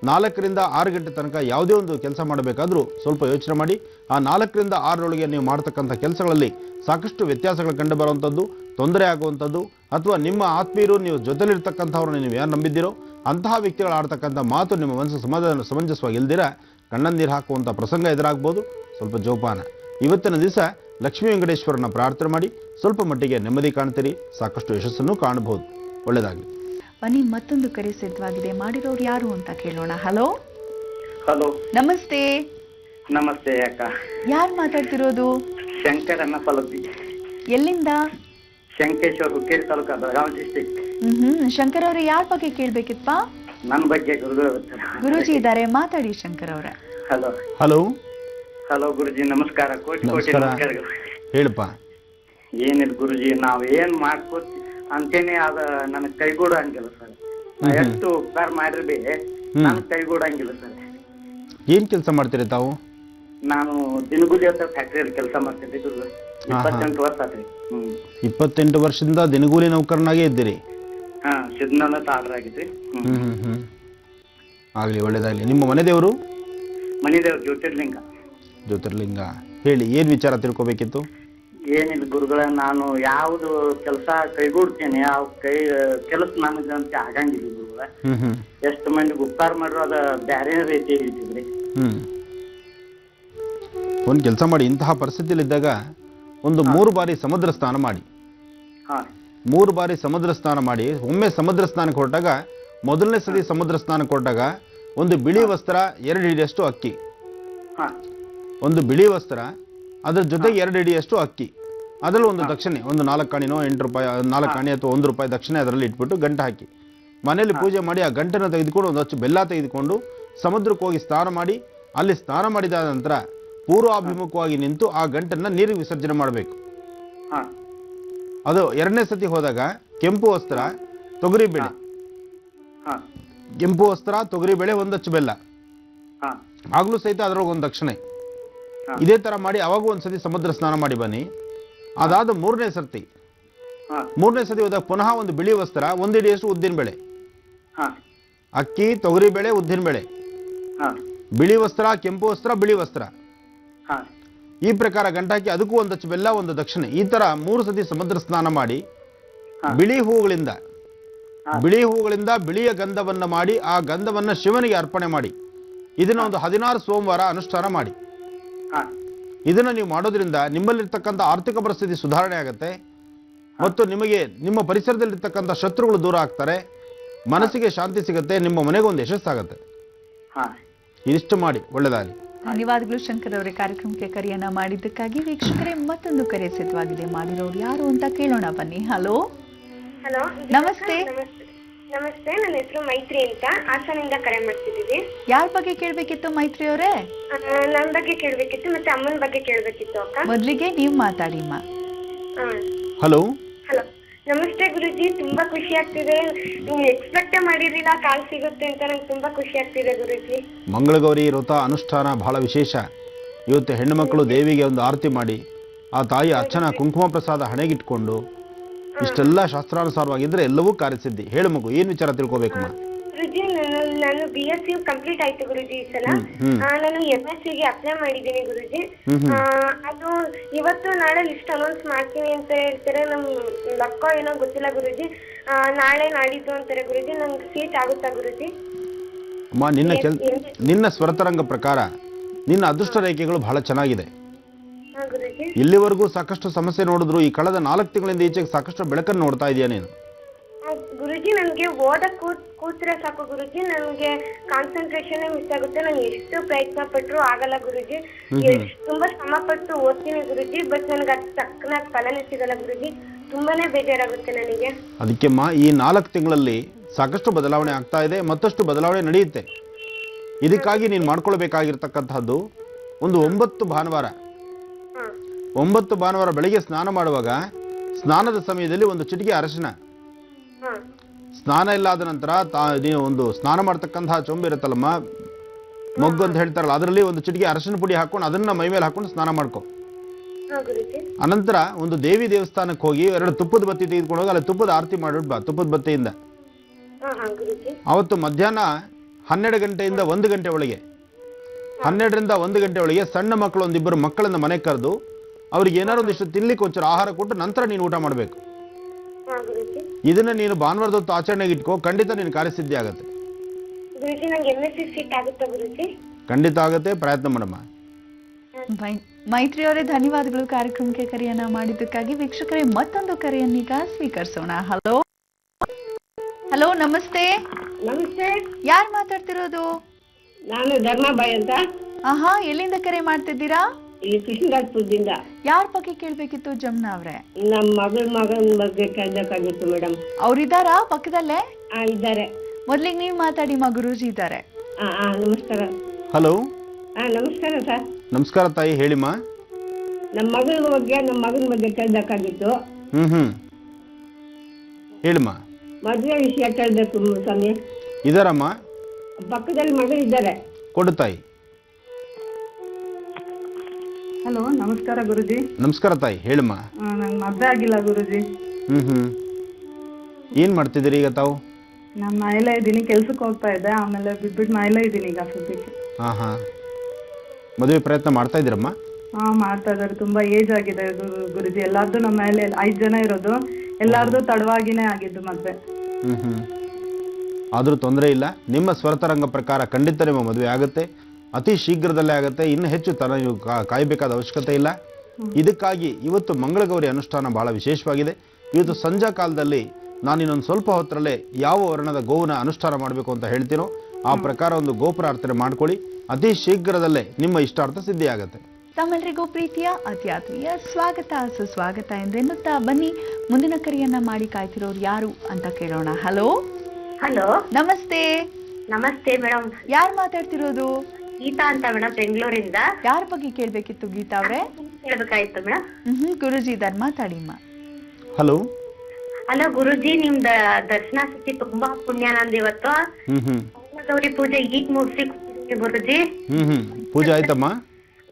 4ರಿಂದ 6 ಗಂಟೆ ತನಕ ಯಾವುದೇ ಒಂದು ಕೆಲಸ ಮಾಡಬೇಕಾದ್ರೂ ಸ್ವಲ್ಪ ಯೋಚನೆ ಮಾಡಿ. ಆ 4ರಿಂದ 6ರೊಳಗೆ ನೀವು ಮಾಡ್ತಕ್ಕಂಥ ಕೆಲಸಗಳಲ್ಲಿ ಸಾಕಷ್ಟು ವ್ಯತ್ಯಾಸಗಳು ಕಂಡು ಬರುವಂಥದ್ದು, ತೊಂದರೆ ಆಗುವಂಥದ್ದು, ಅಥವಾ ನಿಮ್ಮ ಆತ್ಮೀಯರು, ನೀವು ಜೊತೆಲಿರ್ತಕ್ಕಂಥವ್ರನ್ನ ನೀವು ಯಾರು ನಂಬಿದ್ದೀರೋ ಅಂತಹ ವ್ಯಕ್ತಿಗಳು ಆಡ್ತಕ್ಕಂಥ ಮಾತು ನಿಮ್ಮ ಮನಸ್ಸು ಸಮಂಜಸವಾಗಿ ಇಲ್ದಿರ ಕಣ್ಣಂದಿರು ಹಾಕುವಂಥ ಪ್ರಸಂಗ ಎದುರಾಗ್ಬೋದು. ಸ್ವಲ್ಪ ಜೋಪಾನ. ಇವತ್ತಿನ ದಿವಸ ಲಕ್ಷ್ಮೀ ವೆಂಕಟೇಶ್ವರನ ಪ್ರಾರ್ಥನೆ ಮಾಡಿ ಸ್ವಲ್ಪ ಮಟ್ಟಿಗೆ ನೆಮ್ಮದಿ ಕಾಣ್ತೀರಿ, ಸಾಕಷ್ಟು ಯಶಸ್ಸನ್ನು ಕಾಣಬಹುದು. ಒಳ್ಳೆಯದಾಗಲಿ. ಬನ್ನಿ, ಮತ್ತೊಂದು ಕರೆ ಸಿದ್ಧವಾಗಿದೆ. ಮಾಡಿರೋರು ಯಾರು ಅಂತ ಕೇಳೋಣ. ಹಲೋ. ಹಲೋ, ನಮಸ್ತೆ. ನಮಸ್ತೆ ಅಕ್ಕ. ಯಾರು ಮಾತಾಡ್ತಿರೋದು? ಶಂಕರ್ ಅನ್ನಪಲದ್ದಿ. ಎಲ್ಲಿಂದ? ಶಂಕೇಶ್ವರ, ಹುಕ್ಕೇರಿ ತಾಲೂಕು, ಬೆಳಗಾವಿ ಡಿಸ್ಟ್ರಿಕ್ಟ್. ಶಂಕರ್ ಅವರೇ, ಯಾರ ಬಗ್ಗೆ ಕೇಳ್ಬೇಕಿತ್ಪ? ನನ್ನ ಬಗ್ಗೆ ಗುರುಜಿ ಇದ್ದಾರೆ, ಮಾತಾಡಿ ಶಂಕರ್ ಅವರ. ಹಲೋ. ಹಲೋ. ಹಲೋ ಗುರುಜಿ, ನಮಸ್ಕಾರ. ಕೋಟಿ ಕೋಟಿ ನಮಸ್ಕಾರಗಳು. ಹೇಳಪ್ಪ. ಏನಿಲ್ಲ ಗುರುಜಿ, ನಾವ್ ಏನ್ ಮಾಡ್ಕೋತಿ ಅಂತೇನೆ ಅದ ನನಗ್ ಕೈಗೂಡಂಗಿಲ್ಲ ಸರ್. ಎಷ್ಟು ಉಪಕಾರ ಮಾಡಿರ್ಬಿ ನನ್ ಕೈಗೂಡಂಗಿಲ್ಲ ಸರ್. ಏನ್ ಕೆಲಸ ಮಾಡ್ತೀರಿ ತಾವು? ನಾನು ದಿನಗೂಲಿ ಅಂತ ಫ್ಯಾಕ್ಟ್ರಿಯಲ್ಲಿ ಕೆಲಸ ಮಾಡ್ತಿದ್ದೆ ಗುರು. 28 ವರ್ಷ ಆತ್ರಿ. 28 ವರ್ಷದಿಂದ ದಿನಗೂಲಿ ನೌಕರನಾಗೇ ಇದ್ದೀರಿ? ಹಾ, ಸಿದ್ಧನ ಆರ್ಡರ್ ಆಗಿದ್ರಿ. ಆಗ್ಲಿ, ಒಳ್ಳೇದಾಗ್ಲಿ. ನಿಮ್ಮ ಮನೆ ದೇವರು? ಮನೆ ದೇವ್ರು ಜ್ಯೋತಿರ್ಲಿಂಗ. ಜ್ಯೋತಿರ್ಲಿಂಗ. ಹೇಳಿ, ಏನ್ ವಿಚಾರ ತಿಳ್ಕೊಬೇಕಿತ್ತು? ಏನಿಲ್ಲ ಗುರುಗಳ, ನಾನು ಯಾವ್ದು ಕೆಲಸ ಕೈಗೂಡ್ತೇನೆ ಆ ಕೆಲಸ ನನಗಂತ ಆಗಂಗಿಲ್ಲ ಗುರುಗಳ. ಎಷ್ಟು ಮಂದಿಗೆ ಉಪಕಾರ ಮಾಡ್ರು ಅದ ಬ್ಯಾರೆ ರೀತಿ ಹೇಳ್ತಿದ್ರಿ. ಒಂದು ಕೆಲಸ ಮಾಡಿ, ಇಂತಹ ಪರಿಸ್ಥಿತಿಯಲ್ಲಿದ್ದಾಗ ಒಂದು 3 ಬಾರಿ ಸಮುದ್ರ ಸ್ನಾನ ಮಾಡಿ. 3 ಬಾರಿ ಸಮುದ್ರ ಸ್ನಾನ ಮಾಡಿ, ಒಮ್ಮೆ ಸಮುದ್ರ ಸ್ನಾನಕ್ಕೆ ಹೊರಟಾಗ, ಮೊದಲನೇ ಸತಿ ಸಮುದ್ರ ಸ್ನಾನಕ್ಕೆ ಹೊರಟಾಗ ಒಂದು ಬಿಳಿ ವಸ್ತ್ರ 2 ಹಿಡಿಯಷ್ಟು ಅಕ್ಕಿ, ಒಂದು ಬಿಳಿ ವಸ್ತ್ರ, ಅದ್ರ ಜೊತೆಗೆ 2 ಹಿಡಿಯಷ್ಟು ಅಕ್ಕಿ, ಅದರಲ್ಲಿ ಒಂದು ದಕ್ಷಿಣೆ, ಒಂದು 4 ಆಣೆನೋ 8 ರೂಪಾಯಿ, 4 ಆಣೆ ಅಥವಾ 1 ರೂಪಾಯಿ ದಕ್ಷಿಣೆ ಅದರಲ್ಲಿ ಇಟ್ಬಿಟ್ಟು ಗಂಟೆ ಹಾಕಿ ಮನೆಯಲ್ಲಿ ಪೂಜೆ ಮಾಡಿ ಆ ಗಂಟನ್ನು ತೆಗೆದುಕೊಂಡು ಒಂದು ಅಚ್ಚು ಬೆಲ್ಲ ತೆಗೆದುಕೊಂಡು ಸಮುದ್ರಕ್ಕೆ ಹೋಗಿ ಸ್ನಾನ ಮಾಡಿ, ಅಲ್ಲಿ ಸ್ನಾನ ಮಾಡಿದ ನಂತರ ಪೂರ್ವಾಭಿಮುಖವಾಗಿ ನಿಂತು ಆ ಗಂಟನ್ನು ನೀರಿಗೆ ವಿಸರ್ಜನೆ ಮಾಡಬೇಕು. ಅದು 2ನೇ ಸತಿ ಹೋದಾಗ ಕೆಂಪು ವಸ್ತ್ರ, ತೊಗರಿಬೇಳೆ, ಕೆಂಪು ವಸ್ತ್ರ, ತೊಗರಿಬೇಳೆ, 1 ಅಚ್ಚು ಬೆಲ್ಲ, ಆಗ್ಲೂ ಸಹಿತ ಅದರೊಳಗೆ ಒಂದು ದಕ್ಷಿಣೆ. ಇದೇ ತರ ಮಾಡಿ ಅವಾಗ ಒಂದ್ಸತಿ ಸಮುದ್ರ ಸ್ನಾನ ಮಾಡಿ ಬನ್ನಿ. ಅದಾದ 3ನೇ ಸತಿ ಹೋದಾಗ ಪುನಃ ಒಂದು ಬಿಳಿ ವಸ್ತ್ರ, 1 ಹಿಡಿಯಷ್ಟು ಉದ್ದಿನ ಬೇಳೆ, ಅಕ್ಕಿ, ತೊಗರಿ ಬೇಳೆ, ಉದ್ದಿನ ಬೇಳೆ, ಬಿಳಿ ವಸ್ತ್ರ, ಕೆಂಪು ವಸ್ತ್ರ, ಬಿಳಿ ವಸ್ತ್ರ, ಈ ಪ್ರಕಾರ ಗಂಟಾಕಿ ಅದಕ್ಕೂ 1 ಅಚ್ಚು ಬೆಲ್ಲ, 1 ದಕ್ಷಿಣೆ, ಈ ತರ 3 ಸತಿ ಸಮುದ್ರ ಸ್ನಾನ ಮಾಡಿ ಬಿಳಿ ಹೂಗಳಿಂದ ಬಿಳಿಯ ಗಂಧವನ್ನ ಮಾಡಿ ಆ ಗಂಧವನ್ನ ಶಿವನಿಗೆ ಅರ್ಪಣೆ ಮಾಡಿ ಇದನ್ನ ಒಂದು 16 ಸೋಮವಾರ ಅನುಷ್ಠಾನ ಮಾಡಿ. ಇದನ್ನು ನೀವು ಮಾಡೋದ್ರಿಂದ ನಿಮ್ಮಲ್ಲಿರ್ತಕ್ಕಂಥ ಆರ್ಥಿಕ ಪರಿಸ್ಥಿತಿ ಸುಧಾರಣೆ ಆಗುತ್ತೆ ಮತ್ತು ನಿಮಗೆ ನಿಮ್ಮ ಪರಿಸರದಲ್ಲಿರ್ತಕ್ಕಂಥ ಶತ್ರುಗಳು ದೂರ ಆಗ್ತಾರೆ, ಮನಸ್ಸಿಗೆ ಶಾಂತಿ ಸಿಗುತ್ತೆ, ನಿಮ್ಮ ಮನೆಗೆ ಒಂದು ಯಶಸ್ಸಾಗುತ್ತೆ. ಇದಿಷ್ಟು ಮಾಡಿ, ಒಳ್ಳೆಯದಾಗಲಿ. ಧನ್ಯವಾದಗಳು ಶಂಕರ್ ಅವರೇ ಕಾರ್ಯಕ್ರಮಕ್ಕೆ ಕರೆಯನ್ನ ಮಾಡಿದ್ದಕ್ಕಾಗಿ. ವೀಕ್ಷಕರೇ ಮತ್ತೊಂದು ಕರೆ ಸಿದ್ಧವಾಗಿದೆ, ಮಾಡಿರೋರು ಯಾರು ಅಂತ ಕೇಳೋಣ ಬನ್ನಿ. ಹಲೋ ಹಲೋ ನಮಸ್ತೆ. ನಮಸ್ತೆ, ನನ್ನ ಹೆಸರು ಮೈತ್ರಿ ಅಂತ, ಹಾಸನಿಂದ ಕರೆ ಮಾಡ್ತಿದ್ದೀವಿ. ಯಾರ ಬಗ್ಗೆ ಕೇಳ್ಬೇಕಿತ್ತು ಮೈತ್ರಿ ಅವರೇ? ನನ್ನ ಬಗ್ಗೆ ಕೇಳ್ಬೇಕಿತ್ತು ಮತ್ತೆ ಅಮ್ಮನ ಬಗ್ಗೆ ಕೇಳ್ಬೇಕಿತ್ತು ಅಕ್ಕ. ಮೊದ್ಲಿಗೆ ನೀವು ಮಾತಾಡಿಮ್ಮ. ಹಲೋ ಹಲೋ ನಮಸ್ತೆ ಗುರುಜಿ, ತುಂಬಾ ಖುಷಿ ಆಗ್ತಿದೆ. ನೀವು ಎಕ್ಸ್ಪೆಕ್ಟ್ ಮಾಡಿರ್ಲಿಲ್ಲ ಕಾಲ್ ಸಿಗುತ್ತೆ ಅಂತ, ನಂಗೆ ತುಂಬಾ ಖುಷಿ ಆಗ್ತಿದೆ ಗುರುಜಿ. ಮಂಗಳಗೌರಿ ವ್ರತ ಅನುಷ್ಠಾನ ಬಹಳ ವಿಶೇಷ. ಇವತ್ತು ಹೆಣ್ಣು ಮಕ್ಕಳು ದೇವಿಗೆ ಒಂದು ಆರತಿ ಮಾಡಿ ಆ ತಾಯಿ ಅರ್ಚನಾ ಕುಂಕುಮ ಪ್ರಸಾದ ಹಣೆಗಿಟ್ಕೊಂಡು ಇಷ್ಟೆಲ್ಲ ಶಾಸ್ತ್ರಾನುಸಾರವಾಗಿದ್ರೆ ಎಲ್ಲವೂ ಕಾರ್ಯಸಿದ್ಧಿ. ಹೇಳು ಮಗು, ಏನ್ ವಿಚಾರ ತಿಳ್ಕೊಬೇಕಮ್ಮ? ಗುರುಜಿ ನಾನು BSc ಕಂಪ್ಲೀಟ್ ಆಯ್ತು ಗುರುಜಿ ಈ ಸಲ. ನಾನು MSc ಗೆ ಅಪ್ಲೈ ಮಾಡಿದ್ದೀನಿ ಗುರುಜಿ. ಅದು ಇವತ್ತು ನಾಳೆ ಲಿಸ್ಟ್ ಅನೌನ್ಸ್ ಮಾಡ್ತೀನಿ ಅಂತ ಹೇಳ್ತಾರೆ. ನಮ್ ಲಕ್ಕ ಏನೋ ಗೊತ್ತಿಲ್ಲ ಗುರುಜಿ. ನಾಳೆ ನಾಡಿದ್ದು ಅಂತಾರೆ ಗುರುಜಿ. ನಂಗೆ ಸೀಟ್ ಆಗುತ್ತಾ ಗುರುಜಿ? ಅಮ್ಮ, ನಿನ್ನ ಸ್ವರತರಂಗ ಪ್ರಕಾರ ನಿನ್ನ ಅದೃಷ್ಟ ರೇಖೆಗಳು ಬಹಳ ಚೆನ್ನಾಗಿದೆ. ಇಲ್ಲಿವರೆಗೂ ಸಾಕಷ್ಟು ಸಮಸ್ಯೆ ನೋಡಿದ್ರು, ಈ ಕಳೆದ 4 ತಿಂಗಳಿಂದ ಈಚೆಗೆ ಸಾಕಷ್ಟು ಬೆಳಕನ್ನು ನೋಡ್ತಾ ಇದೆಯಾ ನೀನು? ಗುರುಜಿ ನನ್ಗೆ ಓದಕ್ ಕೂತ್ರೆ ಸಾಕು ಗುರುಜಿ, ನನ್ಗೆ ಕಾನ್ಸಂಟ್ರೇಷನ್ ಮಿಸ್ ಆಗುತ್ತೆ. ನಾನು ಎಷ್ಟು ಪ್ರಯತ್ನ ಪಟ್ರು ಆಗಲ್ಲ ಗುರುಜಿ. ತುಂಬಾ ಶ್ರಮ ಪಟ್ಟು ಓದ್ತೀನಿ ಗುರುಜಿ, ಬಟ್ ನನ್ಗೆ ಅದ್ ತಕ್ಕನಾಗ ಫಲನೇ ಸಿಗಲ್ಲ ಗುರುಜಿ. ತುಂಬಾನೇ ಬೇಜಾರಾಗುತ್ತೆ ನನಗೆ. ಅದಕ್ಕೆಮ್ಮ ಈ 4 ತಿಂಗಳಲ್ಲಿ ಸಾಕಷ್ಟು ಬದಲಾವಣೆ ಆಗ್ತಾ ಇದೆ, ಮತ್ತಷ್ಟು ಬದಲಾವಣೆ ನಡೆಯುತ್ತೆ. ಇದಕ್ಕಾಗಿ ನೀನು ಮಾಡ್ಕೊಳ್ಬೇಕಾಗಿರ್ತಕ್ಕಂಥದ್ದು ಒಂದು 9 ಭಾನುವಾರ ಬೆಳಿಗ್ಗೆ ಸ್ನಾನ ಮಾಡುವಾಗ ಸ್ನಾನದ ಸಮಯದಲ್ಲಿ ಒಂದು ಚಿಟಿಕೆ ಅರಶಿನ, ಸ್ನಾನ ಇಲ್ಲ ಆದ ನಂತರ ನೀವು ಒಂದು ಸ್ನಾನ ಮಾಡ್ತಕ್ಕಂತಹ ಚೊಂಬು ಇರುತ್ತಲ್ಲಮ್ಮ, ಮೊಗ್ಗು ಅಂತ ಹೇಳ್ತಾರಲ್ಲ, ಅದರಲ್ಲಿ ಒಂದು ಚಿಟಿಕೆ ಅರಶಿನ ಪುಡಿ ಹಾಕೊಂಡು ಅದನ್ನ ಮೈ ಮೇಲೆ ಹಾಕೊಂಡು ಸ್ನಾನ ಮಾಡ್ಕೊ. ಅನಂತರ ಒಂದು ದೇವಿ ದೇವಸ್ಥಾನಕ್ಕೆ ಹೋಗಿ 2 ತುಪ್ಪದ ಬತ್ತಿ ತೆಗೆದುಕೊಂಡು ಹೋಗಿ ಅಲ್ಲಿ ತುಪ್ಪದ ಆರತಿ ಮಾಡಿಬಿಟ್ಟು ಬಾ, ತುಪ್ಪದ ಬತ್ತಿಯಿಂದ. ಅವತ್ತು ಮಧ್ಯಾಹ್ನ 12 ಗಂಟೆಯಿಂದ 1 ಗಂಟೆ ಒಳಗೆ, 12ರಿಂದ 1 ಗಂಟೆ ಒಳಗೆ ಸಣ್ಣ ಮಕ್ಕಳು ಒಂದಿಬ್ಬರು ಮಕ್ಕಳನ್ನ ಮನೆ ಕರೆದು ಅವ್ರಿಗೆ ಏನಾರು ಒಂದಿಷ್ಟು ತಿನ್ಲಿಕ್ಕೆ ಒಂಚೂರು ಆಹಾರ ಕೊಟ್ಟು ನಂತರ ನೀನು ಊಟ ಮಾಡಬೇಕು. ಇದನ್ನ ನೀನು ಭಾನುವಾರದ ಹೊತ್ತು ಆಚರಣೆಗೆ ಇಟ್ಕೋ, ಖಂಡಿತ ನೀನು ಕಾರ್ಯಸಿದ್ಧಿ ಆಗುತ್ತೆ. ಖಂಡಿತ ಆಗುತ್ತೆ, ಪ್ರಯತ್ನ ಮಾಡಮ್ಮ. ಮೈತ್ರಿ ಅವರೇ ಧನ್ಯವಾದಗಳು ಕಾರ್ಯಕ್ರಮಕ್ಕೆ ಕರೆಯನ್ನ ಮಾಡಿದ್ದಕ್ಕಾಗಿ. ವೀಕ್ಷಕರೇ ಮತ್ತೊಂದು ಕರೆಯನ್ನೀಗ ಸ್ವೀಕರಿಸೋಣ. ಹಲೋ ಹಲೋ ನಮಸ್ತೆ. ನಮಸ್ತೆ, ಯಾರು ಮಾತಾಡ್ತಿರೋದು? ನಾನು ಧರ್ಮಾಬಾಯಿ ಅಂತ. ಆಹಾ, ಎಲ್ಲಿಂದ ಕರೆ ಮಾಡ್ತಿದ್ದೀರಾ? ಈ ಕೃಷ್ಣರಾಜಪುರದಿಂದ. ಯಾರ ಬಗ್ಗೆ ಕೇಳ್ಬೇಕಿತ್ತು ಜಮ್ನಾ ಅವ್ರೆ? ನಮ್ಮ ಮಗನ ಬಗ್ಗೆ ಕೇಳಬೇಕಾಗಿತ್ತು ಮೇಡಮ್. ಅವ್ರಿದ್ದಾರಾ ಪಕ್ಕದಲ್ಲೇ? ಇದ್ದಾರೆ. ಮೊದ್ಲಿಗೆ ನೀವು ಮಾತಾಡಿ, ಗುರೂಜಿ ಇದ್ದಾರೆ. ನಮಸ್ಕಾರ. ಹಲೋ. ನಮಸ್ಕಾರ ಸರ್. ನಮಸ್ಕಾರ ತಾಯಿ, ಹೇಳಿಮ್ಮ. ನಮ್ಮ ಮಗನ ಬಗ್ಗೆ ಕೇಳಬೇಕಾಗಿತ್ತು. ಹೇಳಿಮ್ಮ. ಮದುವೆ ವಿಷಯ ಕೇಳಬೇಕು ಸ್ವಾಮಿ. ಇದಾರಮ್ಮ, ಪಕ್ಕದಲ್ಲಿ ಮಗಳಿದ್ದಾರೆ. ಕೊಡು ತಾಯಿ. ಹಲೋ, ನಮಸ್ಕಾರ ಗುರುಜಿ. ನಮಸ್ಕಾರ ತಾಯಿ, ಹೇಳಿಮ್ಮ. ನಂಗೆ ಮದ್ವೆ ಆಗಿಲ್ಲ ಗುರುಜಿ. ಏನ್ ಮಾಡ್ತಿದ್ದೀರಿ ಈಗ ತಾವು? ನಾನು ಮಹಿಳೆ ಇದ್ದೀನಿ, ಕೆಲ್ಸಕ್ಕೆ ಹೋಗ್ತಾ ಇದ್ದೆ, ಆಮೇಲೆ ಬಿಟ್ಬಿಟ್ಟು ಮಹಿಳೆ ಇದ್ದೀನಿ ಈಗ ಸದ್ಯಕ್ಕೆ. ಮದುವೆ ಪ್ರಯತ್ನ ಮಾಡ್ತಾ ಇದ್ದೀರಮ್ಮ? ಮಾಡ್ತಾ ಇದ್ದಾರೆ. ತುಂಬಾ ಏಜ್ ಆಗಿದೆ ಗುರುಜಿ. ಎಲ್ಲಾರ್ದು ನಮ್ಮ ಮನೇಲಿ 5 ಜನ ಇರೋದು, ಎಲ್ಲಾರ್ದು ತಡವಾಗಿನೇ ಆಗಿದ್ದು ಮದ್ವೆ. ಆದ್ರೂ ತೊಂದರೆ ಇಲ್ಲ, ನಿಮ್ಮ ಸ್ವರತರಂಗ ಪ್ರಕಾರ ಖಂಡಿತ ನಿಮ್ಮ ಮದುವೆ ಆಗುತ್ತೆ, ಅತಿ ಶೀಘ್ರದಲ್ಲೇ ಆಗುತ್ತೆ. ಇನ್ನು ಹೆಚ್ಚು ನೀವು ಕಾಯಬೇಕಾದ ಅವಶ್ಯಕತೆ ಇಲ್ಲ. ಇದಕ್ಕಾಗಿ ಇವತ್ತು ಮಂಗಳಗೌರಿ ಅನುಷ್ಠಾನ ಬಹಳ ವಿಶೇಷವಾಗಿದೆ. ಇವತ್ತು ಸಂಜಾ ಕಾಲದಲ್ಲಿ ನಾನು ಇನ್ನೊಂದು ಸ್ವಲ್ಪ ಹೊತ್ತರಲ್ಲೇ ಯಾವ ವರ್ಣದ ಗೋವನ್ನ ಅನುಷ್ಠಾನ ಮಾಡಬೇಕು ಅಂತ ಹೇಳ್ತೀನೋ ಆ ಪ್ರಕಾರ ಒಂದು ಗೋಪ್ರಾರ್ಥನೆ ಮಾಡ್ಕೊಳ್ಳಿ. ಅತಿ ಶೀಘ್ರದಲ್ಲೇ ನಿಮ್ಮ ಇಷ್ಟಾರ್ಥ ಸಿದ್ಧಿ ಆಗುತ್ತೆ. ತಮ್ಮೆಲ್ಲರಿಗೂ ಪ್ರೀತಿಯ ಅತಿ ಆತ್ಮೀಯ ಸ್ವಾಗತ ಸುಸ್ವಾಗತ ಎಂದೆನ್ನುತ್ತಾ ಬನ್ನಿ ಮುಂದಿನ ಕರೆಯನ್ನ ಮಾಡಿ ಕಾಯ್ತಿರೋರು ಯಾರು ಅಂತ ಕೇಳೋಣ. ಹಲೋ. ಹಲೋ, ನಮಸ್ತೆ. ನಮಸ್ತೆ ಮೇಡಮ್. ಯಾರು ಮಾತಾಡ್ತಿರೋದು? ಗೀತಾ ಅಂತ ಮೇಡಮ್, ಬೆಂಗಳೂರಿಂದ. ಯಾರ ಬಗ್ಗೆ ಕೇಳ್ಬೇಕಿತ್ತು ಗೀತಾ ಅವ್ರೆ? ಕೇಳ್ಬೇಕಾಯ್ತು ಮೇಡಮ್. ಗುರುಜಿ ಇದಾರೆ, ಮಾತಾಡಿಮ್ಮ. ಹಲೋ. ಹಲೋ ಗುರುಜಿ, ನಿಮ್ದ ದರ್ಶನ ಸಿಕ್ಕಿ ತುಂಬಾ ಪುಣ್ಯ ನಂದು ಇವತ್ತು. ಗೌರಿ ಪೂಜೆ ಈಗ ಮುಗಿಸಿ ಗುರುಜಿ. ಪೂಜೆ ಆಯ್ತಮ್ಮ?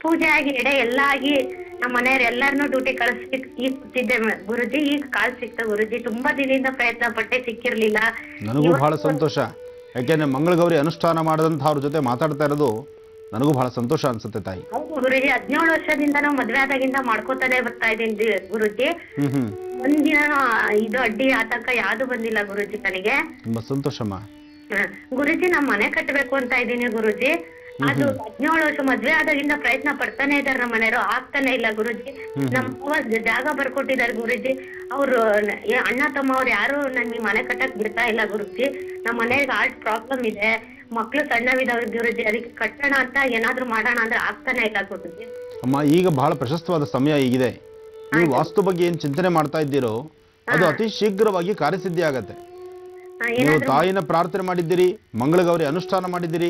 ಪೂಜೆ ಆಗಿ ಎಲ್ಲ ಆಗಿ ನಮ್ಮ ಮನೆಯವ್ರ ಎಲ್ಲಾರನು ಡ್ಯೂಟಿ ಕಳಿಸಿ ಈಗ ಕೂತಿದ್ದೆ ಗುರುಜಿ. ಈಗ ಕಾಲ್ ಸಿಕ್ತ ಗುರುಜಿ. ತುಂಬಾ ದಿನದಿಂದ ಪ್ರಯತ್ನ ಪಟ್ಟೆ, ಸಿಕ್ಕಿರ್ಲಿಲ್ಲ. ನನಗೂ ಬಹಳ ಸಂತೋಷ, ಯಾಕೆಂದ್ರೆ ಮಂಗಳಗೌರಿ ಅನುಷ್ಠಾನ ಮಾಡದಂತವ್ರ ಜೊತೆ ಮಾತಾಡ್ತಾ ಇರೋದು ನನಗೂ ಬಹಳ ಸಂತೋಷ ಅನ್ಸುತ್ತೆ ತಾಯಿ. ಗುರುಜಿ 17 ವರ್ಷದಿಂದ ನಾವು ಮದ್ವೆ ಆದಾಗಿಂದ ಮಾಡ್ಕೋತಾನೆ ಬರ್ತಾ ಇದ್ದೀನಿ ಗುರುಜಿ. ಒಂದಿನ ಇದು ಅಡ್ಡಿ ಆತಂಕ ಯಾವ್ದು ಬಂದಿಲ್ಲ ಗುರುಜಿ ನನಗೆ. ತುಂಬಾ ಸಂತೋಷಮ್ಮ. ಗುರುಜಿ ನಮ್ ಮನೆ ಕಟ್ಟಬೇಕು ಅಂತ ಇದ್ದೀನಿ ಗುರುಜಿ. ಅದು 17 ವರ್ಷ ಮದ್ವೆ ಆದಾಗಿಂದ ಪ್ರಯತ್ನ ಪಡ್ತಾನೆ ಇದಾರೆ ನಮ್ಮ ಮನೆಯವರು, ಆಗ್ತಾನೆ ಇಲ್ಲ ಗುರುಜಿ. ನಮ್ಮ ಜಾಗ ಬರ್ಕೊಟ್ಟಿದ್ದಾರೆ ಗುರುಜಿ. ಅವ್ರು ಅಣ್ಣ ತಮ್ಮ ಅವ್ರು ಯಾರು ನನ್ಗೆ ಮನೆ ಕಟ್ಟಕ್ ಬಿಡ್ತಾ ಇಲ್ಲ ಗುರುಜಿ. ನಮ್ಮ ಮನೆಗೆ ಆರ್ಟ್ ಪ್ರಾಬ್ಲಮ್ ಇದೆ. ಮಕ್ಳು ಸಣ್ಣವಿದಾವೆ ಗುರುಜಿ, ಅದಕ್ಕೆ ಕಟ್ಟೋಣ ಅಂತ ಏನಾದ್ರು ಮಾಡೋಣ ಅಂದ್ರೆ ಆಗ್ತಾನೆ ಇಲ್ಲ ಗುರುಜಿ. ಅಮ್ಮ, ಈಗ ಬಹಳ ಪ್ರಶಸ್ತವಾದ ಸಮಯ ಈಗಿದೆ. ನೀವು ವಾಸ್ತು ಬಗ್ಗೆ ಏನ್ ಚಿಂತನೆ ಮಾಡ್ತಾ ಇದ್ದೀರೋ ಅದು ಅತಿ ಶೀಘ್ರವಾಗಿ ಕಾರ್ಯಸಿದ್ಧಿ ಆಗತ್ತೆ. ನೀವು ತಾಯಿನ ಪ್ರಾರ್ಥನೆ ಮಾಡಿದ್ದೀರಿ, ಮಂಗಳಗೌರಿ ಅನುಷ್ಠಾನ ಮಾಡಿದ್ದೀರಿ.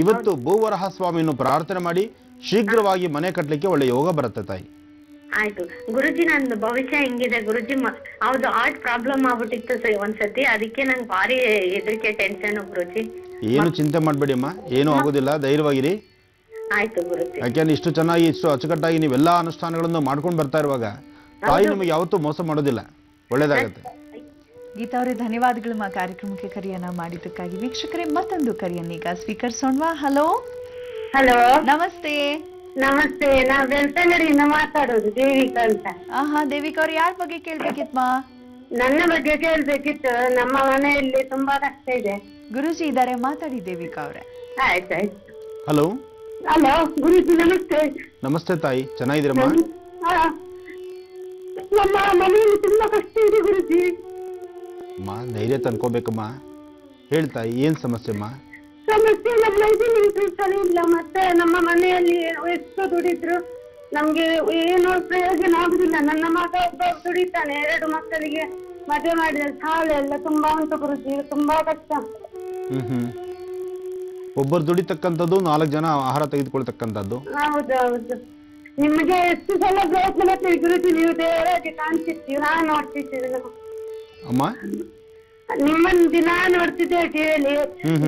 ಇವತ್ತು ಭೂವರಹ ಸ್ವಾಮಿಯನ್ನು ಪ್ರಾರ್ಥನೆ ಮಾಡಿ ಶೀಘ್ರವಾಗಿ ಮನೆ ಕಟ್ಟಲಿಕ್ಕೆ ಒಳ್ಳೆ ಯೋಗ ಬರುತ್ತೆ ತಾಯಿ. ಆಯ್ತು ಗುರುಜಿ, ನಂದು ಭವಿಷ್ಯ ಹೆಂಗಿದೆ ಗುರುಜಿ? ಹೌದು, ಹಾರ್ಟ್ ಪ್ರಾಬ್ಲಮ್ ಆಗ್ಬಿಟ್ಟಿತ್ತು ಒಂದ್ಸತಿ, ಅದಕ್ಕೆ ನಂಗೆ ಭಾರಿ ಹೆದರಿಕೆ, ಟೆನ್ಷನ್ ಗುರುಜಿ. ಏನು ಚಿಂತೆ ಮಾಡಬೇಡಿ ಅಮ್ಮ, ಏನು ಆಗೋದಿಲ್ಲ, ಧೈರ್ಯವಾಗಿರಿ. ಆಯ್ತು ಗುರುಜಿ. ಯಾಕೆಂದ್ರೆ ಇಷ್ಟು ಚೆನ್ನಾಗಿ ಇಷ್ಟು ಅಚ್ಚುಕಟ್ಟಾಗಿ ನೀವೆಲ್ಲಾ ಅನುಷ್ಠಾನಗಳನ್ನು ಮಾಡ್ಕೊಂಡು ಬರ್ತಾ ಇರುವಾಗ ತಾಯಿ ನಿಮಗೆ ಯಾವತ್ತೂ ಮೋಸ ಮಾಡೋದಿಲ್ಲ, ಒಳ್ಳೇದಾಗತ್ತೆ. ಗೀತಾ ಅವರೇ, ಧನ್ಯವಾದಗಳು ಮಾ ಕಾರ್ಯಕ್ರಮಕ್ಕೆ ಕರೆಯನ್ನ ಮಾಡಿದ್ದಕ್ಕಾಗಿ. ವೀಕ್ಷಕರೇ, ಮತ್ತೊಂದು ಕರೆಯನ್ನೀಗ ಸ್ವೀಕರಿಸೋಣವಾ? ಹಲೋ ಹಲೋ, ನಮಸ್ತೆ. ನಮಸ್ತೆ, ನಾವ್ ಬೆಳ್ತಂಗಡಿಯಿಂದ ಮಾತಾಡೋದು, ದೇವಿಕಾ ಅಂತ. ದೇವಿಕಾ ಅವ್ರು ಯಾರ ಬಗ್ಗೆ ಕೇಳ್ಬೇಕಿತ್ಮಾ? ನನ್ನ ಬಗ್ಗೆ ಕೇಳ್ಬೇಕಿತ್ತು. ನಮ್ಮ ಮನೆಯಲ್ಲಿ ತುಂಬಾ ಕಷ್ಟ ಇದೆ. ಗುರುಜಿ ಇದಾರೆ, ಮಾತಾಡಿ ದೇವಿಕಾ ಅವ್ರೆ. ಆಯ್ತಾಯ್ತು. ಹಲೋ ಹಲೋ ಗುರುಜಿ, ನಮಸ್ತೆ. ನಮಸ್ತೆ ತಾಯಿ, ಚೆನ್ನಾಗಿದ್ದೀರಮ್ಮ? ನಮ್ಮ ಮನೆಯಲ್ಲಿ ತುಂಬಾ ಕಷ್ಟ ಇದೆ ಗುರುಜಿ. ಅಮ್ಮ, ಧೈರ್ಯ ತಂದ್ಕೋಬೇಕಮ್ಮ. ಹೇಳ್ತಾಯಿ, ಏನ್ ಸಮಸ್ಯೆ ಅಮ್ಮ? ಸಮಸ್ಯೆ, ನಮ್ಮ ಸರಿ ಇಲ್ಲ. ಮತ್ತೆ ನಮ್ಮ ಮನೆಯಲ್ಲಿ ಎಷ್ಟು ದುಡಿದ್ರು ನಮ್ಗೆ ಏನು ಪ್ರಯೋಜನ ಆಗುದಿಲ್ಲ. ನನ್ನ ಮಗ ಒಬ್ಬ ದುಡಿತಾನೆ, 2 ಮಕ್ಕಳಿಗೆ ಮದುವೆ ಮಾಡಿದ, ಸಾಲ ಎಲ್ಲ ತುಂಬಾ ಉಂಟು ಗುರುಜಿ, ತುಂಬಾ ಕಷ್ಟ. ಒಬ್ಬರು ದುಡಿತಕ್ಕಂಥದ್ದು, 4 ಜನ ಆಹಾರ ತೆಗೆದುಕೊಳ್ತಕ್ಕಂಥದ್ದು. ಹೌದೌದು. ನಿಮ್ಗೆ ಎಷ್ಟು ಸಲ ಪ್ರಯತ್ನ ಮಾಡ್ತೀವಿ ಗುರುಜಿ, ನೀವು ದೇವರಾಗಿ ಕಾಣ್ತಿರ್ತೀವಿ, ನಾನು ನೋಡ್ತಿದ್ದೇವೆ. ಅಮ್ಮ, ನಿಮ್ಮನ್ನ ದಿನ ನೋಡ್ತಿದ್ದೆ ಟಿವಿಯಲ್ಲಿ,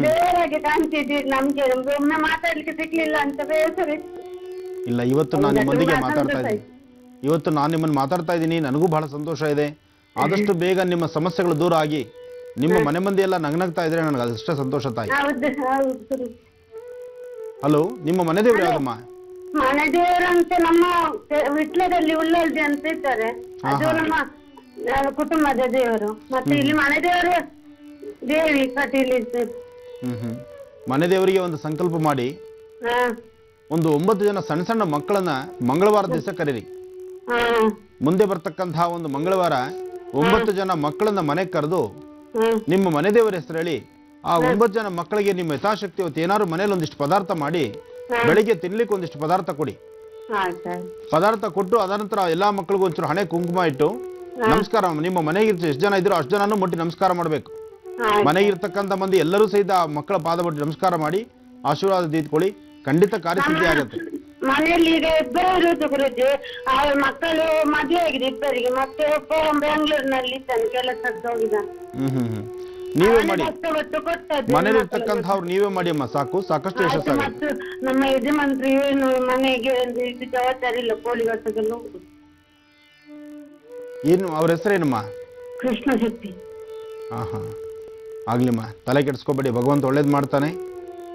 ದೇವರಾಗಿ ಕಾಣ್ತಿದ್ವಿ. ನಮ್ಗೆ ಒಮ್ಮೆ ಮಾತಾಡ್ಲಿಕ್ಕೆ ಸಿಗ್ಲಿಲ್ಲ ಅಂತ ಬೇಸರ ಇತ್ತು. ಇಲ್ಲ, ಇವತ್ತು ನಾನು ನಿಮ್ಮೊಂದಿಗೆ ಮಾತಾಡ್ತಾ ಇದ್ದೀನಿ. ಇವತ್ತು ನಾನು ನಿಮ್ಮನ್ನು ಮಾತಾಡ್ತಾ ಇದ್ದೀನಿ, ನನಗೂ ಬಹಳ ಸಂತೋಷ ಇದೆ. ಆದಷ್ಟು ಬೇಗ ನಿಮ್ಮ ಸಮಸ್ಯೆಗಳು ದೂರ ಆಗಿ ನಿಮ್ಮ ಮನೆ ಮಂದಿ ಎಲ್ಲ ನಗ್ನಗ್ತಾ ಇದ್ರೆ ನನಗೆ ಅದಷ್ಟೇ ಸಂತೋಷ ತಾಯಿ. ಹಲೋ, ನಿಮ್ಮ ಮನೆ ದೇವರು ಯಾವ್ದಮ್ಮ? ಮನೆ ದೇವರು ಅಂತ ನಮ್ಮ ವಿಟ್ಲದಲ್ಲಿ ಉಳ್ಳಲ್ದಿ ಅಂತ ಇದ್ದಾರೆ, ಅದು ನಮ್ಮ ಕುಟುಂಬದ ದೇವರು. ಮತ್ತೆ ಇಲ್ಲಿ ಮನೆ ದೇವರು ದೇವಿ ಕಟೀಲಿ. ಮನೆ ದೇವರಿಗೆ ಒಂದು ಸಂಕಲ್ಪ ಮಾಡಿ, ಒಂದು 9 ಜನ ಸಣ್ಣ ಸಣ್ಣ ಮಕ್ಕಳನ್ನ ಮಂಗಳವಾರ ದಿವಸ ಕರೀರಿ. ಮುಂದೆ ಬರ್ತಕ್ಕಂತಹ ಒಂದು ಮಂಗಳವಾರ 9 ಜನ ಮಕ್ಕಳನ್ನ ಮನೆಗೆ ಕರೆದು ನಿಮ್ಮ ಮನೆ ದೇವರ ಹೆಸರು ಹೇಳಿ, ಆ 9 ಜನ ಮಕ್ಕಳಿಗೆ ನಿಮ್ಮ ಯಥಾಶಕ್ತಿ ಹೊತ್ತು ಏನಾದ್ರು ಮನೇಲಿ ಒಂದಿಷ್ಟು ಪದಾರ್ಥ ಮಾಡಿ ಬೆಳಿಗ್ಗೆ ತಿನ್ಲಿಕ್ಕೆ ಒಂದಿಷ್ಟು ಪದಾರ್ಥ ಕೊಡಿ. ಪದಾರ್ಥ ಕೊಟ್ಟು ಅದನಂತರ ಎಲ್ಲಾ ಮಕ್ಕಳಿಗೂ ಒಂಚೂರು ಹಣೆ ಕುಂಕುಮ ಇಟ್ಟು ನಮಸ್ಕಾರ, ನಿಮ್ಮ ಮನೆಗೆ ಎಷ್ಟು ಜನ ಇದ್ರು ಅಷ್ಟು ಜನನು ಮುಟ್ಟಿ ನಮಸ್ಕಾರ ಮಾಡ್ಬೇಕು. ಮನೆಗಿರ್ತಕ್ಕಂಥ ಮಂದಿ ಎಲ್ಲರೂ ಸಹಿತ ಮಕ್ಕಳ ಪಾದ ಮುಟ್ಟಿ ನಮಸ್ಕಾರ ಮಾಡಿ ಆಶೀರ್ವಾದ ತೀದ್ಕೊಳ್ಳಿ, ಖಂಡಿತ ಕಾರ್ಯಸಿದ್ಧಿ ಆಗುತ್ತೆ. ಮನೆಯಲ್ಲಿ ಈಗ ಇಬ್ಬರು ಇರುವುದು ಗುರುಜಿ, ಅವ್ರ ಮಕ್ಕಳು ಮದುವೆ ಆಗಿದೆ ಇಬ್ಬರಿಗೆ. ಮತ್ತೆ ಒಬ್ಬ ಬೆಂಗಳೂರಿನಲ್ಲಿ ಇದ್ದಾನೆ, ಕೆಲಸಕ್ಕೆ ಹೋಗಿದ್ದಾನೆ. ನೀವೇ ಮಾಡಿ, ಮನೇಲಿ ಇರ್ತಕ್ಕಂಥವ್ರು ನೀವೇ ಮಾಡಿ ಅಮ್ಮ, ಸಾಕು, ಸಾಕಷ್ಟು ಯಶಸ್ಸಾಗುತ್ತೆ. ನಮ್ಮ ಯಜಮಾನ್ರು ಏನು ಮನೆಗೆ ಇದು ಜವಾಬ್ದಾರಿ ಇಲ್ಲ, ಕೋಳಿ ವರ್ಷದಲ್ಲೂ. ಏನು ಅವ್ರ ಹೆಸರೇನಮ್ಮ? ಕೃಷ್ಣ ಶಕ್ತಿ. ಆಗ್ಲಿಮ್ಮ, ತಲೆ ಕೆಡಿಸ್ಕೋಬೇಡಿ, ಭಗವಂತ ಒಳ್ಳೇದ್ ಮಾಡ್ತಾನೆ.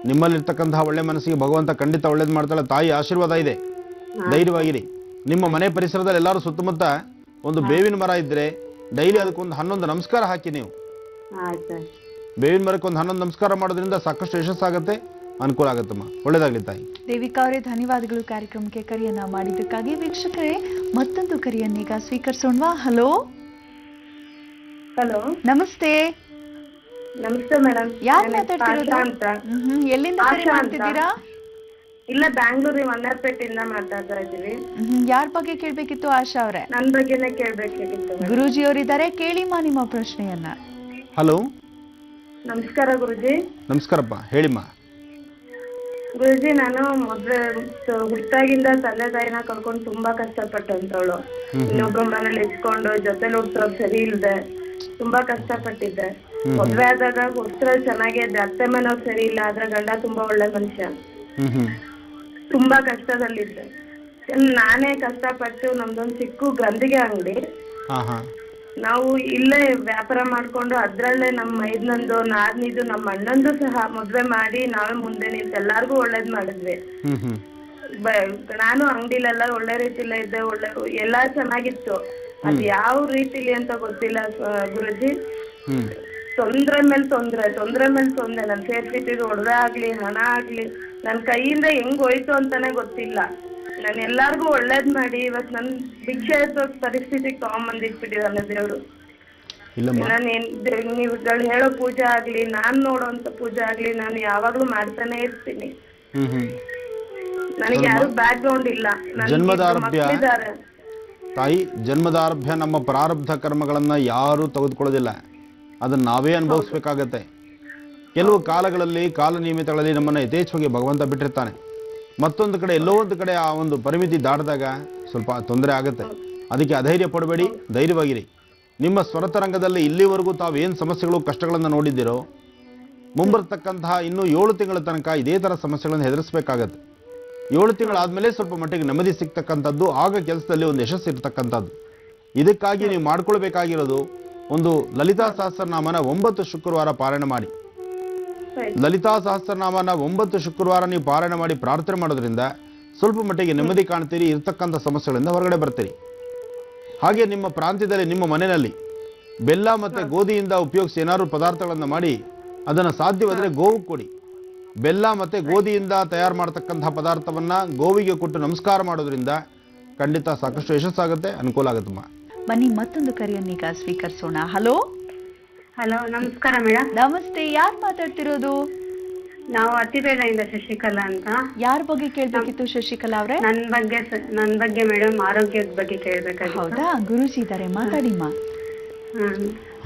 ನಿಮ್ಮಲ್ಲಿರ್ತಕ್ಕಂತಹ ಒಳ್ಳೆ ಮನಸ್ಸಿಗೆ ಭಗವಂತ ಖಂಡಿತ ಒಳ್ಳೇದ್ ಮಾಡ್ತಾಳೆ. ತಾಯಿ ಆಶೀರ್ವಾದ ಇದೆ, ಧೈರ್ಯವಾಗಿರಿ. ನಿಮ್ಮ ಮನೆ ಪರಿಸರದಲ್ಲಿ ಎಲ್ಲರೂ ಸುತ್ತಮುತ್ತ ಒಂದು ಬೇವಿನ ಮರ ಇದ್ರೆ ಡೈಲಿ ಅದಕ್ಕೊಂದು 11 ನಮಸ್ಕಾರ ಹಾಕಿ. ನೀವು ಬೇವಿನ ಮರಕ್ಕೆ ಒಂದು 11 ನಮಸ್ಕಾರ ಮಾಡೋದ್ರಿಂದ ಸಾಕಷ್ಟು ಯಶಸ್ಸಾಗತ್ತೆ, ಅನುಕೂಲ ಆಗತ್ತಮ್ಮ. ಒಳ್ಳೇದಾಗ್ಲಿ ತಾಯಿ. ದೇವಿಕಾ ಅವರೇ, ಧನ್ಯವಾದಗಳು ಕಾರ್ಯಕ್ರಮಕ್ಕೆ ಕರೆಯನ್ನ ಮಾಡಿದ್ದಕ್ಕಾಗಿ. ವೀಕ್ಷಕರೇ, ಮತ್ತೊಂದು ಕರೆಯನ್ನೀಗ ಸ್ವೀಕರಿಸೋಣವಾ? ಹಲೋ ಹಲೋ, ನಮಸ್ತೆ. ನಮಸ್ತೆ ಮೇಡಮ್. ಯಾರು ಮಾತಾಡ್ತಿರೋದು? ಎಲ್ಲಿಂದ ಕರೆ ಮಾಡ್ತಿದ್ದೀರಾ? ಇಲ್ಲ, ಬ್ಯಾಂಗ್ಳೂರಿ ಮನ್ನಾರ್ಪೇಟೆಯಿಂದ ಮಾತಾಡ್ತಾ ಇದ್ದೀವಿ. ಯಾರ ಬಗ್ಗೆ ಕೇಳ್ಬೇಕಿತ್ತು ಆಶಾ ಅವರೇ? ನನ್ ಬಗ್ಗೆನೇ ಕೇಳ್ಬೇಕಿತ್ತು. ಗುರೂಜಿ ಅವರಿದ್ದಾರೆ, ಕೇಳಿಮಾ ನಿಮ್ಮ ಪ್ರಶ್ನೆಯನ್ನ. ಹಲೋ, ನಮಸ್ಕಾರ ಗುರುಜಿ. ನಮಸ್ಕಾರಪ್ಪ, ಹೇಳಿಮ್ಮ. ಗುರುಜಿ, ನಾನು ಮೊದ್ಲು ಹುಟ್ಟಾಗಿಂದ ತಂದೆ ತಾಯಿನ ಕಳ್ಕೊಂಡು ತುಂಬಾ ಕಷ್ಟಪಟ್ಟಂತವಳು. ಇನ್ನೊಬ್ಬ ಮನೇಲಿ ಇಟ್ಕೊಂಡು ಜೊತೆಲಿ ಹುಟ್ಟೋರು ಸರಿ ಇಲ್ದೆ ತುಂಬಾ ಕಷ್ಟಪಟ್ಟಿದ್ದೆ. ಮದ್ವೆ ಆದಾಗ ಹುಟ್ಟರೆ ಚೆನ್ನಾಗಿದ್ದೆ, ಅತ್ತೆ ಮನೆಯವ್ರು ಸರಿ ಇಲ್ಲ, ಆದ್ರೆ ಗಂಡ ತುಂಬಾ ಒಳ್ಳೆ ಮನುಷ್ಯ. ತುಂಬಾ ಕಷ್ಟದಲ್ಲಿದ್ದೆ. ನಾನೇ ಕಷ್ಟಪಟ್ಟು ನಮ್ದೊಂದು ಚಿಕ್ಕ ಗಂದಿಗೆ ಅಂಗಡಿ, ನಾವು ಇಲ್ಲೇ ವ್ಯಾಪಾರ ಮಾಡ್ಕೊಂಡು ಅದ್ರಲ್ಲೇ ನಮ್ಮ ಮೈದ್ನಂದು ನಾದ್ನಿದು ನಮ್ಮ ಅಣ್ಣಂದು ಸಹ ಮದ್ವೆ ಮಾಡಿ ನಾವೇ ಮುಂದೆ ನಿಂತು ಎಲ್ಲಾರ್ಗು ಒಳ್ಳೇದ್ ಮಾಡಿದ್ವಿ. ನಾನು ಅಂಗಡಿಲೆಲ್ಲ ಒಳ್ಳೆ ರೀತಿಲೇ ಇದ್ದೆ, ಒಳ್ಳೆ ಎಲ್ಲಾ ಚೆನ್ನಾಗಿತ್ತು. ಅದ್ ಯಾವ ರೀತಿಲಿ ಅಂತ ಗೊತ್ತಿಲ್ಲ ಗುರುಜಿ. ತೊಂದ್ರೆ ಮೇಲೆ ತೊಂದ್ರೆ. ನನ್ ಸೇರ್ಸಿಟ್ಟಿದ್ದು ಒಡವೆ ಆಗ್ಲಿ ಹಣ ಆಗ್ಲಿ ನನ್ ಕೈಯಿಂದ ಹೆಂಗ್ ಹೋಯ್ತು ಅಂತಾನೆ ಗೊತ್ತಿಲ್ಲ. ನಾನು ಎಲ್ಲಾರ್ಗು ಒಳ್ಳೇದ್ ಮಾಡಿ ಇವತ್ ನನ್ ಭಿಕ್ಷೆ ಎತ್ತೋ ಪರಿಸ್ಥಿತಿಗೆ ತಗೊಂಬಂದಿಟ್ಬಿಟ್ಟಿದ್ದಾನೆ ದೇವ್ರು. ನೀವುಗಳು ಹೇಳೋ ಪೂಜೆ ಆಗ್ಲಿ, ನಾನ್ ನೋಡೋಂತ ಪೂಜೆ ಆಗ್ಲಿ, ನಾನು ಯಾವಾಗ್ಲೂ ಮಾಡ್ತಾನೆ ಇರ್ತೀನಿ. ನನಗೆ ಯಾರು ಬ್ಯಾಕ್ ಗ್ರೌಂಡ್ ಇಲ್ಲ. ಜನ್ಮದಾರಭ್ಯ ತಾಯಿ, ಜನ್ಮದಾರಭ್ಯ ನಮ್ಮ ಪ್ರಾರಬ್ಧ ಕರ್ಮಗಳನ್ನ ಯಾರು ತೆಗೆದುಕೊಳ್ಳೋದಿಲ್ಲ, ಅದನ್ನ ನಾವೇ ಅನುಭವಿಸ್ಬೇಕಾಗತ್ತೆ. ಕೆಲವು ಕಾಲಗಳಲ್ಲಿ, ಕಾಲ ನಿಯಮಿತಗಳಲ್ಲಿ ನಮ್ಮನ್ನ ಯಥೇಚ್ಛವಾಗಿ ಭಗವಂತ ಬಿಟ್ಟಿರ್ತಾನೆ. ಮತ್ತೊಂದು ಕಡೆ ಎಲ್ಲೋ ಒಂದು ಕಡೆ ಆ ಒಂದು ಪರಿಮಿತಿ ದಾಟಿದಾಗ ಸ್ವಲ್ಪ ತೊಂದರೆ ಆಗುತ್ತೆ. ಅದಕ್ಕೆ ಅಧೈರ್ಯ ಪಡಬೇಡಿ, ಧೈರ್ಯವಾಗಿರಿ. ನಿಮ್ಮ ಸ್ವರತರಂಗದಲ್ಲಿ ಇಲ್ಲಿವರೆಗೂ ತಾವೇನು ಸಮಸ್ಯೆಗಳು, ಕಷ್ಟಗಳನ್ನು ನೋಡಿದ್ದೀರೋ, ಮುಂಬರ್ತಕ್ಕಂತಹ ಇನ್ನೂ 7 ತಿಂಗಳ ತನಕ ಇದೇ ಥರ ಸಮಸ್ಯೆಗಳನ್ನು ಎದುರಿಸಬೇಕಾಗತ್ತೆ. 7 ತಿಂಗಳಾದಮೇಲೆ ಸ್ವಲ್ಪ ಮಟ್ಟಿಗೆ ನೆಮ್ಮದಿ ಸಿಗ್ತಕ್ಕಂಥದ್ದು, ಆಗ ಕೆಲಸದಲ್ಲಿ ಒಂದು ಯಶಸ್ಸು ಇರ್ತಕ್ಕಂಥದ್ದು. ಇದಕ್ಕಾಗಿ ನೀವು ಮಾಡ್ಕೊಳ್ಬೇಕಾಗಿರೋದು ಒಂದು ಲಲಿತಾ ಸಹಸ್ರನಾಮನ 9 ಶುಕ್ರವಾರ ಪಾರಾಯಣ ಮಾಡಿ. ಲಲಿತಾ ಸಹಸ್ರನಾಮನ 9 ಶುಕ್ರವಾರ ನೀವು ಪಾರಾಯಣ ಮಾಡಿ ಪ್ರಾರ್ಥನೆ ಮಾಡೋದ್ರಿಂದ ಸ್ವಲ್ಪ ಮಟ್ಟಿಗೆ ನೆಮ್ಮದಿ ಕಾಣ್ತೀರಿ, ಇರ್ತಕ್ಕಂಥ ಸಮಸ್ಯೆಗಳಿಂದ ಹೊರಗಡೆ ಬರ್ತೀರಿ. ಹಾಗೆ ನಿಮ್ಮ ಪ್ರಾಂತ್ಯದಲ್ಲಿ, ನಿಮ್ಮ ಮನೆಯಲ್ಲಿ ಬೆಲ್ಲ ಮತ್ತು ಗೋಧಿಯಿಂದ ಉಪಯೋಗಿಸಿ ಏನಾದ್ರು ಪದಾರ್ಥಗಳನ್ನು ಮಾಡಿ ಅದನ್ನು ಸಾಧ್ಯವಾದರೆ ಗೋವು ಕೊಡಿ. ಬೆಲ್ಲ ಮತ್ತು ಗೋಧಿಯಿಂದ ತಯಾರು ಮಾಡತಕ್ಕಂಥ ಪದಾರ್ಥವನ್ನು ಗೋವಿಗೆ ಕೊಟ್ಟು ನಮಸ್ಕಾರ ಮಾಡೋದ್ರಿಂದ ಖಂಡಿತ ಸಾಕಷ್ಟು ಯಶಸ್ಸಾಗುತ್ತೆ, ಅನುಕೂಲ ಆಗುತ್ತಮ್ಮ. ಬನ್ನಿ ಮತ್ತೊಂದು ಕರೆಯನ್ನೀಗ ಸ್ವೀಕರಿಸೋಣ. ಹಲೋ. ಹಲೋ, ನಮಸ್ಕಾರ ಮೇಡಮ್. ನಮಸ್ತೆ, ಯಾರು ಮಾತಾಡ್ತಿರೋದು? ನಾವು ಅತಿಬೇಳೆಯಿಂದ ಶಶಿಕಲಾ ಅಂತ. ಯಾರ ಬಗ್ಗೆ ಕೇಳ್ಬೇಕಿತ್ತು ಶಶಿಕಲಾ ಅವ್ರೆ? ನನ್ ಬಗ್ಗೆ ಮೇಡಮ್, ಆರೋಗ್ಯದ ಬಗ್ಗೆ ಕೇಳ್ಬೇಕಾಗಿತ್ತು. ಹೌದಾ, ಗುರುಜಿ ಇದ್ದಾರೆ, ಮಾತಾಡಿಮ್ಮ.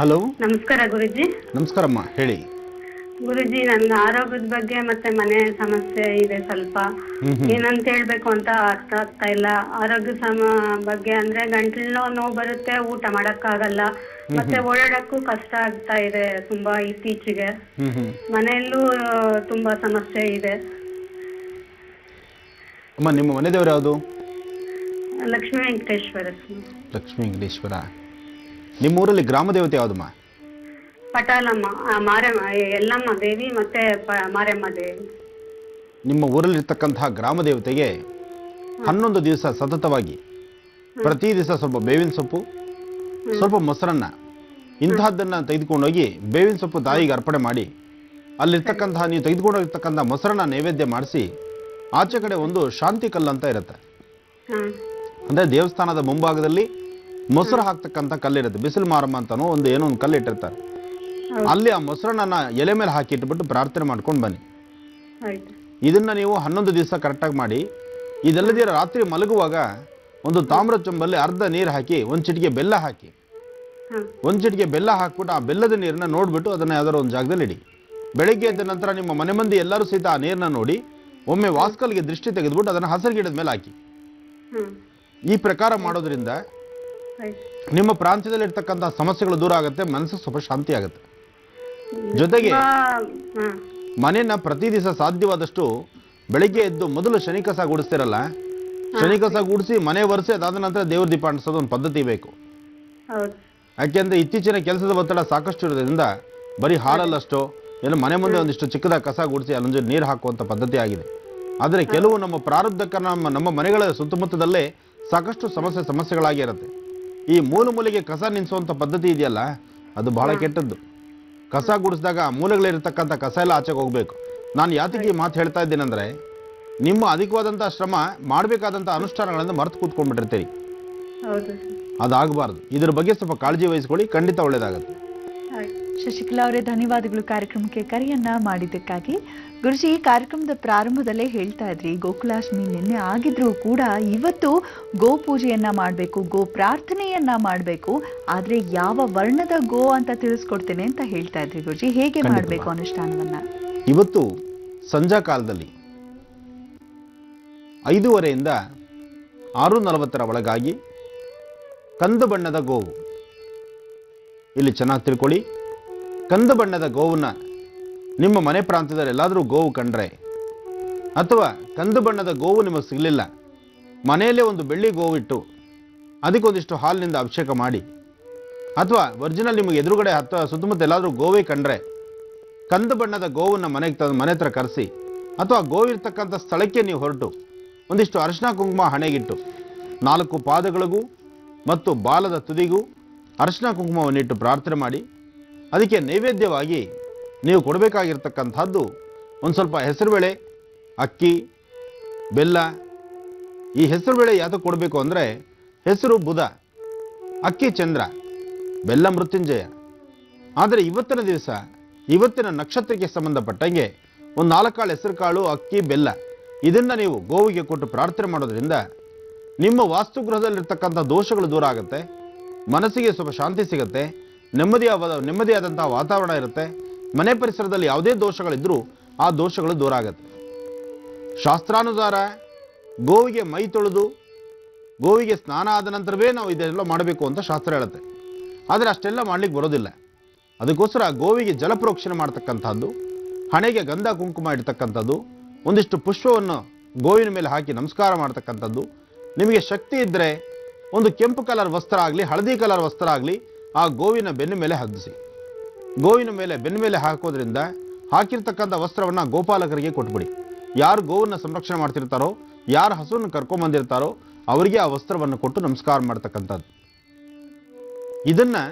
ಹಲೋ, ನಮಸ್ಕಾರ ಗುರುಜಿ. ನಮಸ್ಕಾರಮ್ಮ, ಹೇಳಿ. ಗುರುಜಿ, ನನ್ನ ಆರೋಗ್ಯದ ಬಗ್ಗೆ ಮತ್ತೆ ಮನೆ ಸಮಸ್ಯೆ ಇದೆ ಸ್ವಲ್ಪ. ಏನಂತ ಹೇಳ್ಬೇಕು ಅಂತ ಅರ್ಥ ಆಗ್ತಾ ಇಲ್ಲ. ಆರೋಗ್ಯ ಬಗ್ಗೆ ಅಂದ್ರೆ ಗಂಟ್ಲು ನೋವು ಬರುತ್ತೆ, ಊಟ ಮಾಡಕ್ಕಾಗಲ್ಲ, ಮತ್ತೆ ಓಡಾಡಕ್ಕೂ ಕಷ್ಟ ಆಗ್ತಾ ಇದೆ ತುಂಬಾ ಇತ್ತೀಚೆಗೆ. ಮನೆಯಲ್ಲೂ ತುಂಬಾ ಸಮಸ್ಯೆ ಇದೆ. ಅಮ್ಮ, ನಿಮ್ಮ ಮನೆ ದೇವರು ಯಾವುದು? ಲಕ್ಷ್ಮೀ ವೆಂಕಟೇಶ್ವರ. ಲಕ್ಷ್ಮೀ ವೆಂಕಟೇಶ್ವರ. ನಿಮ್ಮ ಊರಲ್ಲಿ ಗ್ರಾಮ ದೇವತೆ ಯಾವುದಮ್ಮ? ಪಟಾಲಮ್ಮ, ಮಾರಮ್ಮ, ಎಲ್ಲಮ್ಮ ದೇವಿ ಮತ್ತೆ ಮಾರಮ್ಮ ದೇವಿ. ನಿಮ್ಮ ಊರಲ್ಲಿರ್ತಕ್ಕಂತಹ ಗ್ರಾಮ ದೇವತೆಗೆ 11 ದಿವಸ ಸತತವಾಗಿ ಪ್ರತಿ ದಿವಸ ಸ್ವಲ್ಪ ಬೇವಿನ ಸೊಪ್ಪು, ಸ್ವಲ್ಪ ಮೊಸರನ್ನ, ಇಂತಹದ್ದನ್ನು ತೆಗೆದುಕೊಂಡೋಗಿ ಬೇವಿನ ಸೊಪ್ಪು ತಾಯಿಗೆ ಅರ್ಪಣೆ ಮಾಡಿ, ಅಲ್ಲಿರ್ತಕ್ಕಂತಹ ನೀವು ತೆಗೆದುಕೊಂಡೋಗಿರ್ತಕ್ಕಂಥ ಮೊಸರನ್ನ ನೈವೇದ್ಯ ಮಾಡಿಸಿ, ಆಚೆ ಕಡೆ ಒಂದು ಶಾಂತಿ ಕಲ್ಲು ಅಂತ ಇರುತ್ತೆ. ಅಂದರೆ ದೇವಸ್ಥಾನದ ಮುಂಭಾಗದಲ್ಲಿ ಮೊಸರು ಹಾಕ್ತಕ್ಕಂಥ ಕಲ್ಲಿರುತ್ತೆ. ಬಿಸಿಲು ಮಾರಮ್ಮ ಅಂತನೋ ಏನೋ ಒಂದು ಕಲ್ಲು ಇಟ್ಟಿರ್ತಾರೆ. ಅಲ್ಲಿ ಆ ಮೊಸರನ್ನ ಎಲೆ ಮೇಲೆ ಹಾಕಿ ಇಟ್ಬಿಟ್ಟು ಪ್ರಾರ್ಥನೆ ಮಾಡ್ಕೊಂಡು ಬನ್ನಿ. ಇದನ್ನ ನೀವು 11 ದಿವಸ ಕರೆಕ್ಟಾಗಿ ಮಾಡಿ. ಇದಲ್ಲದೆ ರಾತ್ರಿ ಮಲಗುವಾಗ ಒಂದು ತಾಮ್ರ ಚೊಂಬಲ್ಲಿ ಅರ್ಧ ನೀರು ಹಾಕಿ, ಒಂದು ಚಿಟಿಕೆ ಬೆಲ್ಲ ಹಾಕಿ, ಒಂದು ಚಿಟಿಕೆ ಬೆಲ್ಲ ಹಾಕ್ಬಿಟ್ಟು ಆ ಬೆಲ್ಲದ ನೀರನ್ನ ನೋಡ್ಬಿಟ್ಟು ಅದನ್ನ ಯಾವ್ದಾದ್ರು ಒಂದು ಜಾಗದಲ್ಲಿ ಇಡಿ. ಬೆಳಗ್ಗೆ ಎದ್ದ ನಂತರ ನಿಮ್ಮ ಮನೆ ಮಂದಿ ಎಲ್ಲರೂ ಸಹಿತ ಆ ನೀರನ್ನ ನೋಡಿ ಒಮ್ಮೆ ವಾಸ್ಕಲ್ಗೆ ದೃಷ್ಟಿ ತೆಗೆದ್ಬಿಟ್ಟು ಅದನ್ನ ಹಸಿರು ಗಿಡದ ಮೇಲೆ ಹಾಕಿ. ಈ ಪ್ರಕಾರ ಮಾಡೋದ್ರಿಂದ ನಿಮ್ಮ ಪ್ರಾಂತ್ಯದಲ್ಲಿ ಇರ್ತಕ್ಕಂಥ ಸಮಸ್ಯೆಗಳು ದೂರ ಆಗುತ್ತೆ, ಮನಸ್ಸು ಸ್ವಲ್ಪ ಶಾಂತಿ ಆಗುತ್ತೆ. ಜೊತೆಗೆ ಮನೆಯನ್ನ ಪ್ರತಿ ದಿವಸ ಸಾಧ್ಯವಾದಷ್ಟು ಬೆಳಿಗ್ಗೆ ಎದ್ದು ಮೊದಲು ಶನಿ ಕಸ ಗುಡಿಸ್ತಿರಲ್ಲ, ಶನಿ ಕಸ ಗುಡಿಸಿ ಮನೆ ಒರೆಸಿ ಅದಾದ ನಂತರ ದೇವ್ರ ದೀಪ ಅಂಟಿಸೋದು ಒಂದು ಪದ್ಧತಿ ಬೇಕು. ಯಾಕೆಂದ್ರೆ ಇತ್ತೀಚಿನ ಕೆಲಸದ ಒತ್ತಡ ಸಾಕಷ್ಟು ಇರೋದ್ರಿಂದ ಬರೀ ಹಾಲಲ್ಲಷ್ಟೋ ಏನೋ ಮನೆ ಮುಂದೆ ಒಂದಿಷ್ಟು ಚಿಕ್ಕದಾಗಿ ಕಸ ಗುಡಿಸಿ ಅಲ್ಲೊಂದು ನೀರು ಹಾಕುವಂಥ ಪದ್ಧತಿ ಆಗಿದೆ. ಆದರೆ ಕೆಲವು ನಮ್ಮ ಪ್ರಾರಬ್ಧಕ್ಕೆ ನಮ್ಮ ಮನೆಗಳ ಸುತ್ತಮುತ್ತದಲ್ಲೇ ಸಾಕಷ್ಟು ಸಮಸ್ಯೆಗಳಾಗಿರುತ್ತೆ. ಈ ಮೂಲೆಗೆ ಕಸ ನಿಲ್ಲಿಸುವಂಥ ಪದ್ಧತಿ ಇದೆಯಲ್ಲ, ಅದು ಬಹಳ ಕೆಟ್ಟದ್ದು. ಕಸ ಗುಡಿಸಿದಾಗ ಮೂಲೆಗಳಿರ್ತಕ್ಕಂಥ ಕಸ ಎಲ್ಲ ಆಚೆಗೆ ಹೋಗಬೇಕು. ನಾನು ಯಾತಕ್ಕೆ ಈ ಮಾತು ಹೇಳ್ತಾ ಇದ್ದೀನಂದರೆ, ನಿಮ್ಮ ಅಧಿಕವಾದಂಥ ಶ್ರಮ ಮಾಡಬೇಕಾದಂಥ ಅನುಷ್ಠಾನಗಳನ್ನು ಮರೆತು ಕೂತ್ಕೊಂಡ್ಬಿಟ್ಟಿರ್ತೀರಿ. ಅದಾಗಬಾರ್ದು. ಇದ್ರ ಬಗ್ಗೆ ಸ್ವಲ್ಪ ಕಾಳಜಿ ವಹಿಸ್ಕೊಳ್ಳಿ, ಖಂಡಿತ ಒಳ್ಳೇದಾಗುತ್ತೆ. ಶಶಿಕಲಾ ಅವರೇ, ಧನ್ಯವಾದಗಳು ಕಾರ್ಯಕ್ರಮಕ್ಕೆ ಕರೆಯನ್ನ ಮಾಡಿದ್ದಕ್ಕಾಗಿ. ಗುರುಜಿ, ಕಾರ್ಯಕ್ರಮದ ಪ್ರಾರಂಭದಲ್ಲೇ ಹೇಳ್ತಾ ಇದ್ರಿ, ಗೋಕುಲಾಷ್ಟಮಿ ನಿನ್ನೆ ಆಗಿದ್ರೂ ಕೂಡ ಇವತ್ತು ಗೋ ಪೂಜೆಯನ್ನ ಮಾಡಬೇಕು, ಗೋ ಪ್ರಾರ್ಥನೆಯನ್ನ ಮಾಡಬೇಕು. ಆದ್ರೆ ಯಾವ ವರ್ಣದ ಗೋ ಅಂತ ತಿಳಿಸ್ಕೊಡ್ತೇನೆ ಅಂತ ಹೇಳ್ತಾ ಇದ್ರಿ ಗುರುಜಿ. ಹೇಗೆ ಮಾಡಬೇಕು ಅನುಷ್ಠಾನವನ್ನ? ಇವತ್ತು ಸಂಜಾ ಕಾಲದಲ್ಲಿ 5:30ಯಿಂದ 6:40 ಒಳಗಾಗಿ ಕಂದು ಬಣ್ಣದ ಗೋವು, ಇಲ್ಲಿ ಚೆನ್ನಾಗಿ ತಿಳ್ಕೊಳ್ಳಿ, ಕಂದು ಬಣ್ಣದ ಗೋವನ್ನ ನಿಮ್ಮ ಮನೆ ಪ್ರಾಂತ್ಯದಲ್ಲಿ ಎಲ್ಲಾದರೂ ಗೋವು ಕಂಡ್ರೆ, ಅಥವಾ ಕಂದು ಬಣ್ಣದ ಗೋವು ನಿಮಗೆ ಸಿಗಲಿಲ್ಲ, ಮನೆಯಲ್ಲೇ ಒಂದು ಬೆಳ್ಳಿ ಗೋವು ಇಟ್ಟು ಅದಕ್ಕೊಂದಿಷ್ಟು ಹಾಲಿನಿಂದ ಅಭಿಷೇಕ ಮಾಡಿ, ಅಥವಾ ಒರಿಜಿನಲ್ ನಿಮಗೆ ಎದುರುಗಡೆ ಸುತ್ತಮುತ್ತ ಎಲ್ಲಾದರೂ ಗೋವೇ ಕಂಡ್ರೆ ಕಂದು ಬಣ್ಣದ ಗೋವನ್ನು ಮನೆ ಹತ್ರ ಕರೆಸಿ, ಅಥವಾ ಗೋವಿರ್ತಕ್ಕಂಥ ಸ್ಥಳಕ್ಕೆ ನೀವು ಹೊರಟು ಒಂದಿಷ್ಟು ಅರಿಶಿನ ಕುಂಕುಮ ಹಣೆಗಿಟ್ಟು 4 ಪಾದಗಳಿಗೂ ಮತ್ತು ಬಾಲದ ತುದಿಗೂ ಅರಿಶಿನ ಕುಂಕುಮವನ್ನಿಟ್ಟು ಪ್ರಾರ್ಥನೆ ಮಾಡಿ, ಅದಕ್ಕೆ ನೈವೇದ್ಯವಾಗಿ ನೀವು ಕೊಡಬೇಕಾಗಿರ್ತಕ್ಕಂಥದ್ದು ಒಂದು ಸ್ವಲ್ಪ ಹೆಸರುಬೇಳೆ, ಅಕ್ಕಿ, ಬೆಲ್ಲ. ಈ ಹೆಸರುಬೇಳೆ ಯಾತಕ್ಕೆ ಕೊಡಬೇಕು ಅಂದರೆ, ಹೆಸರು ಬುಧ, ಅಕ್ಕಿ ಚಂದ್ರ, ಬೆಲ್ಲ ಮೃತ್ಯುಂಜಯ, ಆದರೆ ಇವತ್ತಿನ ದಿವಸ ಇವತ್ತಿನ ನಕ್ಷತ್ರಕ್ಕೆ ಸಂಬಂಧಪಟ್ಟಂಗೆ ಒಂದು 4 ಕಾಳು ಹೆಸರು ಕಾಳು, ಅಕ್ಕಿ, ಬೆಲ್ಲ ಇದನ್ನು ನೀವು ಗೋವಿಗೆ ಕೊಟ್ಟು ಪ್ರಾರ್ಥನೆ ಮಾಡೋದ್ರಿಂದ ನಿಮ್ಮ ವಾಸ್ತುಗೃಹದಲ್ಲಿರ್ತಕ್ಕಂಥ ದೋಷಗಳು ದೂರ ಆಗುತ್ತೆ, ಮನಸ್ಸಿಗೆ ಸ್ವಲ್ಪ ಶಾಂತಿ ಸಿಗುತ್ತೆ, ನೆಮ್ಮದಿಯಾದಂತಹ ವಾತಾವರಣ ಇರುತ್ತೆ. ಮನೆ ಪರಿಸರದಲ್ಲಿ ಯಾವುದೇ ದೋಷಗಳಿದ್ರೂ ಆ ದೋಷಗಳು ದೂರ ಆಗುತ್ತೆ. ಶಾಸ್ತ್ರಾನುಸಾರ ಗೋವಿಗೆ ಮೈ ತೊಳೆದು ಗೋವಿಗೆ ಸ್ನಾನ ಆದ ನಂತರವೇ ನಾವು ಇದೆಲ್ಲ ಮಾಡಬೇಕು ಅಂತ ಶಾಸ್ತ್ರ ಹೇಳುತ್ತೆ. ಆದರೆ ಅಷ್ಟೆಲ್ಲ ಮಾಡ್ಲಿಕ್ಕೆ ಬರೋದಿಲ್ಲ. ಅದಕ್ಕೋಸ್ಕರ ಗೋವಿಗೆ ಜಲಪ್ರೋಕ್ಷಣೆ ಮಾಡ್ತಕ್ಕಂಥದ್ದು, ಹಣೆಗೆ ಗಂಧ ಕುಂಕುಮ ಇಡ್ತಕ್ಕಂಥದ್ದು, ಒಂದಿಷ್ಟು ಪುಷ್ಪವನ್ನು ಗೋವಿನ ಮೇಲೆ ಹಾಕಿ ನಮಸ್ಕಾರ ಮಾಡ್ತಕ್ಕಂಥದ್ದು. ನಿಮಗೆ ಶಕ್ತಿ ಇದ್ದರೆ ಒಂದು ಕೆಂಪು ಕಲರ್ ವಸ್ತ್ರ ಆಗಲಿ, ಹಳದಿ ಕಲರ್ ವಸ್ತ್ರ ಆಗಲಿ ಆ ಗೋವಿನ ಬೆನ್ನ ಮೇಲೆ ಹದ್ದಿಸಿ. ಗೋವಿನ ಮೇಲೆ ಬೆನ್ನ ಮೇಲೆ ಹಾಕೋದ್ರಿಂದ ಹಾಕಿರ್ತಕ್ಕಂಥ ವಸ್ತ್ರವನ್ನು ಗೋಪಾಲಕರಿಗೆ ಕೊಟ್ಬಿಡಿ. ಯಾರು ಗೋವನ್ನು ಸಂರಕ್ಷಣೆ ಮಾಡ್ತಿರ್ತಾರೋ, ಯಾರು ಹಸುವನ್ನು ಕರ್ಕೊಂಬಂದಿರ್ತಾರೋ ಅವರಿಗೆ ಆ ವಸ್ತ್ರವನ್ನು ಕೊಟ್ಟು ನಮಸ್ಕಾರ ಮಾಡ್ತಕ್ಕಂಥದ್ದು. ಇದನ್ನು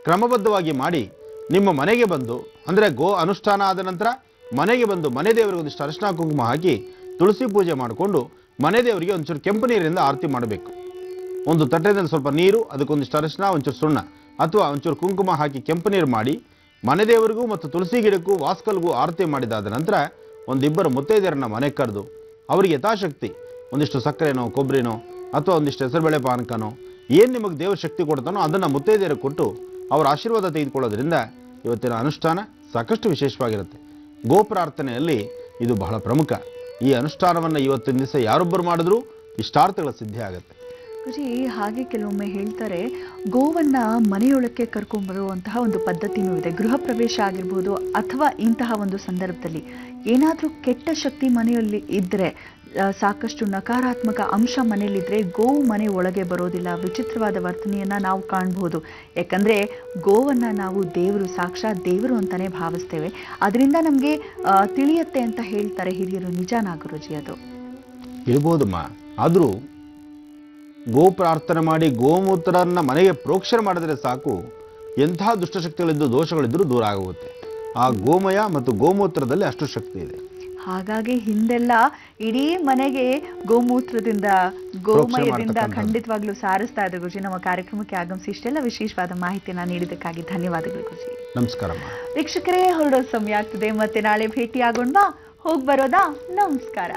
ಕ್ರಮಬದ್ಧವಾಗಿ ಮಾಡಿ ನಿಮ್ಮ ಮನೆಗೆ ಬಂದು, ಅಂದರೆ ಗೋ ಅನುಷ್ಠಾನ ಆದ ನಂತರ ಮನೆಗೆ ಬಂದು ಮನೆ ದೇವರಿಗೆ ಒಂದಿಷ್ಟು ಅರಿಶಿನ ಕುಂಕುಮ ಹಾಕಿ ತುಳಸಿ ಪೂಜೆ ಮಾಡಿಕೊಂಡು ಮನೆ ದೇವರಿಗೆ ಒಂಚೂರು ಕೆಂಪು ನೀರಿಂದ ಆರತಿ ಮಾಡಬೇಕು. ಒಂದು ತಟ್ಟೆದಲ್ಲಿ ಸ್ವಲ್ಪ ನೀರು, ಅದಕ್ಕೊಂದಿಷ್ಟು ಅರಿಶಿನ, ಒಂಚೂರು ಸುಣ್ಣ ಅಥವಾ ಒಂಚೂರು ಕುಂಕುಮ ಹಾಕಿ ಕೆಂಪು ನೀರು ಮಾಡಿ ಮನೆ ದೇವರಿಗೂ ಮತ್ತು ತುಳಸಿ ಗಿಡಕ್ಕೂ ವಾಸ್ಕಲ್ಗೂ ಆರತಿ ಮಾಡಿದಾದ ನಂತರ ಒಂದಿಬ್ಬರು ಮುತ್ತೈದೆಯರನ್ನ ಮನೆ ಕರೆದು ಅವರಿಗೆ ಯಥಾಶಕ್ತಿ ಒಂದಿಷ್ಟು ಸಕ್ಕರೆನೋ, ಕೊಬ್ಬರಿನೋ ಅಥವಾ ಒಂದಿಷ್ಟು ಹೆಸರುಬೇಳೆ ಪಾನಕನೋ ಏನು ನಿಮಗೆ ದೇವ್ರ ಶಕ್ತಿ ಕೊಡ್ತಾನೋ ಅದನ್ನು ಮುತ್ತೈದೆಯರಿಗೆ ಕೊಟ್ಟು ಅವರ ಆಶೀರ್ವಾದ ತೆಗೆದುಕೊಳ್ಳೋದ್ರಿಂದ ಇವತ್ತಿನ ಅನುಷ್ಠಾನ ಸಾಕಷ್ಟು ವಿಶೇಷವಾಗಿರುತ್ತೆ. ಗೋಪ್ರಾರ್ಥನೆಯಲ್ಲಿ ಇದು ಬಹಳ ಪ್ರಮುಖ. ಈ ಅನುಷ್ಠಾನವನ್ನು ಇವತ್ತಿನ ದಿವಸ ಯಾರೊಬ್ಬರು ಮಾಡಿದ್ರೂ ಇಷ್ಟಾರ್ಥಗಳ ಸಿದ್ಧಿ ಆಗುತ್ತೆ. ಗುರುಜಿ, ಹಾಗೆ ಕೆಲವೊಮ್ಮೆ ಹೇಳ್ತಾರೆ ಗೋವನ್ನ ಮನೆಯೊಳಕ್ಕೆ ಕರ್ಕೊಂಡ್ಬರುವಂತಹ ಒಂದು ಪದ್ಧತಿನೂ ಇದೆ. ಗೃಹ ಪ್ರವೇಶ ಆಗಿರ್ಬೋದು ಅಥವಾ ಇಂತಹ ಒಂದು ಸಂದರ್ಭದಲ್ಲಿ ಏನಾದರೂ ಕೆಟ್ಟ ಶಕ್ತಿ ಮನೆಯಲ್ಲಿ ಇದ್ದರೆ, ಸಾಕಷ್ಟು ನಕಾರಾತ್ಮಕ ಅಂಶ ಮನೆಯಲ್ಲಿದ್ದರೆ ಗೋವು ಮನೆ ಒಳಗೆ ಬರೋದಿಲ್ಲ. ವಿಚಿತ್ರವಾದ ವರ್ತನೆಯನ್ನು ನಾವು ಕಾಣಬಹುದು. ಯಾಕಂದರೆ ಗೋವನ್ನು ನಾವು ದೇವರು, ಸಾಕ್ಷಾತ್ ದೇವರು ಅಂತಲೇ ಭಾವಿಸ್ತೇವೆ. ಅದರಿಂದ ನಮಗೆ ತಿಳಿಯುತ್ತೆ ಅಂತ ಹೇಳ್ತಾರೆ ಹಿರಿಯರು. ನಿಜಾನಾ ಗುರುಜಿ ಅದು? ಇರ್ಬೋದಮ್ಮ. ಆದರೂ ಗೋ ಪ್ರಾರ್ಥನೆ ಮಾಡಿ ಗೋಮೂತ್ರನ ಮನೆಗೆ ಪ್ರೋಕ್ಷಣೆ ಮಾಡಿದ್ರೆ ಸಾಕು, ಎಂಥ ದುಷ್ಟಶಕ್ತಿಗಳಿದ್ದು ದೋಷಗಳಿದ್ದರೂ ದೂರ ಆಗುತ್ತೆ. ಆ ಗೋಮಯ ಮತ್ತು ಗೋಮೂತ್ರದಲ್ಲಿ ಅಷ್ಟು ಶಕ್ತಿ ಇದೆ. ಹಾಗಾಗಿ ಹಿಂದೆಲ್ಲ ಇಡೀ ಮನೆಗೆ ಗೋಮೂತ್ರದಿಂದ, ಗೋಮಯದಿಂದ ಖಂಡಿತವಾಗ್ಲೂ ಸಾರಿಸ್ತಾ ಇದ್ರು. ಗುರುಜಿ, ನಮ್ಮ ಕಾರ್ಯಕ್ರಮಕ್ಕೆ ಆಗಮಿಸಿ ಇಷ್ಟೆಲ್ಲ ವಿಶೇಷವಾದ ಮಾಹಿತಿಯನ್ನು ನೀಡಿದ್ದಕ್ಕಾಗಿ ಧನ್ಯವಾದಗಳು ಗುರುಜಿ. ನಮಸ್ಕಾರಮ್ಮ. ವೀಕ್ಷಕರೇ, ಹೊರಡೋ ಸಮಯ ಆಗ್ತದೆ. ಮತ್ತೆ ನಾಳೆ ಭೇಟಿ ಆಗೋಣ. ಹೋಗಿ ಬರೋದಾ? ನಮಸ್ಕಾರ.